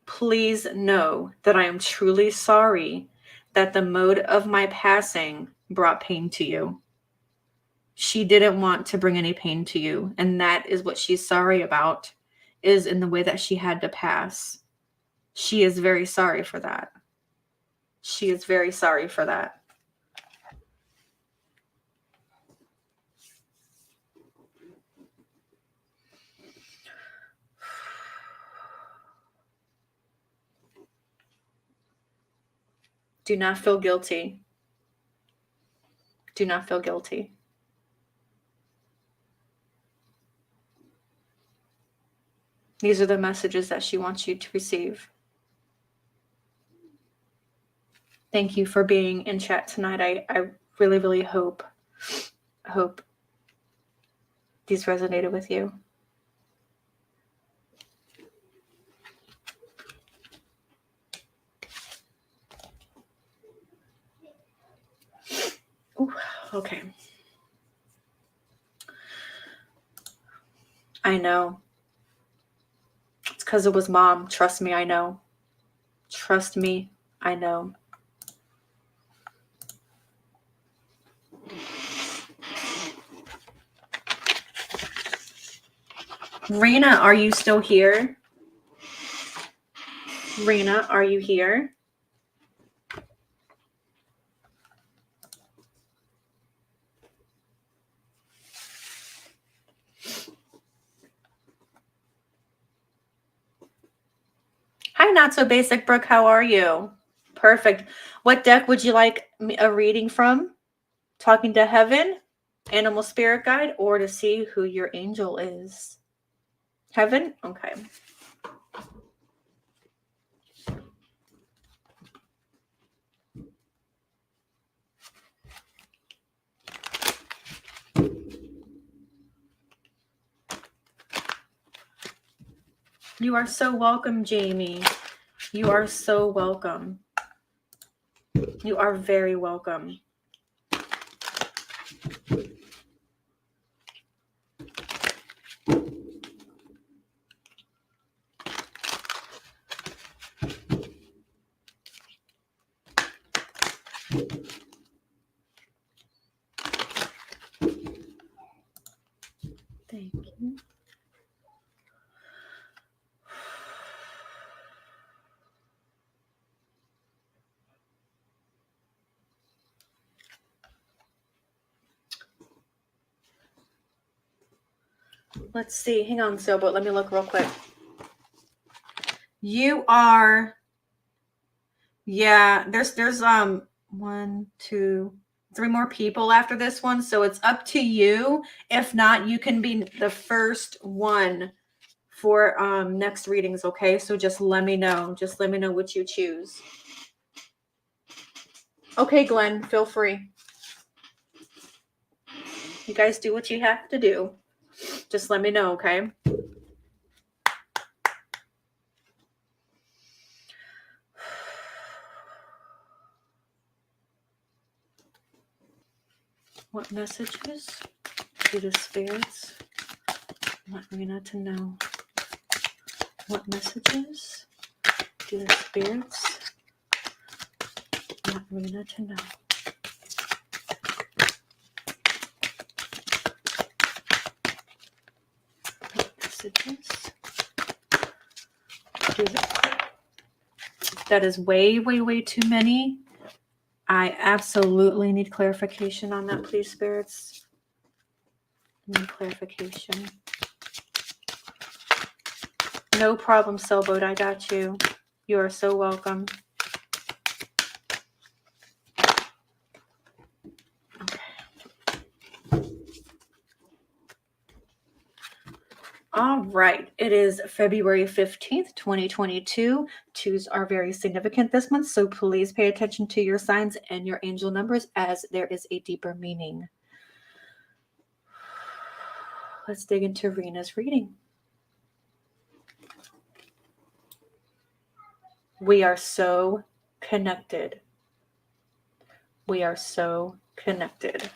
Please know that I am truly sorry that the mode of my passing brought pain to you. She didn't want to bring any pain to you, and that is what she's sorry about, is in the way that she had to pass. She is very sorry for that. She is very sorry for that. Do not feel guilty. Do not feel guilty. These are the messages that she wants you to receive. Thank you for being in chat tonight. I really, really hope these resonated with you. Ooh, okay. I know. It's because it was Mom. Trust me, I know. Trust me, I know. Rena, are you still here? Rena, are you here? Hi, Not So Basic Brooke. How are you? Perfect. What deck would you like a reading from? Talking to Heaven, Animal Spirit Guide, or to see who your angel is? Heaven? Okay. You are so welcome, Jamie. You are so welcome. You are very welcome. Thank you. Let's see. Hang on, Sailboat. Let me look real quick. You are, yeah, there's 1, 2, 3 more people after this one, so it's up to you. If not, you can be the first one for next readings, okay? So just let me know. Just let me know what you choose. Okay, Glenn, feel free. You guys do what you have to do. Just let me know, okay? What messages do the spirits want Rena to know? What messages do the spirits want Rena to know? What messages do the... That is way, way, way too many. I absolutely need clarification on that, please, spirits. I need clarification. No problem, Sailboat. I got you. You are so welcome. Okay. All right. It is February 15th, 2022. Twos are very significant this month, so please pay attention to your signs and your angel numbers as there is a deeper meaning. Let's dig into Rena's reading. We are so connected. We are so connected.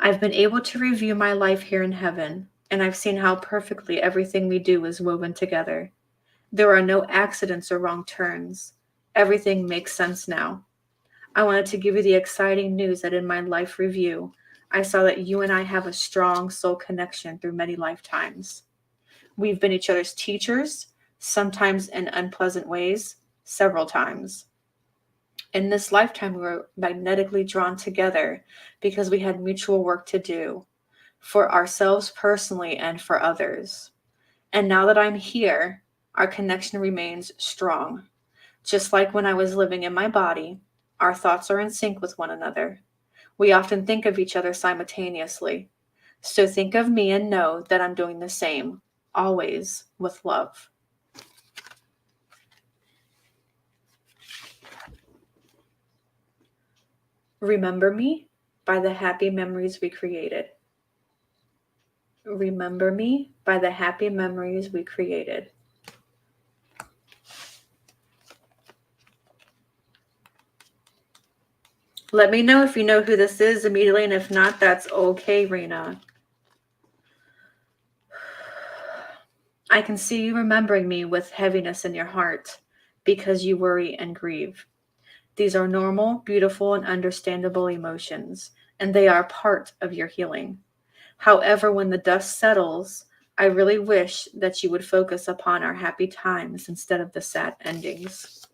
I've been able to review my life here in heaven, and I've seen how perfectly everything we do is woven together. There are no accidents or wrong turns. Everything makes sense now. I wanted to give you the exciting news that in my life review, I saw that you and I have a strong soul connection through many lifetimes. We've been each other's teachers, sometimes in unpleasant ways, several times. In this lifetime, we were magnetically drawn together because we had mutual work to do for ourselves personally and for others. And now that I'm here, our connection remains strong. Just like when I was living in my body, our thoughts are in sync with one another. We often think of each other simultaneously. So think of me and know that I'm doing the same, always with love. Remember me by the happy memories we created. Remember me by the happy memories we created. Let me know if you know who this is immediately, and if not, that's okay, Rena. I can see you remembering me with heaviness in your heart because you worry and grieve. These are normal, beautiful, and understandable emotions, and they are part of your healing. However, when the dust settles, I really wish that you would focus upon our happy times instead of the sad endings.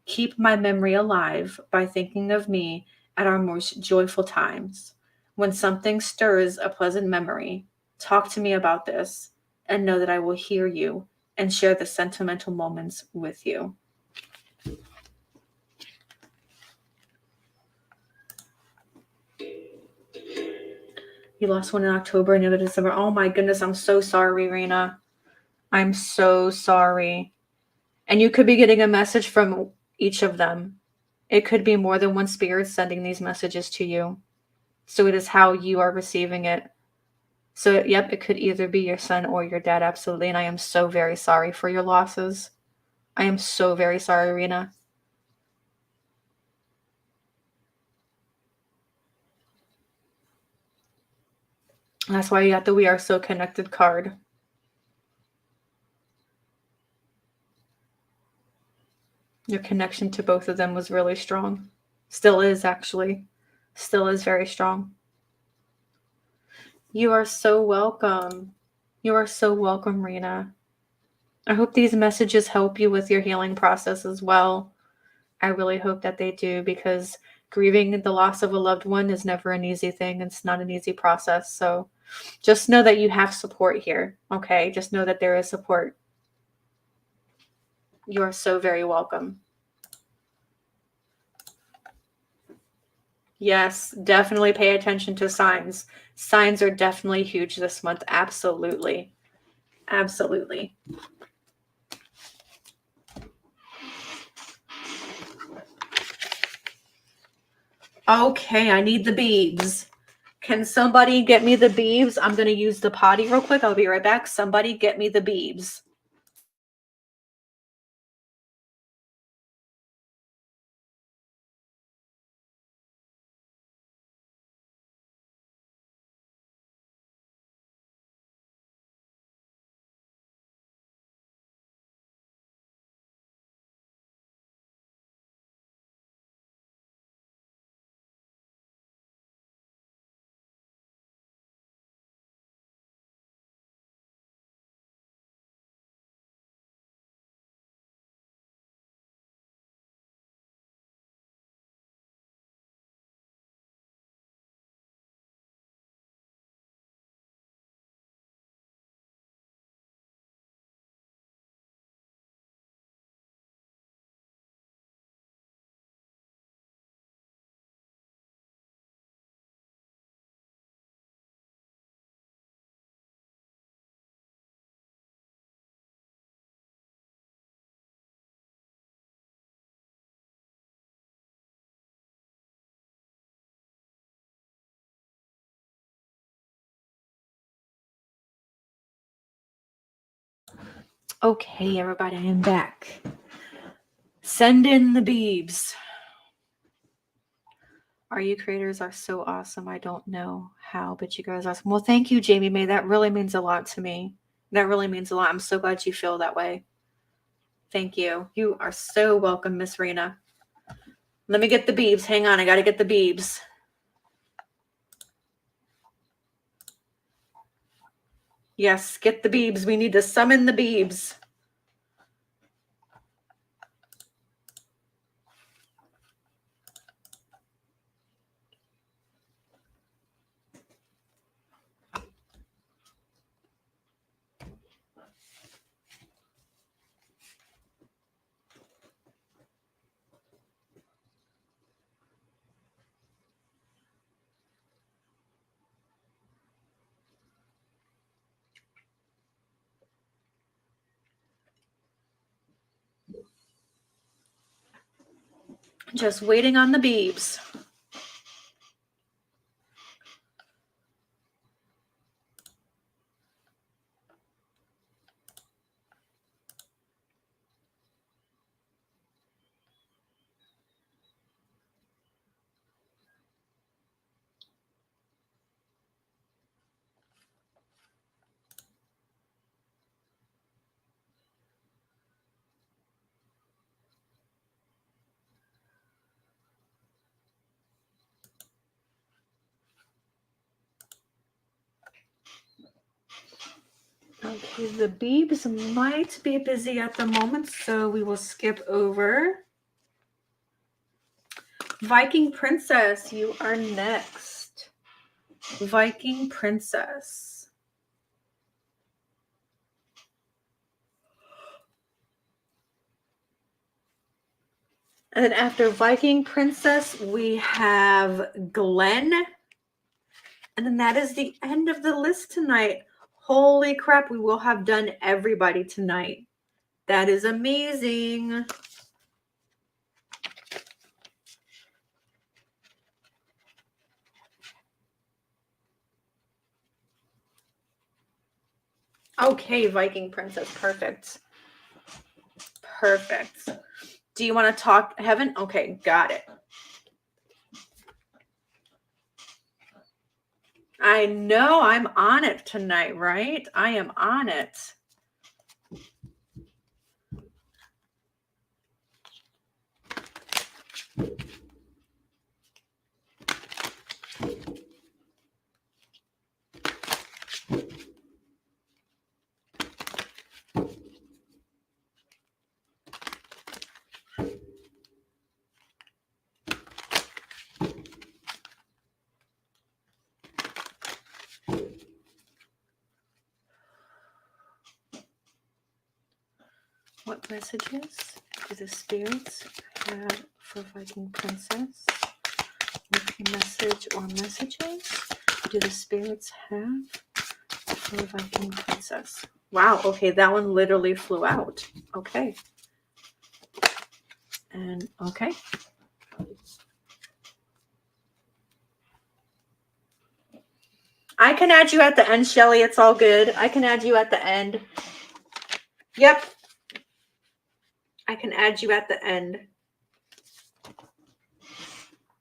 Keep my memory alive by thinking of me at our most joyful times. When something stirs a pleasant memory, talk to me about this and know that I will hear you and share the sentimental moments with you. You lost one in October and the other December. Oh my goodness, I'm so sorry, Rena. I'm so sorry. And you could be getting a message from each of them. It could be more than one spirit sending these messages to you. So it is how you are receiving it. So, yep, it could either be your son or your dad, absolutely. And I am so very sorry for your losses. I am so very sorry, Rena. That's why you got the We Are So Connected card. Your connection to both of them was really strong. Still is, actually. Still is very strong. You are so welcome. You are so welcome, Rena. I hope these messages help you with your healing process as well. I really hope that they do, because grieving the loss of a loved one is never an easy thing. It's not an easy process. So just know that you have support here, okay? Just know that there is support. You are so very welcome. Yes, definitely pay attention to signs. Signs are definitely huge this month. Absolutely. Absolutely. Okay, I need the beads. Can somebody get me the beads? I'm going to use the potty real quick. I'll be right back. Somebody get me the beads. Okay, everybody, I am back. Send in the beebs. Our you creators are so awesome. I don't know how, but you guys are awesome. Well, thank you, Jaime May. That really means a lot to me. That really means a lot. I'm so glad you feel that way. Thank you. You are so welcome, Miss Rena. Let me get the beebs. Hang on, I got to get the beebs. Yes, get the beebs. We need to summon the beebs. Just waiting on the beebs. Okay, the Beebs might be busy at the moment, so we will skip over. Viking Princess, you are next. Viking Princess. And then after Viking Princess, we have Glenn. And then that is the end of the list tonight. Holy crap, we will have done everybody tonight. That is amazing. Okay, Viking Princess, perfect. Perfect. Do you want to talk, Heaven? Okay, got it. I know I'm on it tonight, right? I am on it. What messages do the spirits have for Viking Princess? What message or messages do the spirits have for Viking Princess? Wow, okay, that one literally flew out. Okay. And okay. I can add you at the end, Shelly. It's all good. I can add you at the end. Yep. I can add you at the end.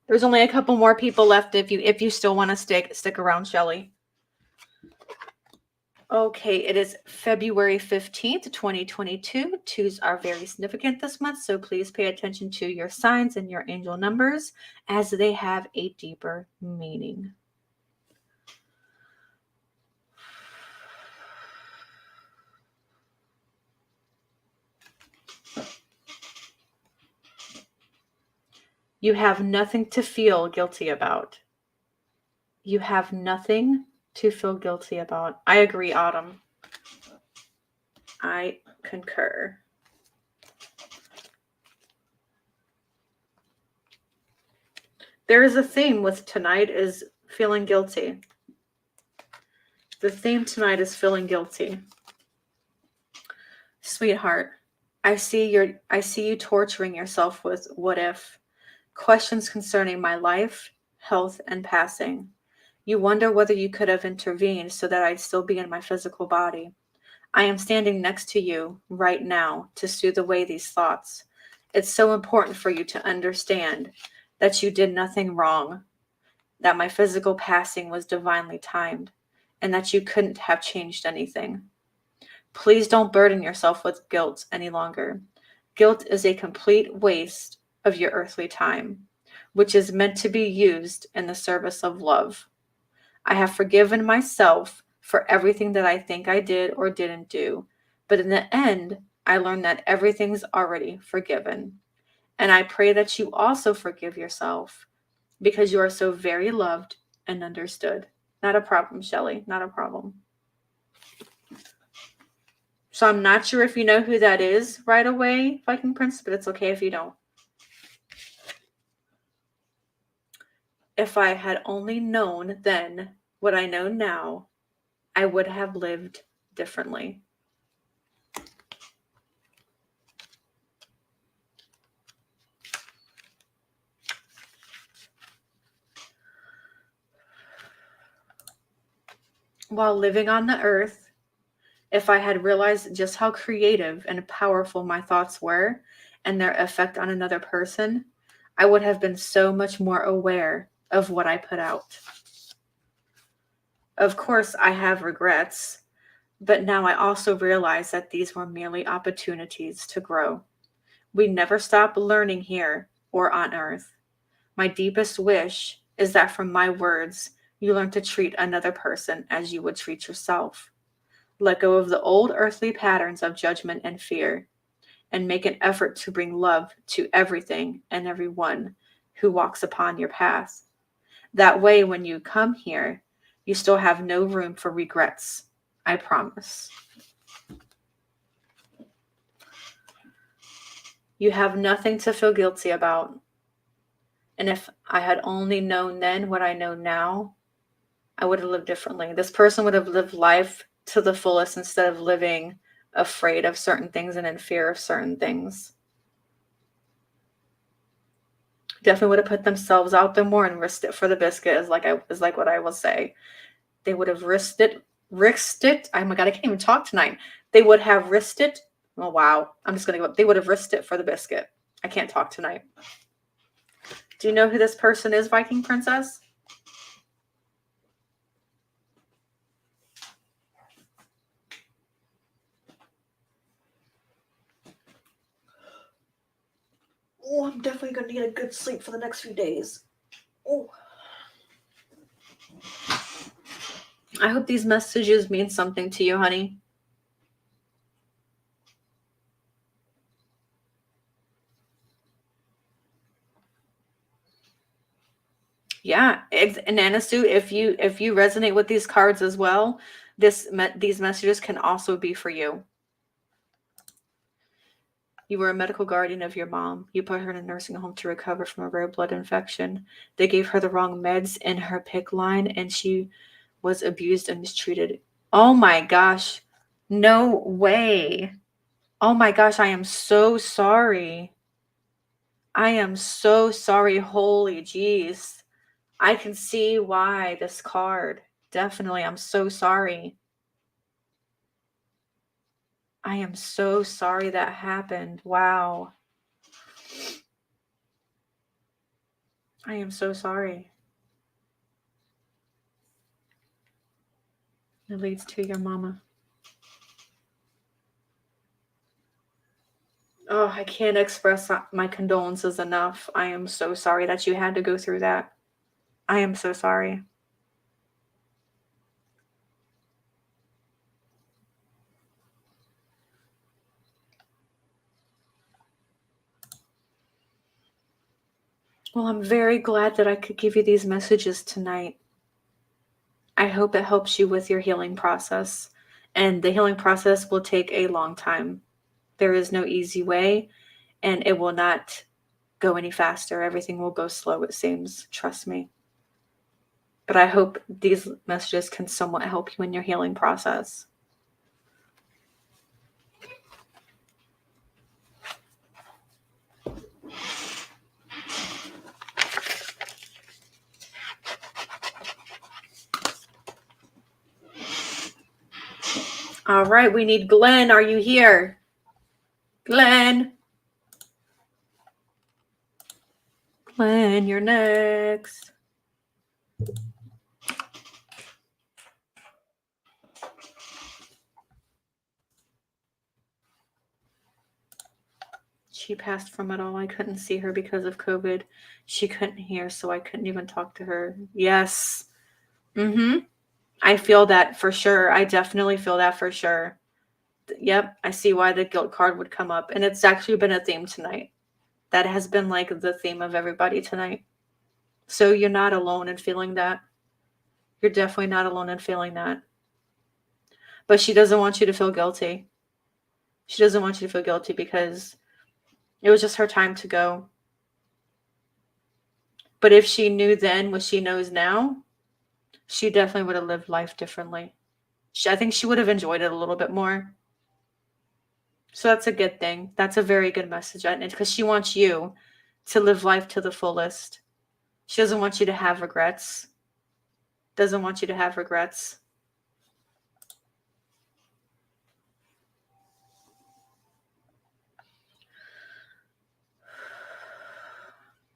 There's only a couple more people left if you still want to stick around, Shelly. Okay, it is February 15th, 2022. Twos are very significant this month, so please pay attention to your signs and your angel numbers as they have a deeper meaning. You have nothing to feel guilty about. You have nothing to feel guilty about. I agree, Autumn. I concur. There is a theme with tonight is feeling guilty. The theme tonight is feeling guilty. Sweetheart, I see you torturing yourself with what if questions concerning my life, health, and passing. You wonder whether you could have intervened so that I'd still be in my physical body. I am standing next to you right now to soothe away these thoughts. It's so important for you to understand that you did nothing wrong, that my physical passing was divinely timed, and that you couldn't have changed anything. Please don't burden yourself with guilt any longer. Guilt is a complete waste of your earthly time, which is meant to be used in the service of love. I have forgiven myself for everything that I think I did or didn't do, but in the end, I learned that everything's already forgiven. And I pray that you also forgive yourself because you are so very loved and understood. Not a problem, Shelly, not a problem. So I'm not sure if you know who that is right away, Viking Prince, but it's okay if you don't. If I had only known then what I know now, I would have lived differently. While living on the earth, if I had realized just how creative and powerful my thoughts were and their effect on another person, I would have been so much more aware of what I put out. Of course, I have regrets, but now I also realize that these were merely opportunities to grow. We never stop learning here or on earth. My deepest wish is that from my words, you learn to treat another person as you would treat yourself. Let go of the old earthly patterns of judgment and fear, and make an effort to bring love to everything and everyone who walks upon your path. That way, when you come here, you still have no room for regrets. I promise. You have nothing to feel guilty about. And if I had only known then what I know now, I would have lived differently. This person would have lived life to the fullest instead of living afraid of certain things and in fear of certain things. Definitely would have put themselves out there more and risked it for the biscuit, is like what I will say. They would have risked it. Oh my God, I can't even talk tonight. They would have risked it. Oh wow, I'm just gonna go up. They would have risked it for the biscuit. I can't talk tonight. Do you know who this person is, Viking Princess? Oh, I'm definitely going to need a good sleep for the next few days. Oh. I hope these messages mean something to you, honey. Yeah, Ananda Sue, if you resonate with these cards as well, these messages can also be for you. You were a medical guardian of your mom. You put her in a nursing home to recover from a rare blood infection. They gave her the wrong meds in her PICC line, and she was abused and mistreated. Oh my gosh. No way. Oh my gosh, I am so sorry. I am so sorry. Holy jeez. I can see why this card. Definitely, I'm so sorry. I am so sorry that happened. Wow. I am so sorry. It leads to your mama. Oh, I can't express my condolences enough. I am so sorry that you had to go through that. I am so sorry. Well, I'm very glad that I could give you these messages tonight. I hope it helps you with your healing process. And the healing process will take a long time. There is no easy way, and it will not go any faster. Everything will go slow, it seems. Trust me. But I hope these messages can somewhat help you in your healing process. All right, we need Glenn. Are you here? Glenn. Glenn, you're next. She passed from it all. I couldn't see her because of COVID. She couldn't hear, so I couldn't even talk to her. Yes. I feel that for sure. I definitely feel that for sure. Yep, I see why the guilt card would come up. And it's actually been a theme tonight. That has been like the theme of everybody tonight. So you're not alone in feeling that. You're definitely not alone in feeling that. But she doesn't want you to feel guilty. She doesn't want you to feel guilty because it was just her time to go. But if she knew then what she knows now, she definitely would have lived life differently. I think she would have enjoyed it a little bit more. So that's a good thing. That's a very good message. Because she wants you to live life to the fullest. She doesn't want you to have regrets. Doesn't want you to have regrets.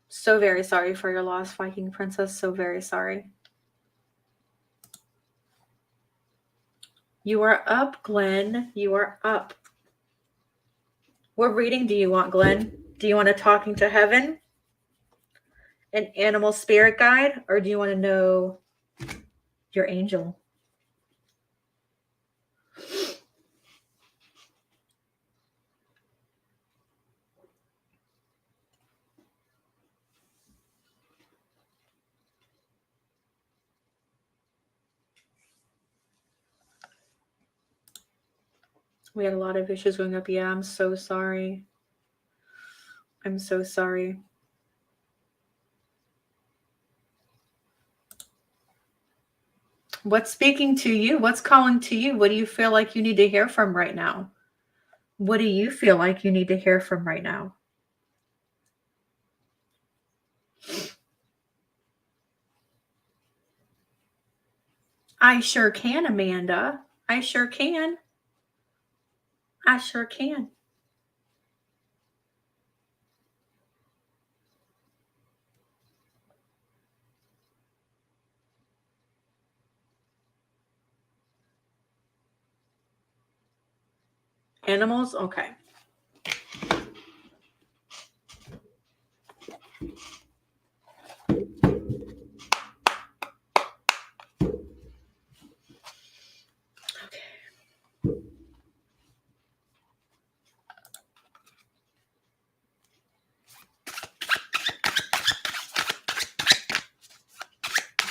So very sorry for your loss, Viking Princess. So very sorry. You are up, Glenn. You are up. What reading do you want, Glenn? Do you want a talking to heaven? An animal spirit guide? Or do you want to know your angel? We had a lot of issues going up. Yeah, I'm so sorry. I'm so sorry. What's speaking to you? What's calling to you? What do you feel like you need to hear from right now? What do you feel like you need to hear from right now? I sure can, Amanda. I sure can. I sure can. Animals? Okay.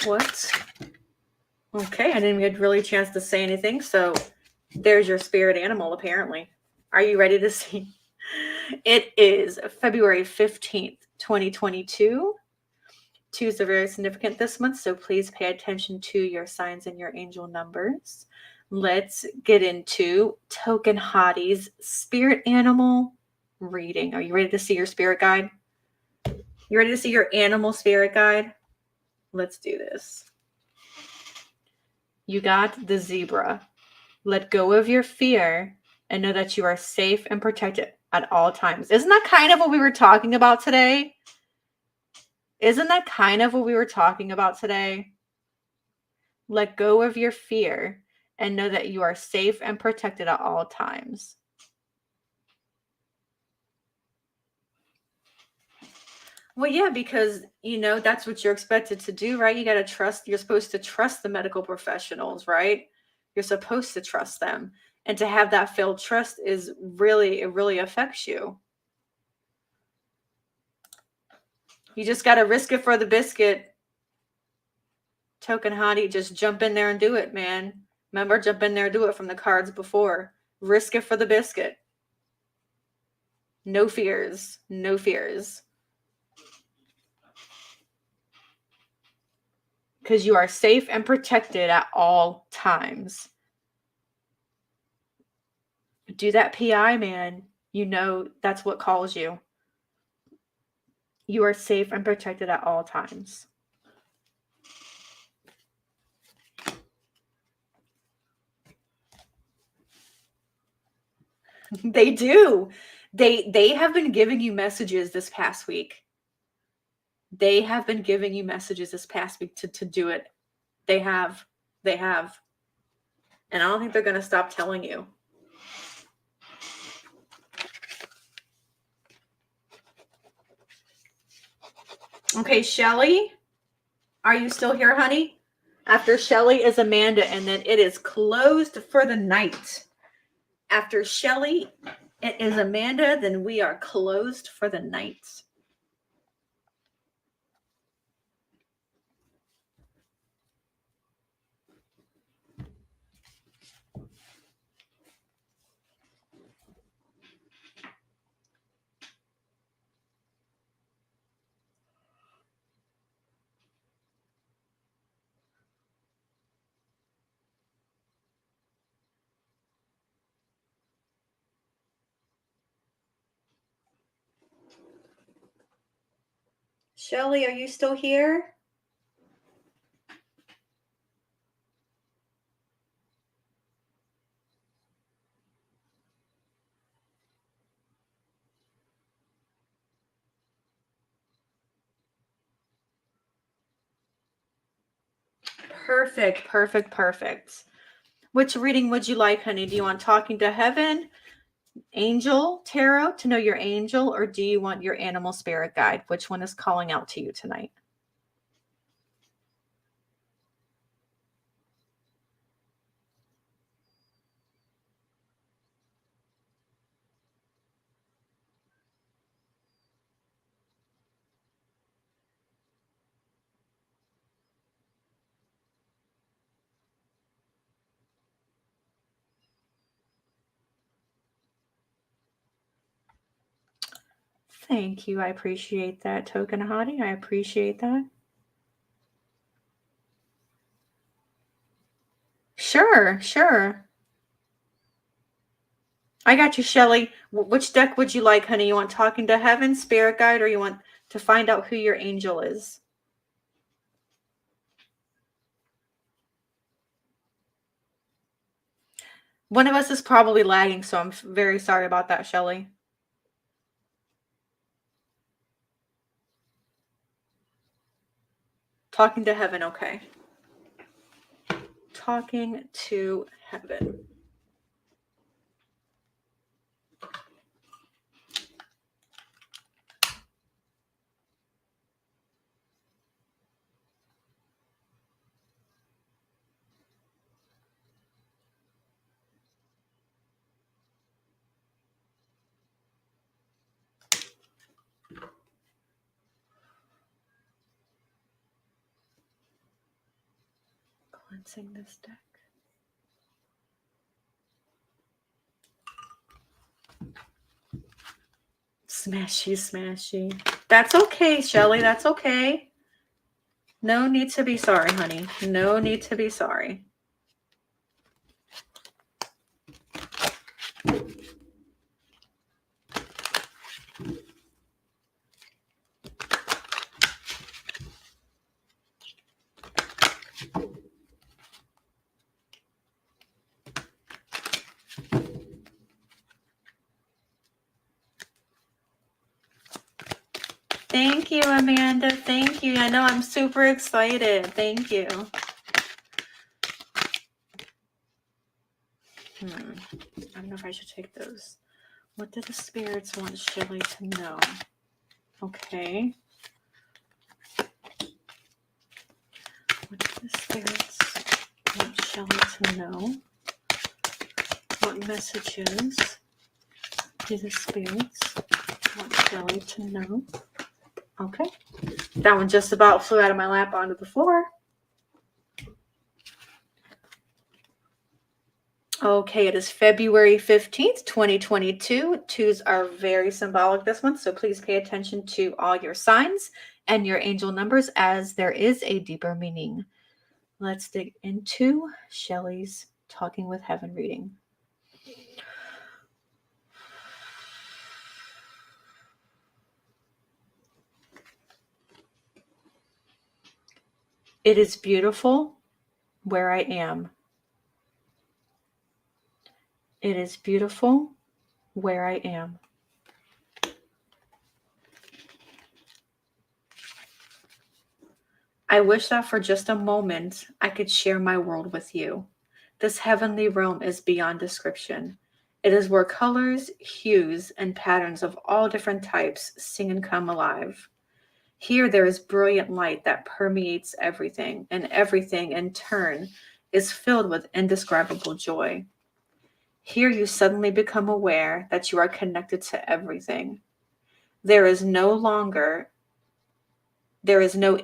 What? Okay, I didn't get really a chance to say anything, so there's your spirit animal, apparently. Are you ready to see? It is February 15th, 2022. Twos are very significant this month, so please pay attention to your signs and your angel numbers. Let's get into Token Hottie's spirit animal reading. Are you ready to see your spirit guide? You ready to see your animal spirit guide? Let's do this. You got the zebra. Let go of your fear and know that you are safe and protected at all times. Isn't that kind of what we were talking about today? Isn't that kind of what we were talking about today? Let go of your fear and know that you are safe and protected at all times. Well, yeah, because, that's what you're expected to do, right? You got to trust, you're supposed to trust the medical professionals, right? You're supposed to trust them. And to have that failed trust it really affects you. You just got to risk it for the biscuit. Token Hottie, just jump in there and do it, man. Remember, jump in there and do it from the cards before. Risk it for the biscuit. No fears. No fears. Because you are safe and protected at all times. Do that PI, man. That's what calls you. You are safe and protected at all times. They do. They have been giving you messages this past week. They have been giving you messages this past week to do it. They have. They have. And I don't think they're going to stop telling you. Okay, Shelly, are you still here, honey? After Shelly is Amanda, and then it is closed for the night. After Shelly, it is Amanda, then we are closed for the night. Shelly, are you still here? Perfect, perfect, perfect. Which reading would you like, honey? Do you want Talking to Heaven, Angel Tarot to know your angel, or do you want your animal spirit guide? Which one is calling out to you tonight? Thank you. I appreciate that, Token Hottie. I appreciate that. Sure, sure. I got you, Shelly. Which deck would you like, honey? You want Talking to Heaven, Spirit Guide, or you want to find out who your angel is? One of us is probably lagging, so I'm very sorry about that, Shelly. Talking to Heaven, okay. Talking to Heaven. Cleansing this deck. Smashy, smashy. That's okay, Shelly. That's okay. No need to be sorry, honey. No need to be sorry. Thank you, Amanda. Thank you. I know I'm super excited. Thank you. I don't know if I should take those. What do the spirits want Shelly to know? Okay. What do the spirits want Shelly to know? What messages do the spirits want Shelly to know? Okay. That one just about flew out of my lap onto the floor. Okay, it is February 15th, 2022. Twos are very symbolic this month, so please pay attention to all your signs and your angel numbers as there is a deeper meaning. Let's dig into Shelly's Talking with Heaven reading. It is beautiful where I am. It is beautiful where I am. I wish that for just a moment I could share my world with you. This heavenly realm is beyond description. It is where colors, hues, and patterns of all different types sing and come alive. Here there is brilliant light that permeates everything, and everything in turn is filled with indescribable joy. Here you suddenly become aware that you are connected to everything. There is no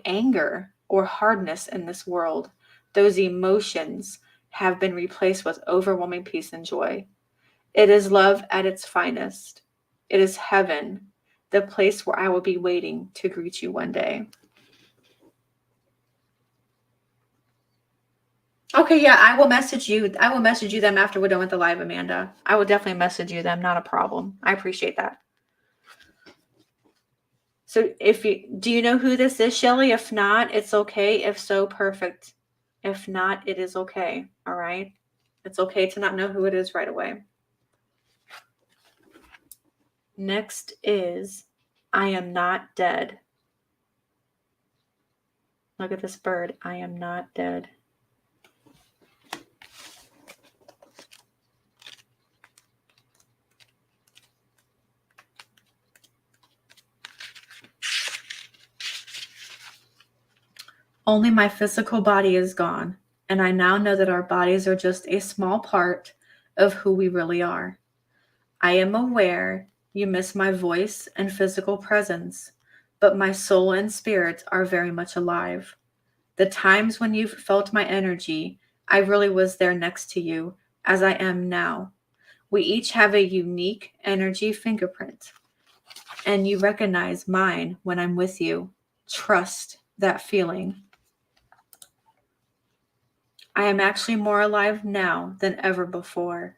anger or hardness in this world. Those emotions have been replaced with overwhelming peace and joy. It is love at its finest. It is heaven, the place where I will be waiting to greet you one day. Okay, yeah, I will message you. I will message you them after we're done with the live, Amanda. I will definitely message you them. Not a problem. I appreciate that. So do you know who this is, Shelly? If not, it's okay. If so, perfect. If not, it is okay. All right. It's okay to not know who it is right away. Next is I am not dead. Look at this bird. I am not dead. Only my physical body is gone, and I now know that our bodies are just a small part of who we really are. I am aware you miss my voice and physical presence, but my soul and spirit are very much alive. The times when you've felt my energy, I really was there next to you, as I am now. We each have a unique energy fingerprint. and you recognize mine when I'm with you. Trust that feeling. I am actually more alive now than ever before.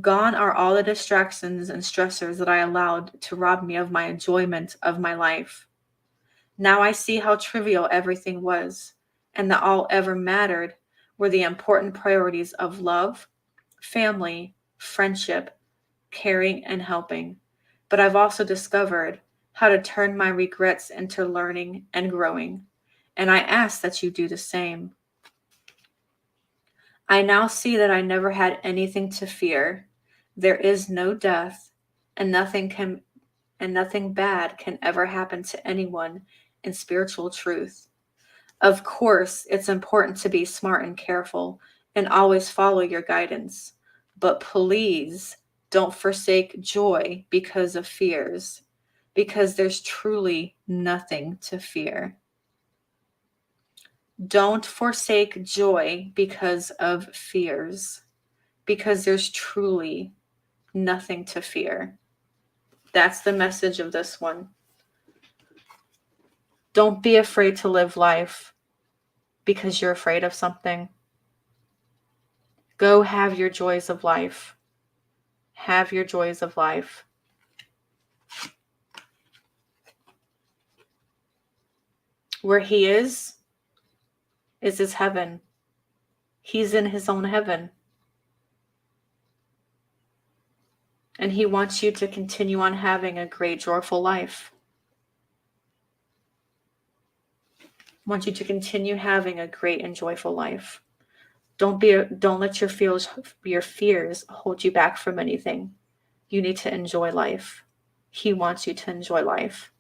Gone are all the distractions and stressors that I allowed to rob me of my enjoyment of my life. Now I see how trivial everything was, and that all ever mattered were the important priorities of love, family, friendship, caring, and helping. But I've also discovered how to turn my regrets into learning and growing, and I ask that you do the same. I now see that I never had anything to fear. There is no death, and nothing bad can ever happen to anyone in spiritual truth. Of course, it's important to be smart and careful and always follow your guidance. But please don't forsake joy because of fears, because there's truly nothing to fear. Don't forsake joy because of fears, because there's truly nothing to fear. That's the message of this one. Don't be afraid to live life because you're afraid of something. Go have your joys of life. Have your joys of life. Where he is his heaven. He's in his own heaven. And he wants you to continue on having a great, joyful life. Wants you to continue having a great and joyful life. Don't let your fears hold you back from anything. You need to enjoy life. He wants you to enjoy life.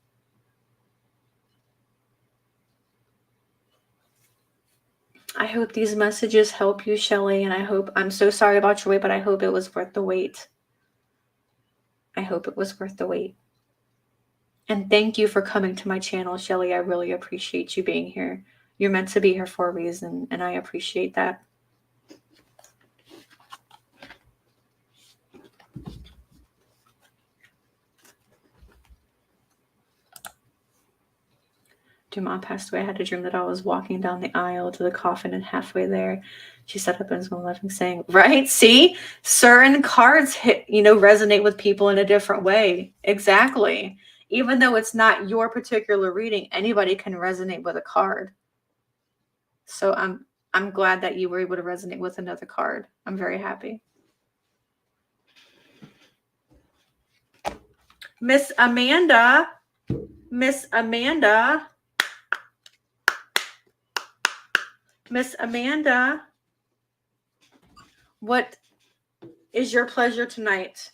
I hope these messages help you, Shelly, and I'm so sorry about your wait, but I hope it was worth the wait. I hope it was worth the wait. And thank you for coming to my channel, Shelly. I really appreciate you being here. You're meant to be here for a reason, and I appreciate that. Mom passed away. I had a dream that I was walking down the aisle to the coffin, and halfway there, she sat up and was going laughing, saying, right? See, certain cards resonate with people in a different way. Exactly. Even though it's not your particular reading, anybody can resonate with a card. So I'm glad that you were able to resonate with another card. I'm very happy. Miss Amanda. Miss Amanda, what is your pleasure tonight?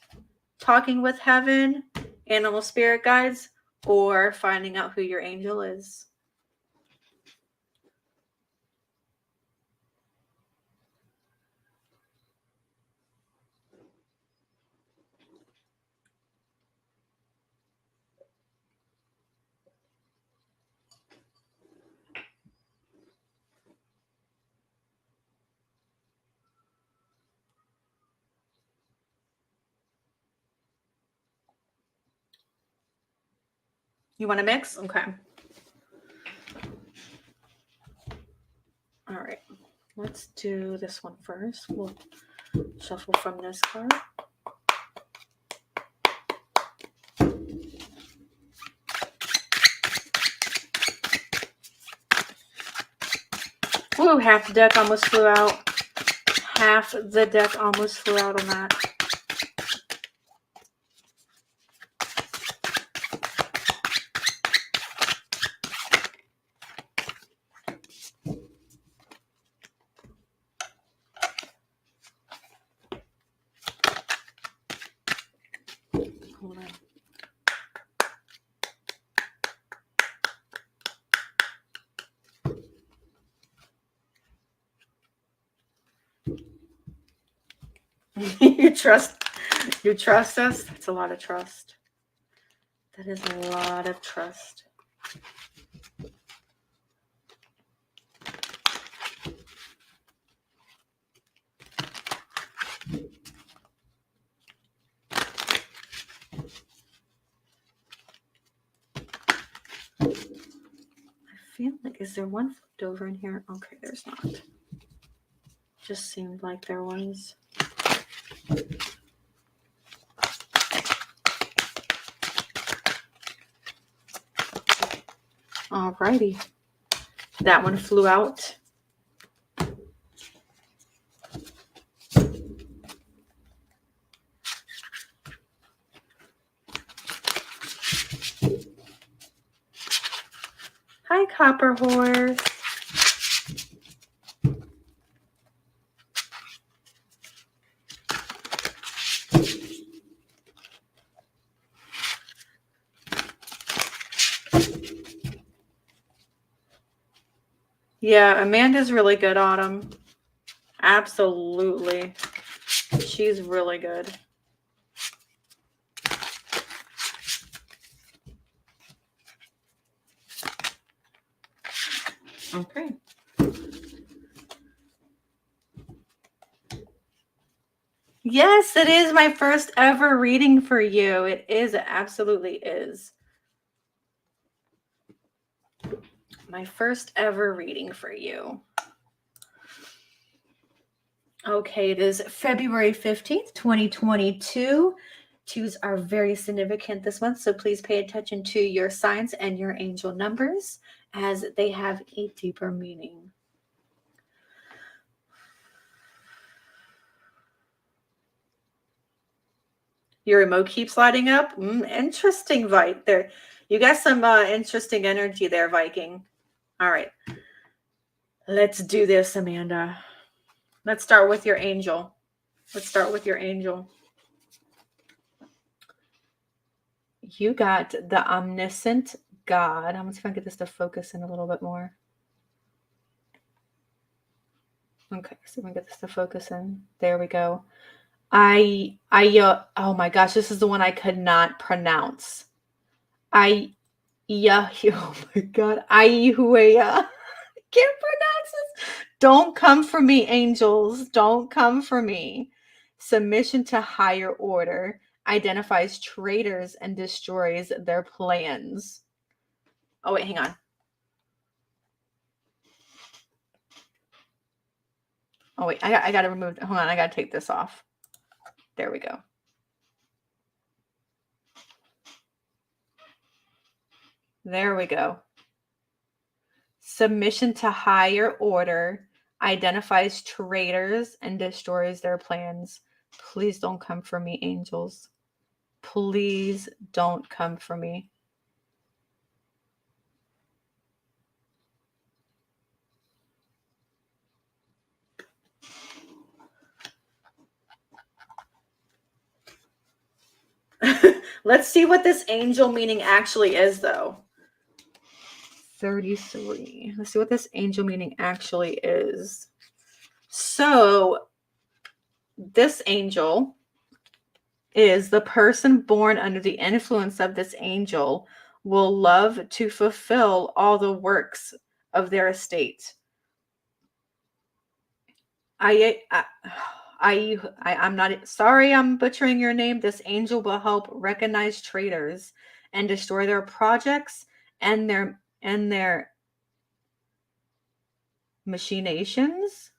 Talking with heaven, animal spirit guides, or finding out who your angel is? You want to mix? Okay. All right. Let's do this one first. We'll shuffle from this card. Ooh, half the deck almost flew out. Half the deck almost flew out on that. Hold on. You trust us? That's a lot of trust. That is a lot of trust. feel like, is there one flipped over in here? Okay, there's not. Just seemed like there was. Alrighty. That one flew out. Hi, Copper Horse. Yeah, Amanda's really good, Autumn. Absolutely. She's really good. Okay. Yes, it is my first ever reading for you. It is. It absolutely is. My first ever reading for you. Okay, it is February 15th, 2022. Twos are very significant this month, so please pay attention to your signs and your angel numbers as they have a deeper meaning. Your remote keeps lighting up. Interesting, Vite. There, you got some interesting energy there, Viking. All right, let's do this, Amanda. Let's start with your angel. Let's start with your angel. You got the omniscient God. I'm going to see if I can get this to focus in a little bit more. Okay, so we can get this to focus in. There we go. Oh my gosh, this is the one I could not pronounce. Oh my God. I can't pronounce this. Don't come for me, angels. Don't come for me. Submission to higher order identifies traitors and destroys their plans. Oh, wait, hang on. Oh, wait, I got to remove. Hold on, I got to take this off. There we go. There we go. Submission to higher order identifies traitors and destroys their plans. Please don't come for me, angels. Please don't come for me. Let's see what this angel meaning actually is, though. 33. Let's see what this angel meaning actually is. So, this angel is the person born under the influence of this angel will love to fulfill all the works of their estate. I'm not sorry I'm butchering your name. This angel will help recognize traitors and destroy their projects and their machinations.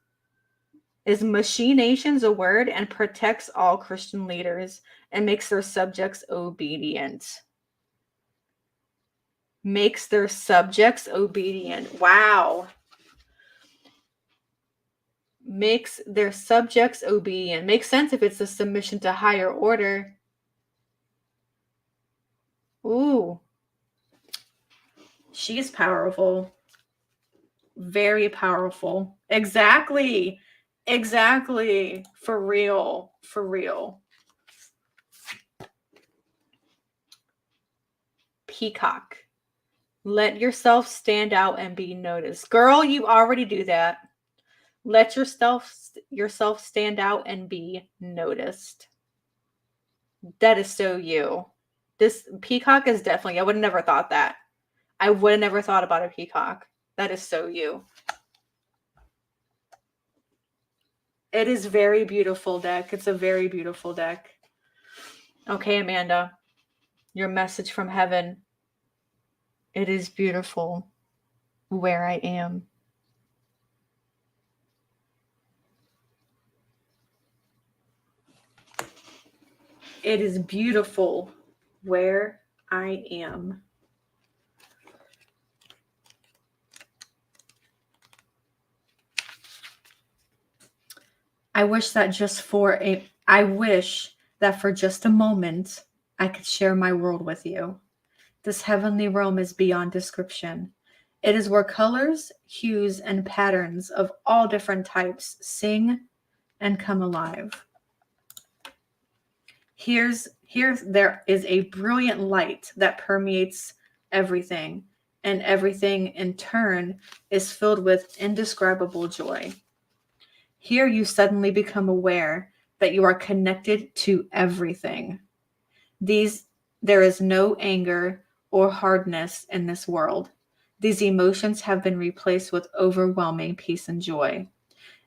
Is machinations a word? And protects all Christian leaders and makes their subjects obedient. Makes their subjects obedient. Wow. Makes their subjects obedient. Makes sense if it's a submission to higher order. Ooh. She is powerful. Very powerful. Exactly. Exactly. For real. For real. Peacock. Let yourself stand out and be noticed. Girl, you already do that. Let yourself stand out and be noticed. That is so you. This peacock is definitely, I would have never thought that. I would have never thought about a peacock. That is so you. It is very beautiful deck. It's a very beautiful deck. Okay, Amanda. Your message from heaven. It is beautiful. where I am. It is beautiful where I am. I wish that for just a moment I could share my world with you. This heavenly realm is beyond description. It is where colors, hues, and patterns of all different types sing and come alive. Here there is a brilliant light that permeates everything, and everything in turn is filled with indescribable joy. Here you suddenly become aware that you are connected to everything. There is no anger or hardness in this world. These emotions have been replaced with overwhelming peace and joy.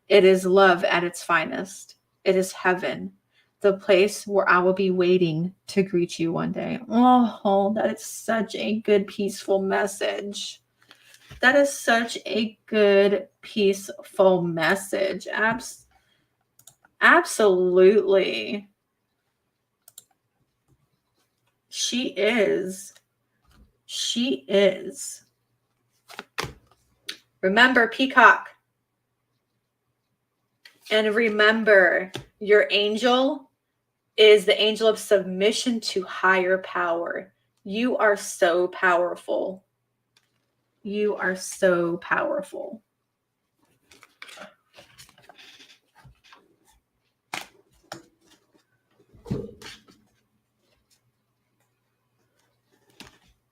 It is love at its finest. It is heaven, the place where I will be waiting to greet you one day. Oh, that is such a good, peaceful message. That is such a good, peaceful message. Absolutely. She is. She is. Remember, Peacock. And remember, your angel is the angel of submission to higher power. You are so powerful. You are so powerful.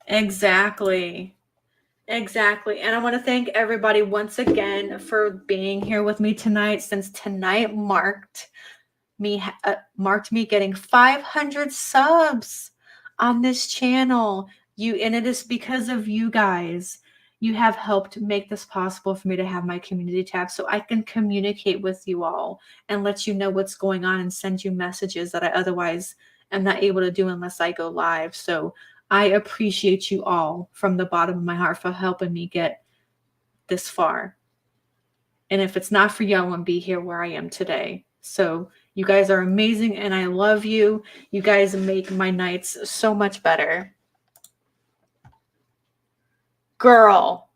Exactly. Exactly. And I want to thank everybody once again for being here with me tonight, since tonight marked me getting 500 subs on this channel. And it is because of you guys. You have helped make this possible for me to have my community tab so I can communicate with you all and let you know what's going on and send you messages that I otherwise am not able to do unless I go live. So I appreciate you all from the bottom of my heart for helping me get this far. And if it's not for you, I wouldn't be here where I am today. So you guys are amazing and I love you. You guys make my nights so much better. Girl.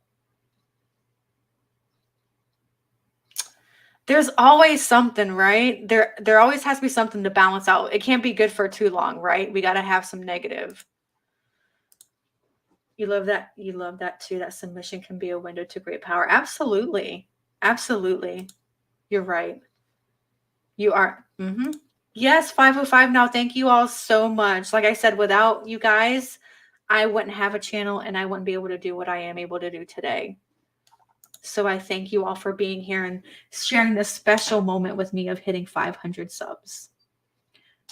There's always something, right? There always has to be something to balance out. It can't be good for too long, right? We got to have some negative. You love that. You love that too. That submission can be a window to great power. Absolutely. Absolutely. You're right. You are. Mm-hmm. Yes, 505 now. Thank you all so much. Like I said, without you guys, I wouldn't have a channel and I wouldn't be able to do what I am able to do today. So I thank you all for being here and sharing this special moment with me of hitting 500 subs.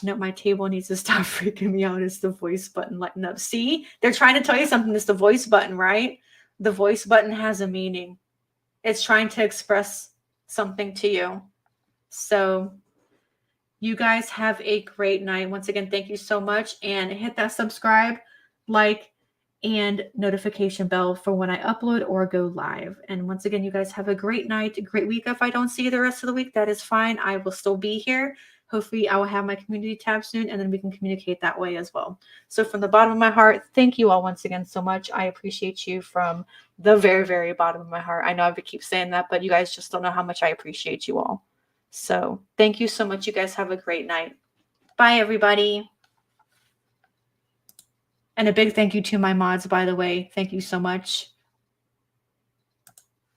No, my table needs to stop freaking me out. It's the voice button lighting up. See, they're trying to tell you something. It's the voice button, right? The voice button has a meaning. It's trying to express something to you. So you guys have a great night. Once again, thank you so much. And hit that subscribe, like, and notification bell for when I upload or go live. And once again, you guys have a great night, a great week. If I don't see you the rest of the week, that is fine. I will still be here. Hopefully I will have my community tab soon and then we can communicate that way as well. So from the bottom of my heart, thank you all once again so much. I appreciate you from the very, very bottom of my heart. I know I keep saying that, but you guys just don't know how much I appreciate you all. So thank you so much. You guys have a great night. Bye, everybody. And a big thank you to my mods, by the way. Thank you so much.